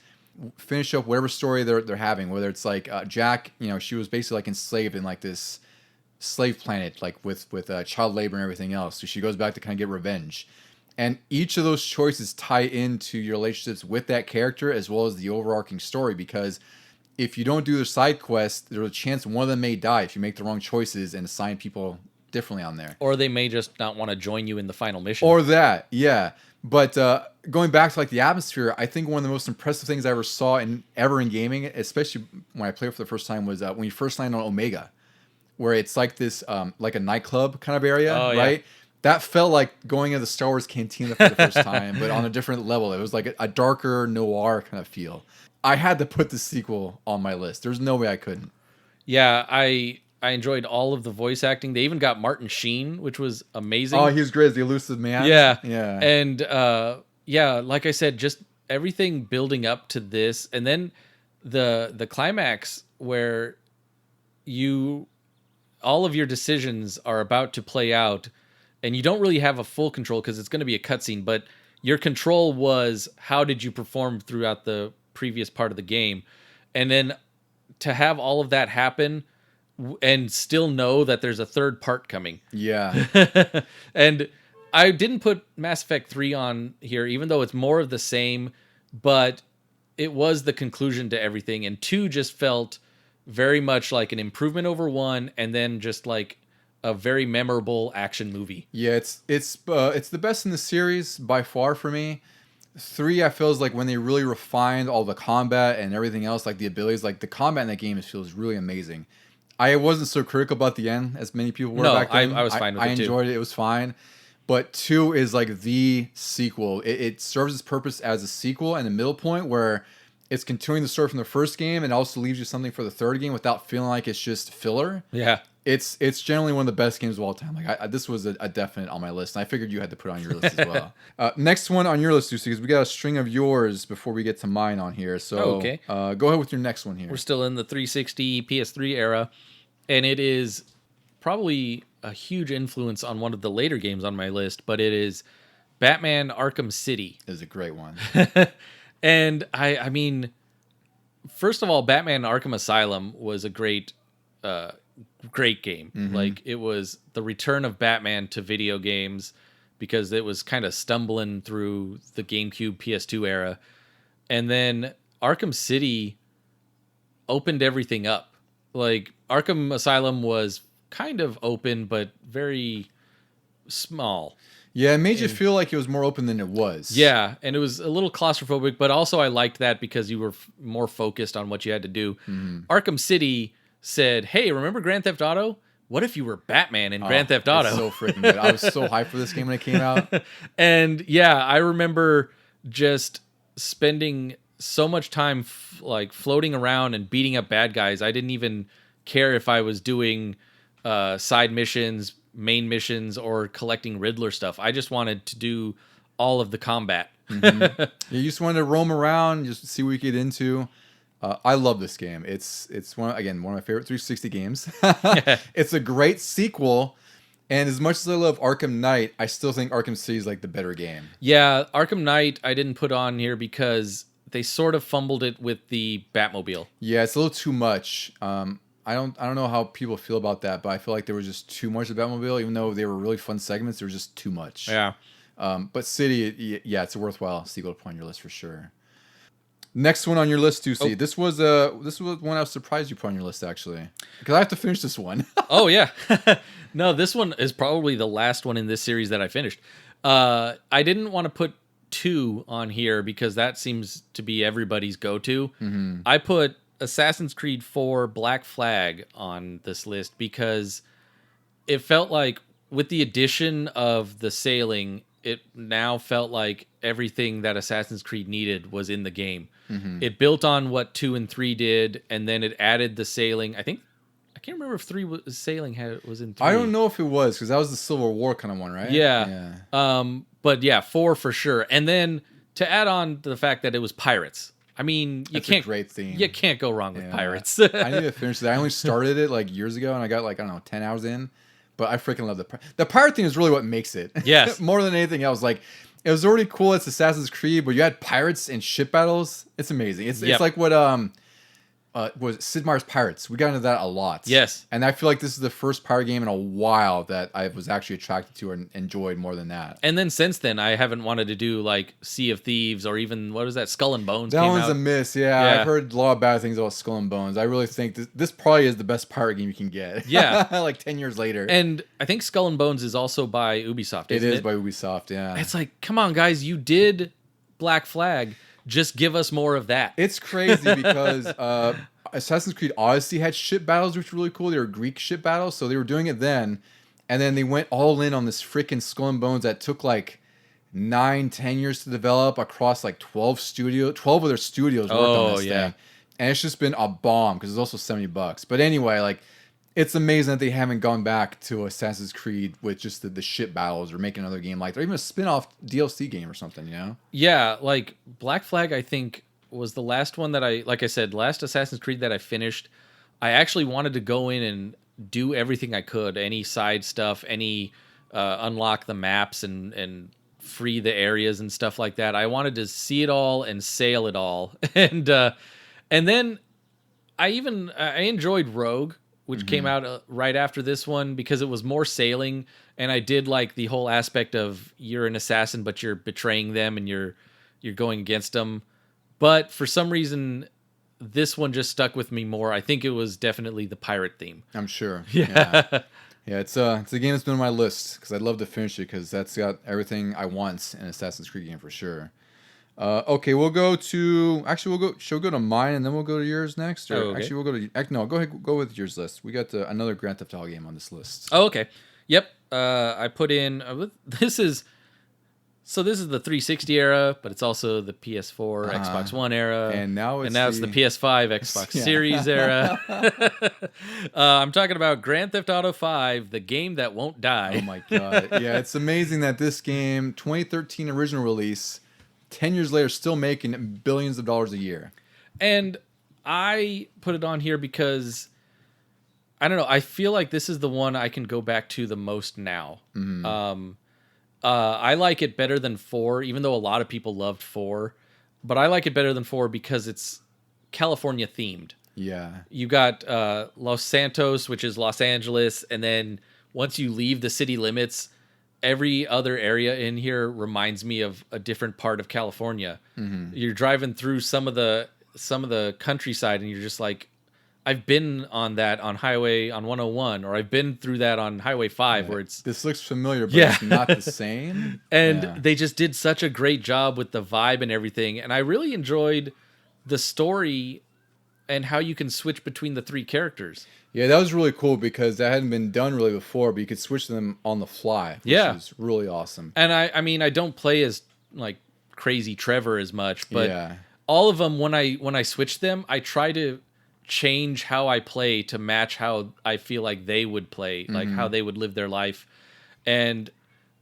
finish up whatever story they're having, whether it's like Jack, she was basically like enslaved in like this slave planet, like with child labor and everything else, so she goes back to kind of get revenge, and each of those choices tie into your relationships with that character as well as the overarching story, because if you don't do the side quest, there's a chance one of them may die if you make the wrong choices and assign people differently on there, or they may just not want to join you in the final mission, or that. But going back to like the atmosphere, I think one of the most impressive things I ever saw ever in gaming, especially when I played for the first time, was when you first landed on Omega, where it's like this, like a nightclub kind of area, Oh, yeah. right? That felt like going into the Star Wars Cantina for the first time, but on a different level. It was like a darker noir kind of feel. I had to put the sequel on my list. There's no way I couldn't. Yeah, I enjoyed all of the voice acting. They even got Martin Sheen, which was amazing. Oh, he was great as the elusive man. Yeah. Yeah. And yeah, like I said, just everything building up to this, and then the climax where all of your decisions are about to play out, and you don't really have a full control because it's going to be a cutscene, but your control was how did you perform throughout the previous part of the game. And then to have all of that happen and still know that there's a third part coming. Yeah. And I didn't put Mass Effect 3 on here, even though it's more of the same, but it was the conclusion to everything. And 2 just felt very much like an improvement over 1, and then just like a very memorable action movie. Yeah, it's the best in the series by far for me. 3, I feel, is like when they really refined all the combat and everything else, like the abilities, like the combat in that game feels really amazing. I wasn't so critical about the end as many people were back then. I was fine with it too. I enjoyed it. It was fine. But 2 is like the sequel. It serves its purpose as a sequel and a middle point where it's continuing the story from the first game and also leaves you something for the third game without feeling like it's just filler. Yeah. It's generally one of the best games of all time. Like this was a definite on my list, and I figured you had to put it on your list as well. Next one on your list, Lucy, because we got a string of yours before we get to mine on here. So okay. Go ahead with your next one here. We're still in the 360 PS3 era, and it is probably a huge influence on one of the later games on my list, but it is Batman Arkham City. It is a great one. And I mean, first of all, Batman Arkham Asylum was a great game. Mm-hmm. Like, it was the return of Batman to video games because it was kind of stumbling through the GameCube PS2 era. And then Arkham City opened everything up. Like, Arkham Asylum was kind of open, but very small. Yeah, it made you feel like it was more open than it was. Yeah, and it was a little claustrophobic, but also I liked that because you were more focused on what you had to do. Mm-hmm. Arkham City said, hey, remember Grand Theft Auto? What if you were Batman in Grand Theft Auto? It's so freaking good. I was so hyped for this game when it came out. And yeah, I remember just spending so much time like floating around and beating up bad guys. I didn't even care if I was doing side missions, main missions, or collecting Riddler stuff. I just wanted to do all of the combat. Mm-hmm. You just wanted to roam around, just see what you get into. I love this game. It's one of my favorite 360 games. It's a great sequel, and as much as I love Arkham Knight, I still think Arkham City is like the better game. Yeah, Arkham Knight I didn't put on here because they sort of fumbled it with the Batmobile. Yeah, it's a little too much. I don't know how people feel about that, but I feel like there was just too much of Batmobile. Even though they were really fun segments, there was just too much. Yeah. But City, yeah, it's a worthwhile sequel to put on your list for sure. Next one on your list, Tusi. Oh. This was one I was surprised you put on your list, actually, because I have to finish this one. Oh yeah, no, this one is probably the last one in this series that I finished. I didn't want to put 2 on here because that seems to be everybody's go-to. Mm-hmm. I put Assassin's Creed 4 Black Flag on this list because it felt like with the addition of the sailing, it now felt like everything that Assassin's Creed needed was in the game. Mm-hmm. It built on what 2 and 3 did, and then it added the sailing. I can't remember if 3 was in 3. I don't know if it was, because that was the Civil War kind of one, right? Yeah. But yeah, 4 for sure. And then to add on to the fact that it was pirates. I mean, That's a great theme. You can't go wrong with pirates. I need to finish that. I only started it like years ago, and I got 10 hours in. But I freaking love the pirate thing is really what makes it. Yes. More than anything else. Like, it was already cool. It's Assassin's Creed, but you had pirates and ship battles. It's amazing. It's like what was Sid Meier's Pirates. We got into that a lot. Yes. And I feel like this is the first pirate game in a while that I was actually attracted to and enjoyed more than that. And then since then, I haven't wanted to do like Sea of Thieves or even, what is that, Skull and Bones? That one's a miss, yeah. I've heard a lot of bad things about Skull and Bones. I really think this probably is the best pirate game you can get. Yeah. Like 10 years later. And I think Skull and Bones is also by Ubisoft, isn't it? It is by Ubisoft, yeah. It's like, come on, guys, you did Black Flag. Just give us more of that. It's crazy because Assassin's Creed Odyssey had ship battles, which were really cool. They were Greek ship battles, so they were doing it then. And then they went all in on this freaking Skull and Bones that took like 9-10 years to develop across like 12 of their studios worked on this thing. And it's just been a bomb because it's also $70. But anyway, like, it's amazing that they haven't gone back to Assassin's Creed with just the ship battles or making another game like that, or even a spin-off DLC game or something, you know? Yeah, like Black Flag, I think, was the last one that like I said, last Assassin's Creed that I finished. I actually wanted to go in and do everything I could, any side stuff, any unlock the maps and free the areas and stuff like that. I wanted to see it all and sail it all. And then I enjoyed Rogue, which came out right after this one because it was more sailing, and I did like the whole aspect of you're an assassin but you're betraying them and you're going against them. But for some reason this one just stuck with me more. I think it was definitely the pirate theme. I'm sure. Yeah. Yeah, it's a game that's been on my list because I'd love to finish it because that's got everything I want in an Assassin's Creed game for sure. Okay, we'll go to... Actually, shall we go to mine and then we'll go to yours next? Or okay. Actually, we'll go to... No, go ahead, go with yours list. We got another Grand Theft Auto game on this list. Oh, okay. Yep. I put in... this is the 360 era, but it's also the PS4, Xbox One era. And now it's the PS5, Xbox Series era. I'm talking about Grand Theft Auto 5, the game that won't die. Oh my god. Yeah, it's amazing that this game, 2013 original release... 10 years later, still making billions of dollars a year. And I put it on here because, I don't know, I feel like this is the one I can go back to the most now. Mm-hmm. I like it better than 4, even though a lot of people loved 4. But I like it better than 4 because it's California themed. Yeah. You got Los Santos, which is Los Angeles, and then once you leave the city limits... Every other area in here reminds me of a different part of California. Mm-hmm. You're driving through some of the countryside, and you're just like, I've been on 101, or I've been through that on Highway 5, where it's... This looks familiar, but it's not the same. And they just did such a great job with the vibe and everything, and I really enjoyed the story and how you can switch between the 3 characters. Yeah, that was really cool because that hadn't been done really before, but you could switch them on the fly, which is really awesome. And I mean, I don't play as like crazy Trevor as much, but all of them, when I switch them, I try to change how I play to match how I feel like they would play, like how they would live their life. And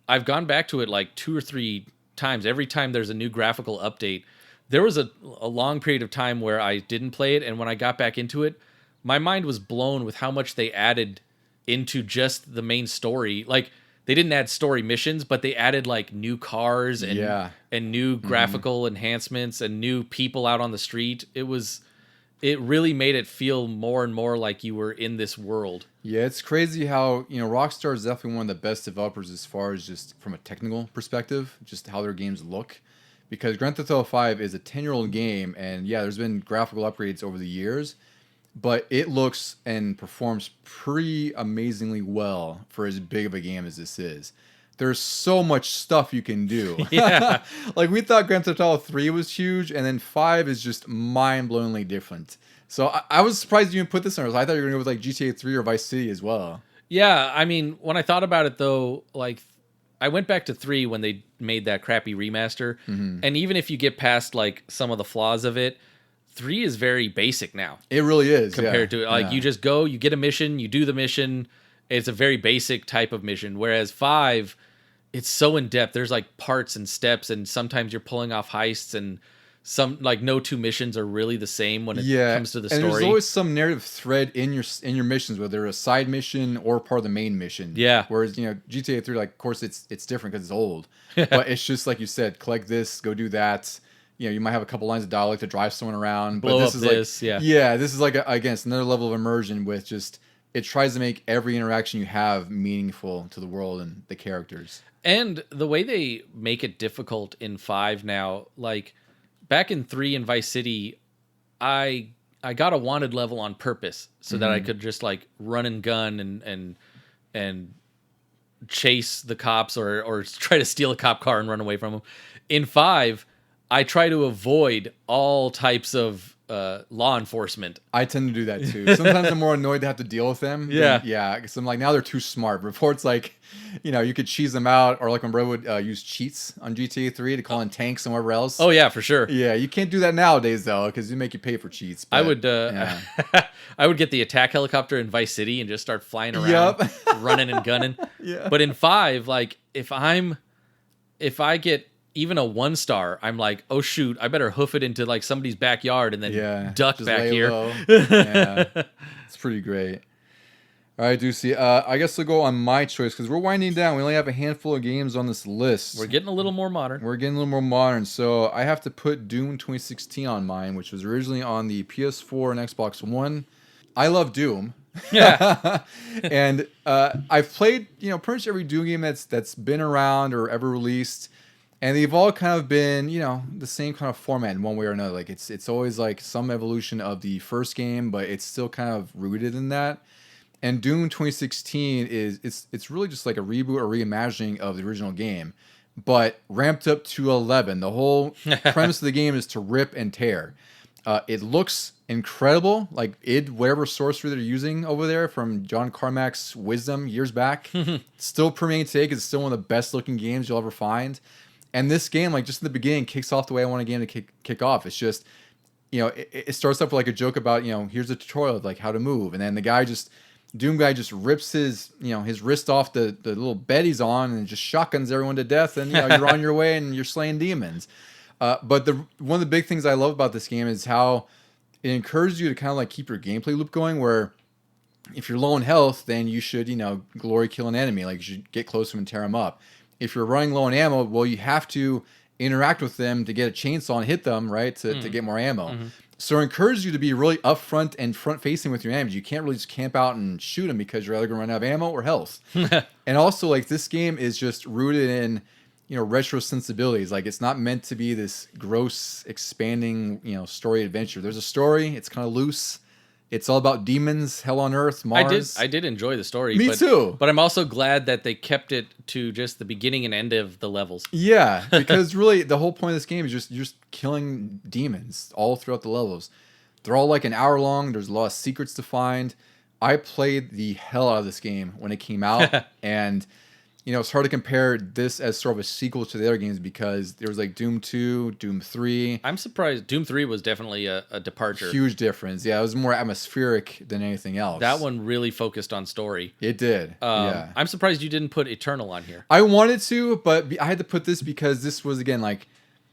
I've gone back to it like 2 or 3 times. Every time there's a new graphical update. There was a long period of time where I didn't play it, and when I got back into it, my mind was blown with how much they added into just the main story. Like, they didn't add story missions, but they added like new cars and new graphical enhancements and new people out on the street. It really made it feel more and more like you were in this world. Yeah, it's crazy how, Rockstar is definitely one of the best developers as far as just from a technical perspective, just how their games look. Because Grand Theft Auto 5 is a 10-year-old game, and there's been graphical upgrades over the years, but it looks and performs pretty amazingly well for as big of a game as this is. There's so much stuff you can do. Yeah. Like, we thought Grand Theft Auto 3 was huge, and then 5 is just mind-blowingly different. So I was surprised you even put this on. I thought you were going to go with like GTA 3 or Vice City as well. Yeah, I mean, when I thought about it, though, like, I went back to 3 when they made that crappy remaster, and even if you get past like some of the flaws of it, 3 is very basic now. It really is compared to it. Like, you just go, you get a mission, you do the mission. It's a very basic type of mission. Whereas 5, it's so in depth. There's like parts and steps, and sometimes you're pulling off heists, and some like no 2 missions are really the same when it comes to the story. And there's always some narrative thread in your missions, whether a side mission or part of the main mission. Yeah. Whereas GTA 3, like, of course it's different because it's old, but it's just like you said, collect this, go do that. You might have a couple lines of dialogue to drive someone around. Blow but this is up, this is like again, it's another level of immersion with just it tries to make every interaction you have meaningful to the world and the characters. And the way they make it difficult in 5 now, like back in 3 in Vice City, I got a wanted level on purpose so that I could just like run and gun and chase the cops or try to steal a cop car and run away from them. In 5, I try to avoid all types of law enforcement. I tend to do that too. Sometimes I'm more annoyed to have to deal with them. Yeah, because I'm like, now they're too smart. Before it's like, you could cheese them out, or like when bro would use cheats on GTA 3 to call in tanks and wherever else. Oh yeah, for sure. Yeah, you can't do that nowadays though, because you make you pay for cheats. But, I would I would get the attack helicopter in Vice City and just start flying around, Yep. running and gunning. Yeah. But in 5, like if I get even a 1-star, I'm like, oh shoot, I better hoof it into like somebody's backyard and then duck just back lay here. low. Yeah, it's pretty great. All right, Ducey. I guess we'll go on my choice because we're winding down. We only have a handful of games on this list. We're getting a little more modern. So I have to put Doom 2016 on mine, which was originally on the PS4 and Xbox One. I love Doom. Yeah. And I've played, pretty much every Doom game that's been around or ever released. And they've all kind of been, the same kind of format in one way or another. Like it's always like some evolution of the first game, but it's still kind of rooted in that. And Doom 2016 it's really just like a reboot or reimagining of the original game, but ramped up to 11. The whole premise of the game is to rip and tear. It looks incredible. Like whatever sorcery they're using over there from John Carmack's wisdom years back, still permeating today because it's still one of the best looking games you'll ever find. And this game, like just in the beginning, kicks off the way I want a game to kick off. It's just, it starts off with like a joke about, here's a tutorial of like how to move. And then Doom guy just rips his wrist off the little bed he's on and just shotguns everyone to death. And you're on your way and you're slaying demons. But one of the big things I love about this game is how it encourages you to kind of like keep your gameplay loop going, where if you're low in health, then you should, glory kill an enemy. Like you should get close to him and tear him up. If you're running low on ammo, well, you have to interact with them to get a chainsaw and hit them, right, to get more ammo. Mm-hmm. So it encourages you to be really upfront and front-facing with your enemies. You can't really just camp out and shoot them because you're either going to run out of ammo or health. And also, like, this game is just rooted in, retro sensibilities. Like, it's not meant to be this gross, expanding, story adventure. There's a story. It's kind of loose. It's all about demons, hell on earth, Mars. I did enjoy the story. Me too. But I'm also glad that they kept it to just the beginning and end of the levels. Yeah, because really the whole point of this game is you're just killing demons all throughout the levels. They're all like an hour long. There's a lot of secrets to find. I played the hell out of this game when it came out. And, it's hard to compare this as sort of a sequel to the other games because there was like Doom 2, Doom 3. I'm surprised. Doom 3 was definitely a departure. Huge difference. Yeah, it was more atmospheric than anything else. That one really focused on story. It did. Yeah. I'm surprised you didn't put Eternal on here. I wanted to, but I had to put this because this was, again, like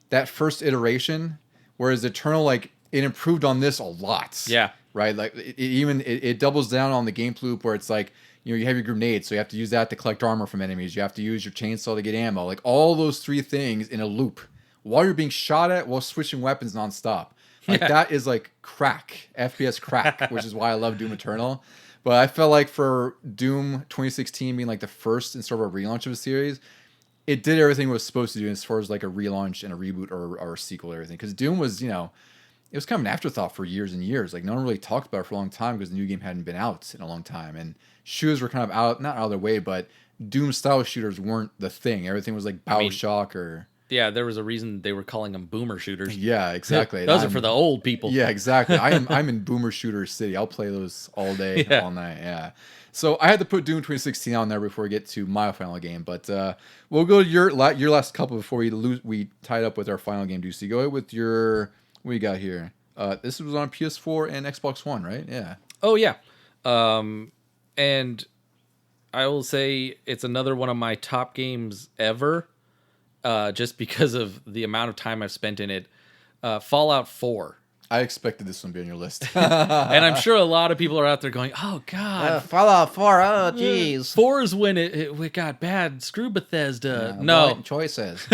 that first iteration, whereas Eternal, like, it improved on this a lot. Yeah. Right? Like, it doubles down on the gameplay loop where it's like, you have your grenades, so you have to use that to collect armor from enemies. You have to use your chainsaw to get ammo. Like, all those three things in a loop while you're being shot at while switching weapons nonstop. Like, that is like crack. FPS crack, which is why I love Doom Eternal. But I felt like for Doom 2016 being like the first and sort of a relaunch of a series, it did everything it was supposed to do as far as like a relaunch and a reboot or a sequel or everything. Because Doom was, it was kind of an afterthought for years and years. Like, no one really talked about it for a long time because the new game hadn't been out in a long time. And shooters were kind of not out of their way, but Doom-style shooters weren't the thing. Everything was like BioShock or... Yeah, there was a reason they were calling them boomer shooters. Yeah, exactly. Those are for the old people. Yeah, exactly. I'm in boomer shooter city. I'll play those all day, all night. Yeah. So I had to put Doom 2016 on there before we get to my final game. But we'll go to your last couple before we tied up with our final game, Deucey. Go ahead with your... What you got here? This was on PS4 and Xbox One, right? Yeah. Oh, yeah. And I will say it's another one of my top games ever, just because of the amount of time I've spent in it. Fallout 4. I expected this one to be on your list. And I'm sure a lot of people are out there going, oh, God. Fallout 4, oh, jeez. 4 is when it got bad. Screw Bethesda. Yeah, no. Right choices.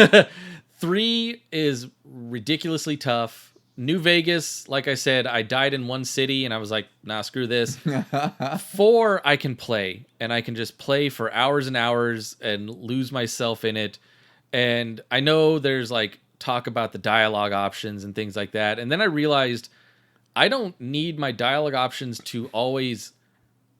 3 is ridiculously tough. New Vegas, like I said, I died in one city, and I was like, nah, screw this. 4, I can play, and I can just play for hours and hours and lose myself in it. And I know there's, like, talk about the dialogue options and things like that. And then I realized I don't need my dialogue options to always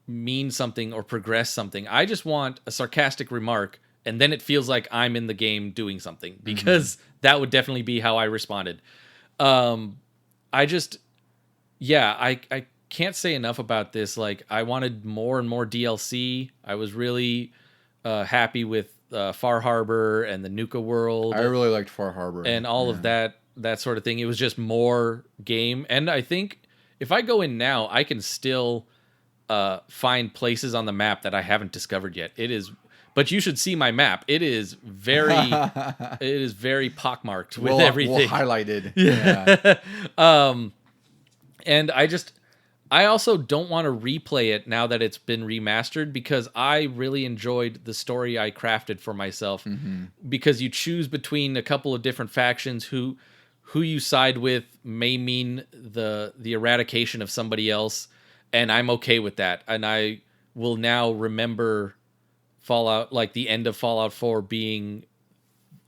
mean something or progress something. I just want a sarcastic remark and then it feels like I'm in the game doing something, because that would definitely be how I responded. I just, yeah, I can't say enough about this. Like, I wanted more and more DLC. I was really happy with Far Harbor and the Nuka World. I really liked Far Harbor and all of that sort of thing. It was just more game. And I think if I go in now, I can still find places on the map that I haven't discovered yet. But you should see my map. It is very pockmarked with everything. Well highlighted. Yeah. And I also don't want to replay it now that it's been remastered, because I really enjoyed the story I crafted for myself. Because you choose between a couple of different factions. Who you side with may mean the eradication of somebody else, and I'm okay with that. And I will now remember Fallout, like the end of Fallout 4 being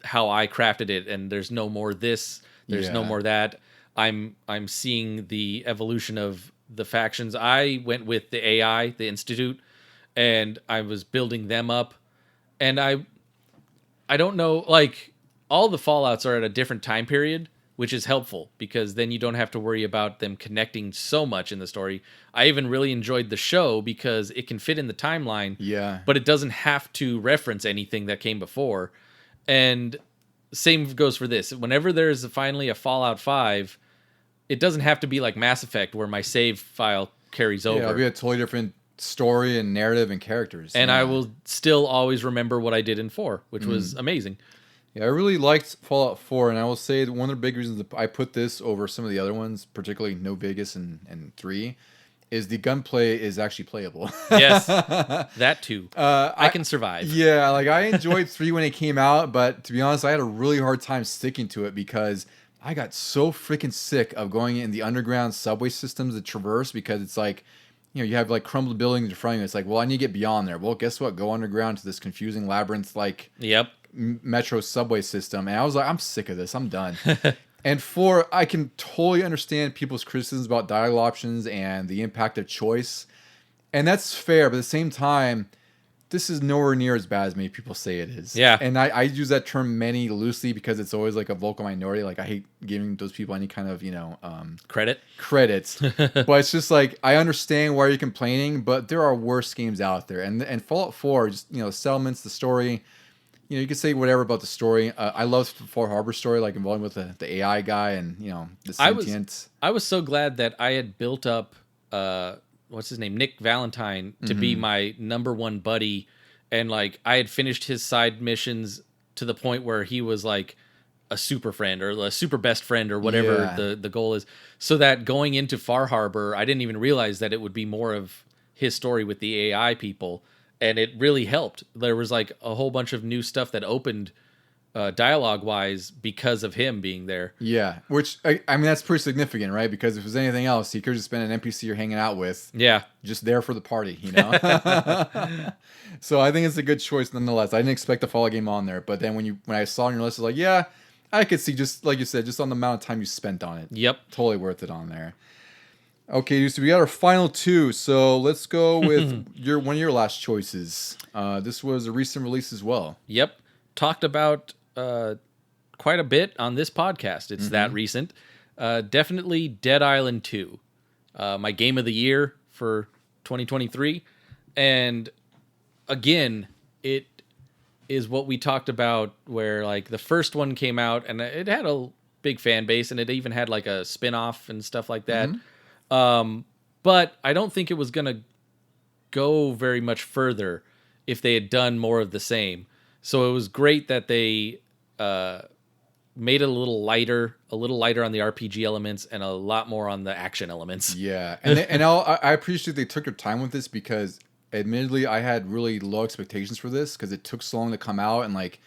how I crafted it, and there's no more this, there's no more that. I'm seeing the evolution of the factions. I went with the AI, the Institute, and I was building them up. And I don't know, like, all the Fallouts are at a different time period, which is helpful, because then you don't have to worry about them connecting so much in the story. I even really enjoyed the show because it can fit in the timeline, but it doesn't have to reference anything that came before. And same goes for this. Whenever there's finally a Fallout 5, it doesn't have to be like Mass Effect, where my save file carries over. It'll be a totally different story and narrative and characters. And I will still always remember what I did in 4, which was amazing. Yeah, I really liked Fallout 4, and I will say that one of the big reasons that I put this over some of the other ones, particularly No Vegas and 3, is the gunplay is actually playable. Yes, that too. I can survive. Yeah, like I enjoyed 3 when it came out, but to be honest, I had a really hard time sticking to it because I got so freaking sick of going in the underground subway systems that traverse, because it's like, you know, you have like crumbled buildings in front of you. It's like, well, I need to get beyond there. Well, guess what? Go underground to this confusing labyrinth like metro subway system. And I was like, I'm sick of this. I'm done. And 4, I can totally understand people's criticisms about dialogue options and the impact of choice. And that's fair, but at the same time, this is nowhere near as bad as many people say it is. Yeah. And I use that term many loosely because it's always like a vocal minority. Like I hate giving those people any kind of, credits. But it's just like, I understand why you're complaining, but there are worse games out there. And Fallout 4, just, the settlements, the story, you can say whatever about the story. I love the Far Harbor story, like involving with the AI guy and, the sentient. I was so glad that I had built up, what's his name? Nick Valentine to be my number one buddy. And like, I had finished his side missions to the point where he was like a super friend or a super best friend or whatever the goal is. So that going into Far Harbor, I didn't even realize that it would be more of his story with the AI people. And it really helped. There was like a whole bunch of new stuff that opened dialogue-wise because of him being there. Yeah, which, I mean, that's pretty significant, right? Because if it was anything else, he could have just been an NPC you're hanging out with. Yeah. Just there for the party, So I think it's a good choice nonetheless. I didn't expect the Fallout game on there, but then when I saw it on your list, I was like, yeah, I could see, just like you said, just on the amount of time you spent on it. Yep. Totally worth it on there. Okay, so we got our final 2. So let's go with one of your last choices. This was a recent release as well. Yep. Talked about quite a bit on this podcast. It's that recent. Definitely Dead Island 2. My game of the year for 2023. And again, it is what we talked about, where like the first one came out and it had a big fan base, and it even had like a spin-off and stuff like that. But I don't think it was going to go very much further if they had done more of the same. So it was great that they made it a little lighter on the RPG elements and a lot more on the action elements. Yeah, and I appreciate they took their time with this, because admittedly I had really low expectations for this because it took so long to come out, and like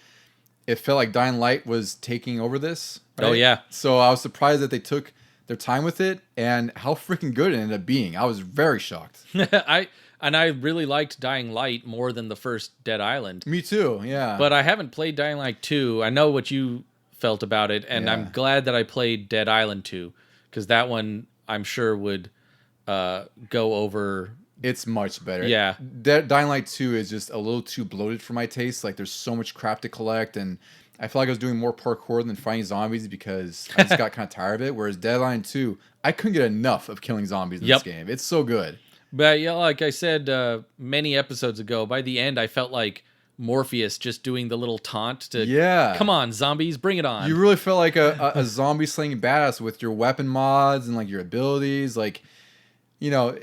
it felt like Dying Light was taking over this. Right? Oh yeah. So I was surprised that they took their time with it and how freaking good it ended up being. I was very shocked. I really liked Dying Light more than the first Dead Island. Me too, yeah. But I haven't played Dying Light 2. I know what you felt about it, and I'm glad that I played Dead Island 2, because that one I'm sure would go over It's much better. Yeah. Dying Light 2 is just a little too bloated for my taste. Like, there's so much crap to collect, and I feel like I was doing more parkour than fighting zombies because I just got kind of tired of it. Whereas Dead Island 2, I couldn't get enough of killing zombies in this game. It's so good. But yeah, like I said many episodes ago, by the end I felt like Morpheus just doing the little taunt to come on, zombies, bring it on. You really felt like a zombie slaying badass with your weapon mods and like your abilities. Like, you know,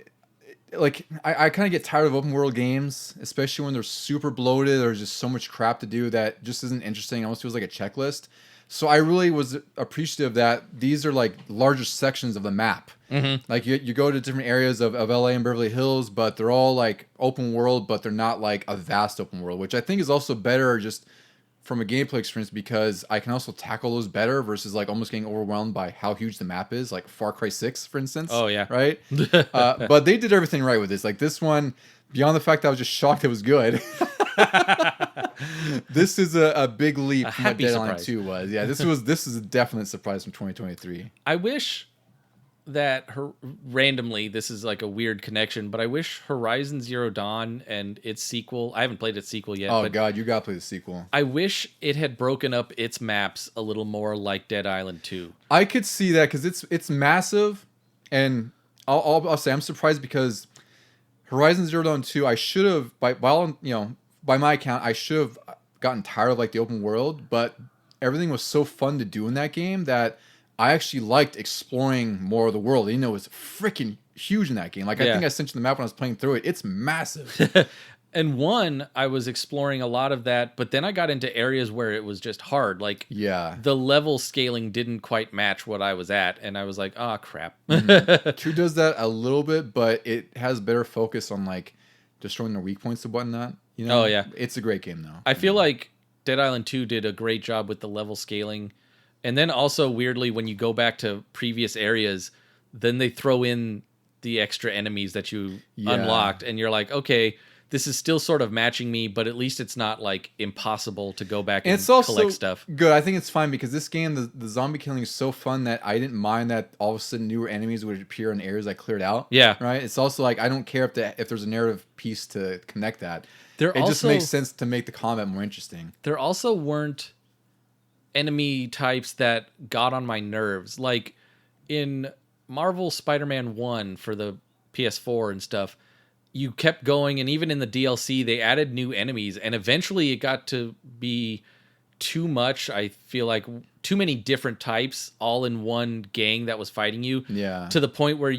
like I kind of get tired of open world games, especially when they're super bloated. There's just so much crap to do that just isn't interesting. It almost feels like a checklist. So I really was appreciative that these are like larger sections of the map. Mm-hmm. Like you go to different areas of LA and Beverly Hills, but they're all like open world, but they're not like a vast open world, which I think is also better just from a gameplay experience because I can also tackle those better versus like almost getting overwhelmed by how huge the map is, like Far Cry 6, for instance. Oh, yeah. Right? But they did everything right with this. Like this one, beyond the fact that I was just shocked it was good. This is a big leap from what Dead Island 2 was. Yeah, this is a definite surprise from 2023. I wish that randomly, this is like a weird connection, but I wish Horizon Zero Dawn and its sequel, I haven't played its sequel yet. Oh god, you gotta play the sequel. I wish it had broken up its maps a little more like Dead Island 2. I could see that because it's massive, and I'll say I'm surprised because Horizon Zero Dawn 2, I should have by my account, I should have gotten tired of like the open world, but everything was so fun to do in that game that I actually liked exploring more of the world. You know, it was freaking huge in that game. Like I think I sent you the map when I was playing through it. It's massive. And one, I was exploring a lot of that, but then I got into areas where it was just hard. Like the level scaling didn't quite match what I was at, and I was like, oh crap. 2 does that a little bit, but it has better focus on like destroying the weak points and whatnot. You know? Oh yeah, it's a great game though. I feel like Dead Island 2 did a great job with the level scaling. And then also weirdly, when you go back to previous areas, then they throw in the extra enemies that you unlocked, and you're like, okay, this is still sort of matching me, but at least it's not like impossible to go back and it's also collect stuff. Good. I think it's fine because this game, the zombie killing is so fun that I didn't mind that all of a sudden newer enemies would appear in areas I cleared out. Yeah. Right. It's also like I don't care if there's a narrative piece to connect that. It just makes sense to make the combat more interesting. There also weren't enemy types that got on my nerves. Like in Marvel Spider-Man 1 for the PS4 and stuff, you kept going, and even in the DLC, they added new enemies, and eventually it got to be too much. I feel like too many different types all in one gang that was fighting you. Yeah. To the point where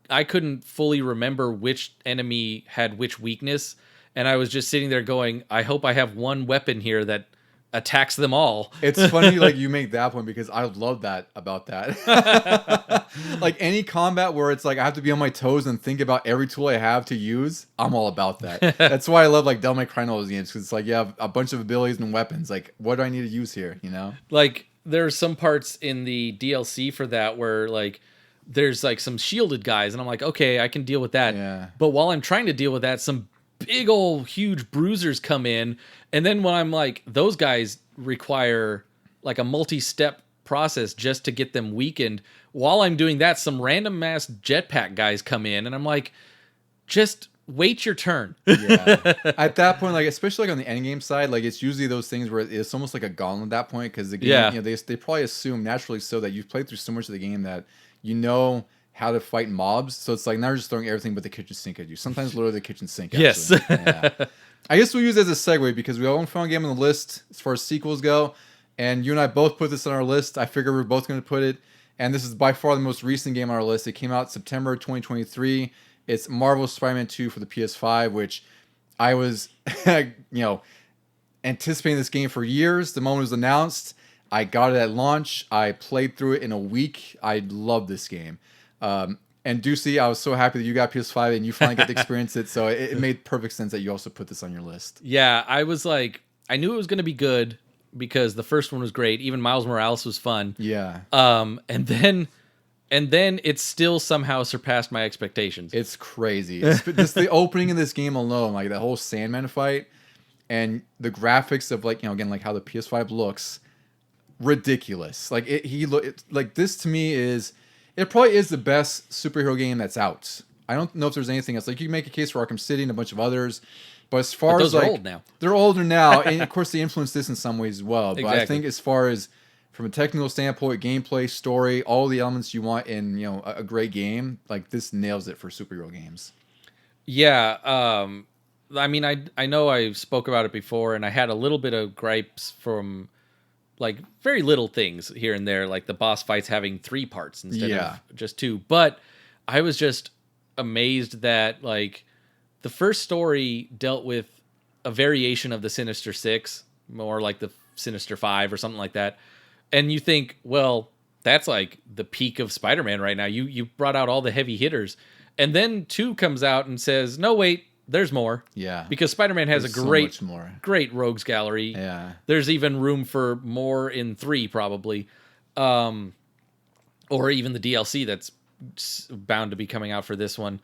I couldn't fully remember which enemy had which weakness, and I was just sitting there going, I hope I have one weapon here that attacks them all. It's funny like you make that point because I love that about that. Like any combat where it's like I have to be on my toes and think about every tool I have to use, I'm all about that. That's why I love like Devil May Cry and all those games because it's like you have a bunch of abilities and weapons. Like what do I need to use here? You know, like there's some parts in the DLC for that where like there's like some shielded guys, and I'm like, okay, I can deal with that. Yeah. But while I'm trying to deal with that, some big old huge bruisers come in, and then when I'm like, those guys require like a multi-step process just to get them weakened. While I'm doing that, some random mass jetpack guys come in, and I'm like, just wait your turn. Yeah. At that point, like especially like on the end game side, like it's usually those things where it's almost like a gauntlet at that point because the game, you know, they probably assume naturally so that you've played through so much of the game that you know how to fight mobs. So it's like now we're just throwing everything but the kitchen sink at you. Sometimes literally the kitchen sink. Actually. Yes. Yeah. I guess we'll use it as a segue because we have one fun game on the list as far as sequels go. And you and I both put this on our list. I figure we're both going to put it. And this is by far the most recent game on our list. It came out September 2023. It's Marvel's Spider-Man 2 for the PS5, which I was, anticipating this game for years. The moment it was announced, I got it at launch. I played through it in a week. I love this game. And Ducey, I was so happy that you got PS5 and you finally got to experience it. So it made perfect sense that you also put this on your list. Yeah, I was like, I knew it was going to be good because the first one was great. Even Miles Morales was fun. Yeah. And then it still somehow surpassed my expectations. It's crazy. It's just the opening of this game alone, like that whole Sandman fight and the graphics of like, again, like how the PS5 looks ridiculous. Like like this to me is, it probably is the best superhero game that's out I don't know if there's anything else. Like, you can make a case for Arkham City and a bunch of others, but as far those as, like, are old now. They're older now, and of course they influence this in some ways as well. But Exactly. I think as far as from a technical standpoint, gameplay, story, all the elements you want in, you know, a great game, like, this nails it for superhero games. Yeah, I mean, I know I spoke about it before, and I had a little bit of gripes from, like, very little things here and there, like the boss fights having 3 parts instead of just 2. But I was just amazed that, like, the first story dealt with a variation of the Sinister Six, more like the Sinister Five or something like that. And you think, well, that's like the peak of Spider-Man right now. You brought out all the heavy hitters. And then 2 comes out and says, no, wait, there's more. Yeah. Because Spider-Man has There's a so great, much more. great rogues gallery. Yeah. There's even room for more in 3, probably. Or even the DLC that's bound to be coming out for this one.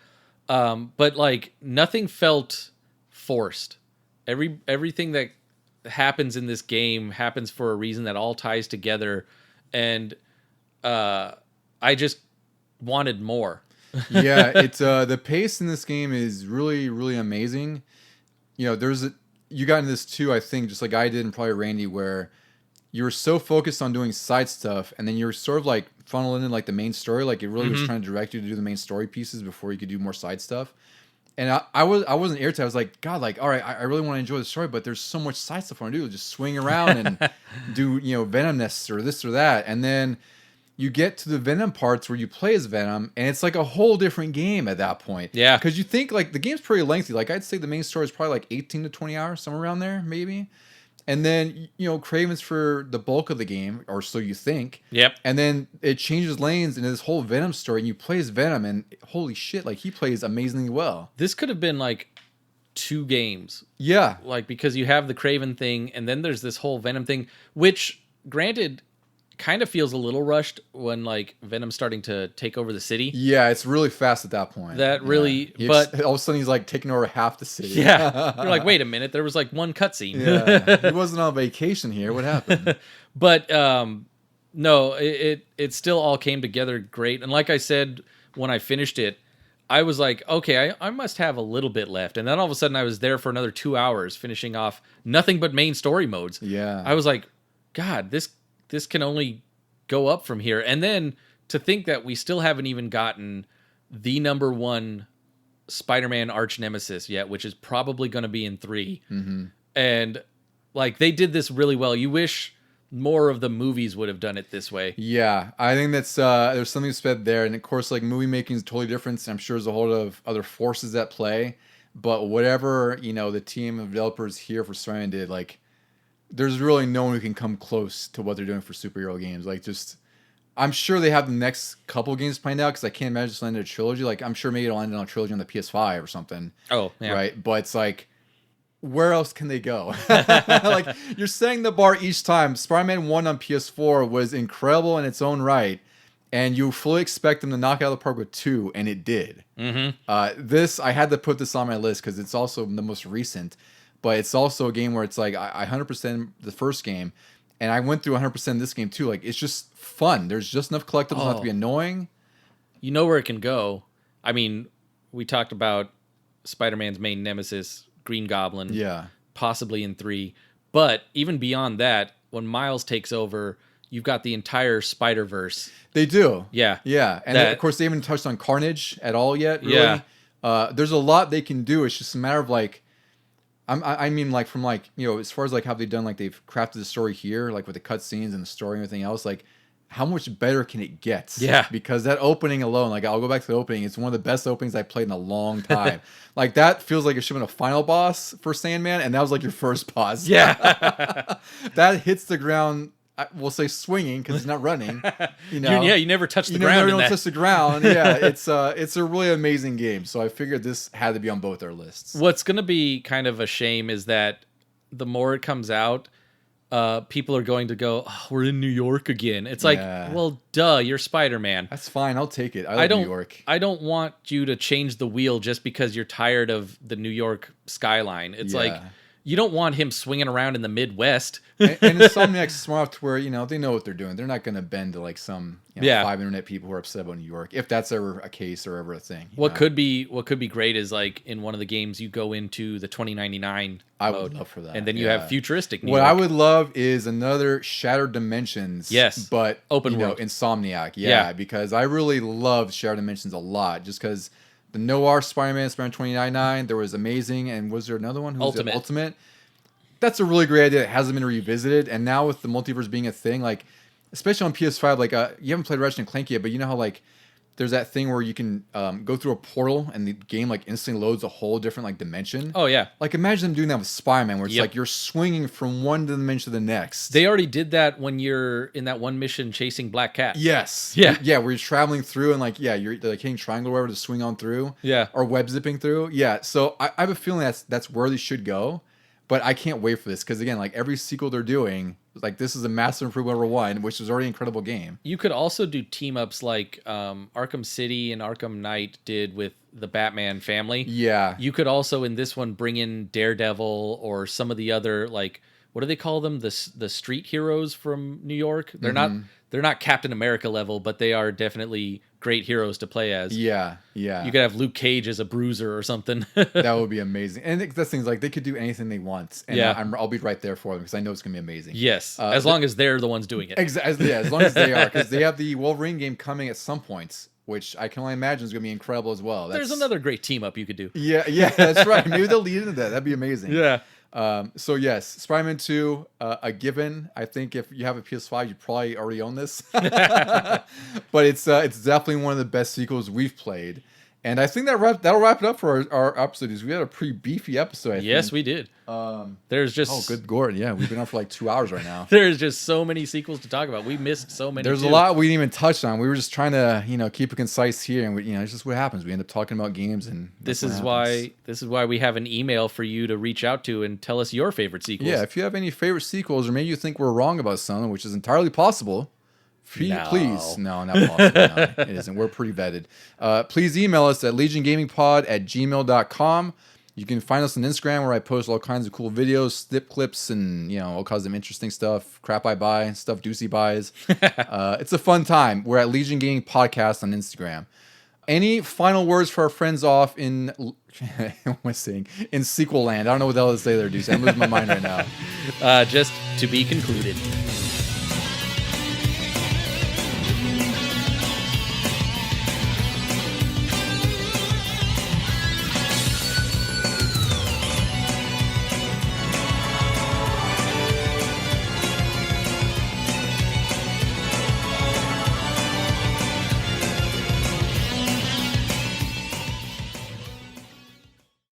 But, like, nothing felt forced. Everything that happens in this game happens for a reason that all ties together. And I just wanted more. Yeah, it's the pace in this game is really, really amazing. You know, you got into this too, I think, just like I did, and probably Randy, where you were so focused on doing side stuff, and then you were sort of like funneling in like the main story. Like, it really was trying to direct you to do the main story pieces before you could do more side stuff. And I wasn't irritated. I was like, God, like, all right, I really want to enjoy the story, but there's so much side stuff I want to do. Just swing around and do, you know, Venom nests or this or that, and then you get to the Venom parts where you play as Venom, and it's like a whole different game at that point. Yeah. Because you think, like, the game's pretty lengthy. Like, I'd say the main story is probably like 18 to 20 hours, somewhere around there, maybe. And then, you know, Kraven's for the bulk of the game, or so you think. Yep. And then it changes lanes into this whole Venom story, and you play as Venom, and holy shit, like, he plays amazingly well. This could have been like 2 games. Yeah. Like, because you have the Kraven thing, and then there's this whole Venom thing, which, granted, kind of feels a little rushed when, like, Venom's starting to take over the city. Yeah, it's really fast at that point. That really, Yeah. but all of a sudden he's like taking over half the city. yeah, you're like, wait a minute, there was like one cutscene. Yeah, he wasn't on vacation here. What happened? But no, it still all came together great. And like I said, when I finished it, I was like, okay, I must have a little bit left. And then all of a sudden I was there for another 2 hours finishing off nothing but main story modes. Yeah. I was like, God, this can only go up from here. And then to think that we still haven't even gotten the number 1 Spider-Man arch nemesis yet, which is probably going to be in 3. Mm-hmm. And, like, they did this really well. You wish more of the movies would have done it this way. Yeah, I think that's there's something said there, and of course, like, movie making is totally different. I'm sure there's a whole lot of other forces at play, but whatever, you know, the team of developers here for Spider-Man did, like, there's really no one who can come close to what they're doing for superhero games. Like, just, I'm sure they have the next couple games planned out, because I can't imagine just landing a trilogy. Like, I'm sure maybe it'll end on a trilogy on the PS5 or something. Oh, yeah. Right? But it's like, where else can they go? Like, you're setting the bar each time. Spider-Man 1 on PS4 was incredible in its own right, and you fully expect them to knock it out of the park with 2, and it did. Mm-hmm. I had to put this on my list because it's also the most recent, but it's also a game where it's like I 100% the first game, and I went through 100% this game too. Like, it's just fun. There's just enough collectibles not to be annoying. You know where it can go. I mean, we talked about Spider-Man's main nemesis, Green Goblin, Yeah. possibly in 3. But even beyond that, when Miles takes over, you've got the entire Spider-Verse. They do. Yeah. Yeah. And then, of course, they haven't touched on Carnage at all yet, really. Yeah. There's a lot they can do. It's just a matter of, like, I mean, like, from, like, you know, as far as, like, how they've done, like, they've crafted the story here, like, with the cutscenes and the story and everything else, like, how much better can it get? Yeah. Because that opening alone, like, I'll go back to the opening, it's one of the best openings I've played in a long time. Like, that feels like it should have been a final boss for Sandman, and that was, like, your first boss. Yeah. That hits the ground, we'll say swinging, because it's not running. You know? You never touch the You ground. never in don't that. touch the ground. Yeah, it's a really amazing game. So I figured this had to be on both our lists. What's going to be kind of a shame is that the more it comes out, people are going to go, oh, we're in New York again. It's like, well, duh, you're Spider-Man. That's fine. I'll take it. I love New York. I don't want you to change the wheel just because you're tired of the New York skyline. It's like, You don't want him swinging around in the Midwest. And Insomniac's smart enough to where, they know what they're doing. They're not going to bend to like some 5 internet people who are upset about New York, if that's ever a case or ever a thing. What could be great is like in one of the games you go into the 2099 I mode, would love for that. and then you have futuristic New What York. I would love is another Shattered Dimensions. Yes. But Open world. Insomniac. Yeah, because I really loved Shattered Dimensions a lot, just because the Noir Spider-Man 2099, there was Amazing, and was there another one? Ultimate. That's a really great idea that hasn't been revisited, and now with the multiverse being a thing, like especially on PS5, like you haven't played Ratchet and Clank yet, but you know how like there's that thing where you can go through a portal and the game like instantly loads a whole different like dimension. Oh yeah, like imagine them doing that with Spider-Man, where it's like you're swinging from one dimension to the next. They already did that when you're in that one mission chasing Black Cat. Yes. Yeah. Where you're traveling through and like you're like hitting triangle or whatever to swing on through. Yeah. Or web zipping through. Yeah. So I have a feeling that's where they should go. But I can't wait for this because, again, like every sequel they're doing, like this is a massive improvement over 1, which was already an incredible game. You could also do team-ups like Arkham City and Arkham Knight did with the Batman family. Yeah. You could also, in this one, bring in Daredevil or some of the other, like, what do they call them? The street heroes from New York? They're not Captain America level, but they are definitely great heroes to play as. Yeah. You could have Luke Cage as a bruiser or something. That would be amazing. And that's things like they could do anything they want. And I'll be right there for them because I know it's going to be amazing. Yes. As long as they're the ones doing it. Exactly. Yeah, as long as they are. Because they have the Wolverine game coming at some points, which I can only imagine is going to be incredible as well. There's another great team-up you could do. Yeah, that's right. Maybe they'll lead into that. That'd be amazing. Yeah. So yes, Spider-Man 2, a given. I think if you have a PS5, you probably already own this. But it's definitely one of the best sequels we've played. And I think that'll wrap it up for our episode. We had a pretty beefy episode, I think. Yes, we did. There's just... Oh, good Gord. Yeah, we've been on for like 2 hours right now. There's just so many sequels to talk about. We missed so many. There's a lot we didn't even touch on. We were just trying to, keep it concise here. And, it's just what happens. We end up talking about games. And this is why we have an email for you to reach out to and tell us your favorite sequels. Yeah, if you have any favorite sequels, or maybe you think we're wrong about something, which is entirely possible, please. No, not possible. No, it isn't. We're pretty vetted. Please email us at LegionGamingPod@gmail.com. You can find us on Instagram where I post all kinds of cool videos, snip clips, and all kinds of interesting stuff. Crap I buy, stuff Deucey buys. It's a fun time. We're at Legion Gaming Podcast on Instagram. Any final words for our friends off in what am I saying? In sequel land? I don't know what the hell to say there, Deucey. I'm losing my mind right now. Just to be concluded.